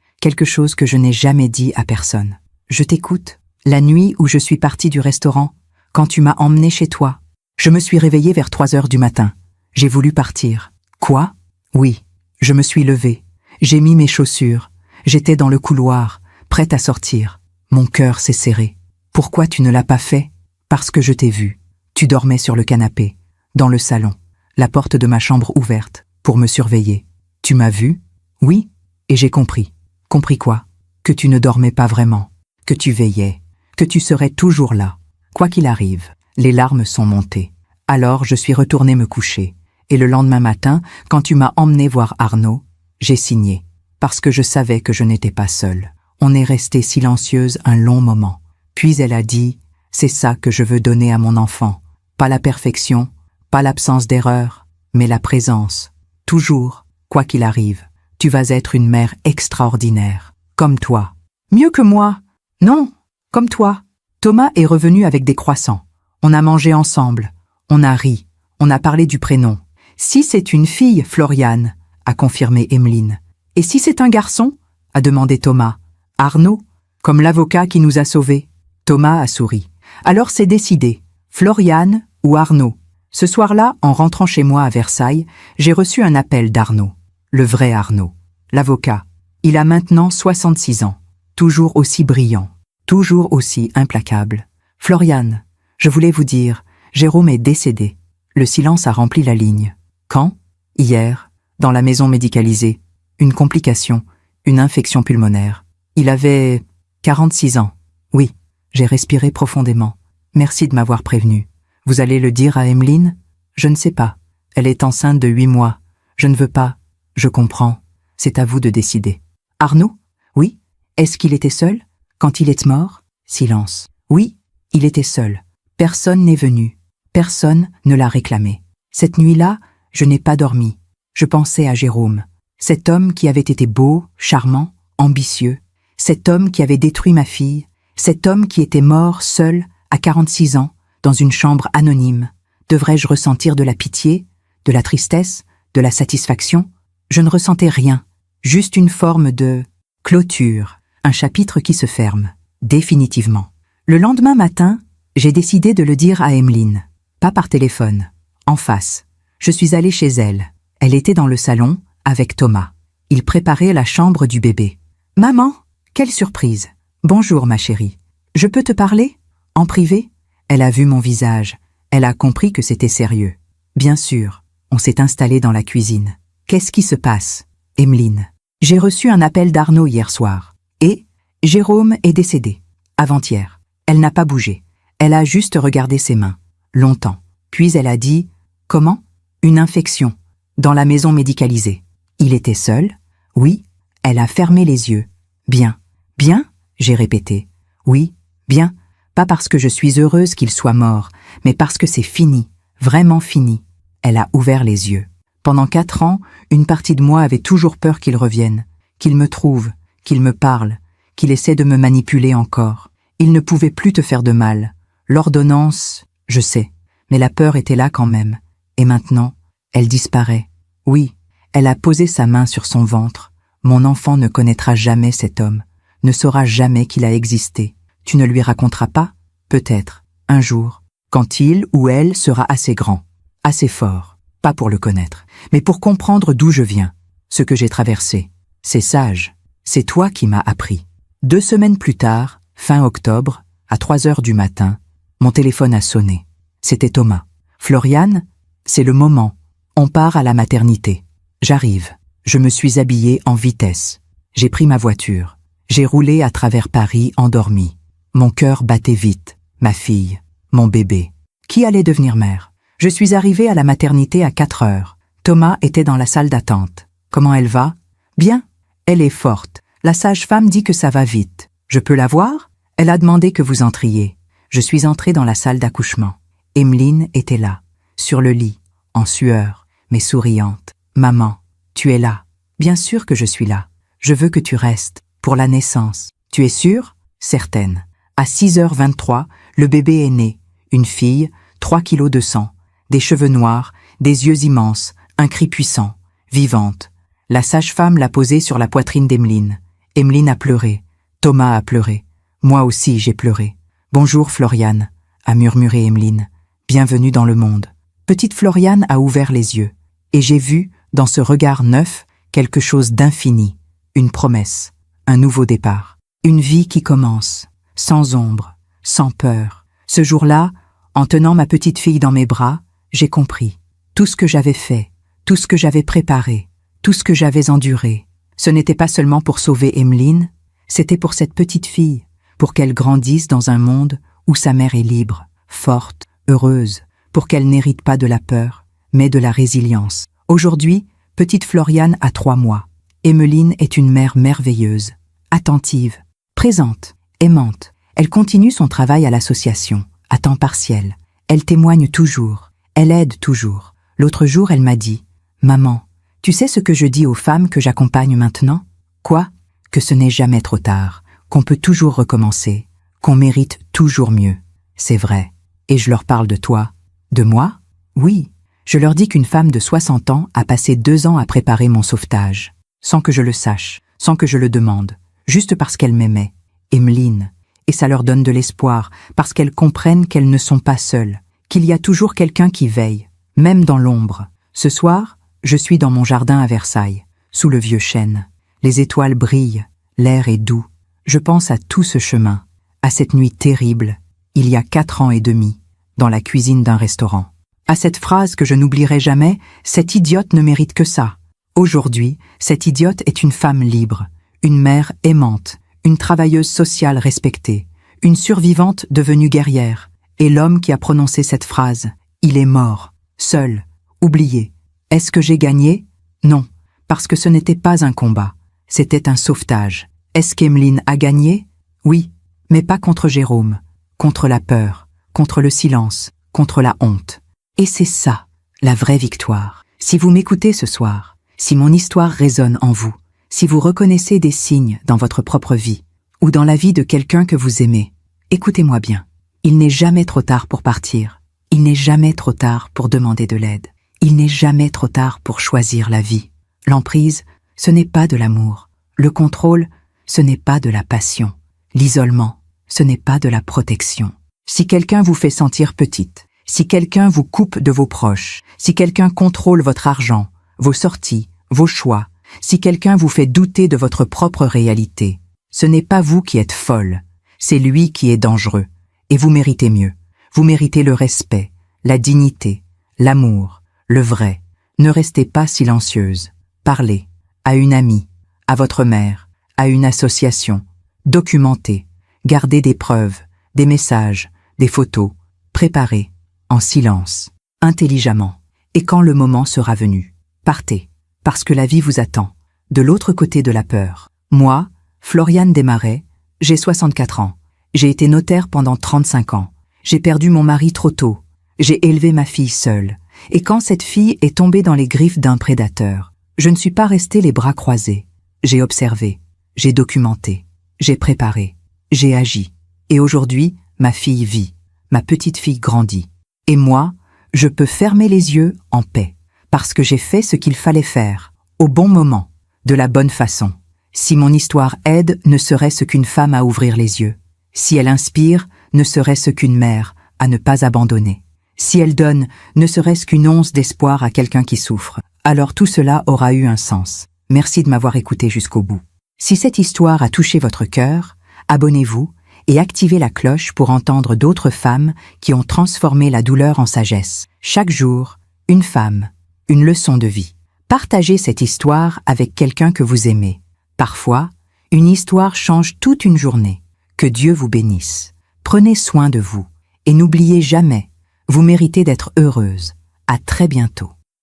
que je n'ai jamais dit à personne. Je t'écoute. La nuit où je suis partie du restaurant, quand tu m'as emmenée chez toi, je me suis réveillée vers 3 heures du matin. J'ai voulu partir. Quoi? Oui, je me suis levée. J'ai mis mes chaussures. J'étais dans le couloir, prête à sortir. Mon cœur s'est serré. Pourquoi tu ne l'as pas fait? Parce que je t'ai vu. Tu dormais sur le canapé, dans le salon, la porte de ma chambre ouverte, pour me surveiller. Tu m'as vu? Oui, et j'ai compris. Compris quoi? Que tu ne dormais pas vraiment, que tu veillais, que tu serais toujours là. Quoi qu'il arrive, les larmes sont montées. Alors je suis retournée me coucher, et le lendemain matin, quand tu m'as emmené voir Arnaud, j'ai signé, parce que je savais que je n'étais pas seule. On est resté silencieuse un long moment. Puis elle a dit, c'est ça que je veux donner à mon enfant. Pas la perfection, pas l'absence d'erreur, mais la présence. Toujours, quoi qu'il arrive, tu vas être une mère extraordinaire, comme toi. Mieux que moi? Non, comme toi. Thomas est revenu avec des croissants. On a mangé ensemble. On a ri. On a parlé du prénom. Si c'est une fille, Floriane, a confirmé Emeline. Et si c'est un garçon? A demandé Thomas. Arnaud, comme l'avocat qui nous a sauvés. Thomas a souri. Alors c'est décidé. Floriane ou Arnaud. Ce soir-là, en rentrant chez moi à Versailles, j'ai reçu un appel d'Arnaud. Le vrai Arnaud. L'avocat. Il a maintenant 66 ans. Toujours aussi brillant. Toujours aussi implacable. Floriane, je voulais vous dire, Jérôme est décédé. Le silence a rempli la ligne. Quand? Hier, dans la maison médicalisée. Une complication, une infection pulmonaire. Il avait 46 ans. Oui, j'ai respiré profondément. Merci de m'avoir prévenu. Vous allez le dire à Emeline? Je ne sais pas. Elle est enceinte de 8 mois. Je ne veux pas. Je comprends. C'est à vous de décider. Arnaud? Oui. Est-ce qu'il était seul? Quand il est mort? Silence. Oui, il était seul. Personne n'est venu. Personne ne l'a réclamé. Cette nuit-là, je n'ai pas dormi. Je pensais à Jérôme. Cet homme qui avait été beau, charmant, ambitieux. Cet homme qui avait détruit ma fille. Cet homme qui était mort seul, à 46 ans, dans une chambre anonyme. Devrais-je ressentir de la pitié, de la tristesse, de la satisfaction? Je ne ressentais rien. Juste une forme de clôture. Un chapitre qui se ferme. Définitivement. Le lendemain matin, j'ai décidé de le dire à Emeline. Pas par téléphone. En face. Je suis allée chez elle. Elle était dans le salon, avec Thomas. Il préparait la chambre du bébé. « Maman, quelle surprise! Bonjour, ma chérie. Je peux te parler? En privé ?» Elle a vu mon visage. Elle a compris que c'était sérieux. Bien sûr, on s'est installé dans la cuisine. « Qu'est-ce qui se passe? » Emeline. « J'ai reçu un appel d'Arnaud hier soir. Et Jérôme est décédé. Avant-hier. Elle n'a pas bougé. Elle a juste regardé ses mains. Longtemps. Puis elle a dit « Comment? Une infection. Dans la maison médicalisée. Il était seul? Oui. » Elle a fermé les yeux. « Bien. Bien ?» j'ai répété. « Oui, bien. Pas parce que je suis heureuse qu'il soit mort, mais parce que c'est fini. Vraiment fini. » Elle a ouvert les yeux. Pendant 4 ans, une partie de moi avait toujours peur qu'il revienne, qu'il me trouve, qu'il me parle, qu'il essaie de me manipuler encore. Il ne pouvait plus te faire de mal. L'ordonnance, je sais, mais la peur était là quand même. Et maintenant, elle disparaît. Oui, elle a posé sa main sur son ventre. Mon enfant ne connaîtra jamais cet homme, ne saura jamais qu'il a existé. Tu ne lui raconteras pas? Peut-être, un jour, quand il ou elle sera assez grand, assez fort, pas pour le connaître, mais pour comprendre d'où je viens, ce que j'ai traversé. C'est sage, c'est toi qui m'as appris. 2 semaines plus tard, fin octobre, à 3 heures du matin, mon téléphone a sonné. C'était Thomas. « Floriane, c'est le moment. On part à la maternité. » J'arrive. Je me suis habillée en vitesse. J'ai pris ma voiture. J'ai roulé à travers Paris endormi. Mon cœur battait vite. Ma fille, mon bébé. Qui allait devenir mère? Je suis arrivée à la maternité à 4 heures. Thomas était dans la salle d'attente. Comment elle va? Bien. Elle est forte. La sage-femme dit que ça va vite. Je peux la voir? Elle a demandé que vous entriez. Je suis entrée dans la salle d'accouchement. Emeline était là, sur le lit, en sueur, mais souriante. « Maman, tu es là. Bien sûr que je suis là. Je veux que tu restes, pour la naissance. Tu es sûre? Certaine. » À 6h23, le bébé est né. Une fille, 3 kilos de sang, des cheveux noirs, des yeux immenses, un cri puissant, vivante. La sage-femme l'a posée sur la poitrine d'Emeline. Emeline a pleuré. Thomas a pleuré. Moi aussi j'ai pleuré. « Bonjour Floriane » a murmuré Emeline. « Bienvenue dans le monde. » Petite Floriane a ouvert les yeux. Et j'ai vu, dans ce regard neuf, quelque chose d'infini. Une promesse. Un nouveau départ. Une vie qui commence. Sans ombre. Sans peur. Ce jour-là, En tenant ma petite fille dans mes bras, j'ai compris. Tout ce que j'avais fait, tout ce que j'avais préparé, tout ce que j'avais enduré, ce n'était pas seulement pour sauver Emeline, c'était pour cette petite fille, pour qu'elle grandisse dans un monde où sa mère est libre, forte, heureuse, pour qu'elle n'hérite pas de la peur, mais de la résilience. Aujourd'hui, petite Floriane a 3 mois. Emeline est une mère merveilleuse, attentive, présente, aimante. Elle continue son travail à l'association, à temps partiel. Elle témoigne toujours, elle aide toujours. L'autre jour, elle m'a dit « Maman, tu sais ce que je dis aux femmes que j'accompagne maintenant ? Quoi ? Que ce n'est jamais trop tard, qu'on peut toujours recommencer, qu'on mérite toujours mieux. C'est vrai. Et je leur parle de toi. De moi ? Oui. Je leur dis qu'une femme de 60 ans a passé 2 ans à préparer mon sauvetage, sans que je le sache, sans que je le demande, juste parce qu'elle m'aimait, Emeline. Et ça leur donne de l'espoir, parce qu'elles comprennent qu'elles ne sont pas seules, qu'il y a toujours quelqu'un qui veille, même dans l'ombre. Ce soir, je suis dans mon jardin à Versailles, sous le vieux chêne. Les étoiles brillent, l'air est doux. Je pense à tout ce chemin, à cette nuit terrible, il y a 4 ans et demi, dans la cuisine d'un restaurant. À cette phrase que je n'oublierai jamais, cette idiote ne mérite que ça. Aujourd'hui, cette idiote est une femme libre, une mère aimante, une travailleuse sociale respectée, une survivante devenue guerrière. Et l'homme qui a prononcé cette phrase, il est mort, seul, oublié. Est-ce que j'ai gagné ? Non, parce que ce n'était pas un combat, c'était un sauvetage. Est-ce qu'Emeline a gagné ? Oui, mais pas contre Jérôme, contre la peur, contre le silence, contre la honte. Et c'est ça, la vraie victoire. Si vous m'écoutez ce soir, si mon histoire résonne en vous, si vous reconnaissez des signes dans votre propre vie, ou dans la vie de quelqu'un que vous aimez, écoutez-moi bien. Il n'est jamais trop tard pour partir. Il n'est jamais trop tard pour demander de l'aide. Il n'est jamais trop tard pour choisir la vie. L'emprise, ce n'est pas de l'amour. Le contrôle, ce n'est pas de la passion. L'isolement, ce n'est pas de la protection. Si quelqu'un vous fait sentir petite, si quelqu'un vous coupe de vos proches, si quelqu'un contrôle votre argent, vos sorties, vos choix, si quelqu'un vous fait douter de votre propre réalité, ce n'est pas vous qui êtes folle, c'est lui qui est dangereux. Et vous méritez mieux. Vous méritez le respect, la dignité, l'amour, le vrai. Ne restez pas silencieuse. Parlez à une amie, à votre mère, à une association. Documentez, gardez des preuves, des messages, des photos. Préparez, en silence, intelligemment. Et quand le moment sera venu, partez, parce que la vie vous attend, de l'autre côté de la peur. Moi, Floriane Desmarais, j'ai 64 ans. J'ai été notaire pendant 35 ans. J'ai perdu mon mari trop tôt. J'ai élevé ma fille seule. Et quand cette fille est tombée dans les griffes d'un prédateur, je ne suis pas restée les bras croisés. J'ai observé, j'ai documenté, j'ai préparé, j'ai agi. Et aujourd'hui, ma fille vit, ma petite fille grandit. Et moi, je peux fermer les yeux en paix, parce que j'ai fait ce qu'il fallait faire, au bon moment, de la bonne façon. Si mon histoire aide, ne serait-ce qu'une femme à ouvrir les yeux. Si elle inspire, ne serait-ce qu'une mère à ne pas abandonner. Si elle donne, ne serait-ce qu'une once d'espoir à quelqu'un qui souffre, alors tout cela aura eu un sens. Merci de m'avoir écouté jusqu'au bout. Si cette histoire a touché votre cœur, abonnez-vous et activez la cloche pour entendre d'autres femmes qui ont transformé la douleur en sagesse. Chaque jour, une femme, une leçon de vie. Partagez cette histoire avec quelqu'un que vous aimez. Parfois, une histoire change toute une journée. Que Dieu vous bénisse. Prenez soin de vous et n'oubliez jamais, vous méritez d'être heureuse. À très bientôt.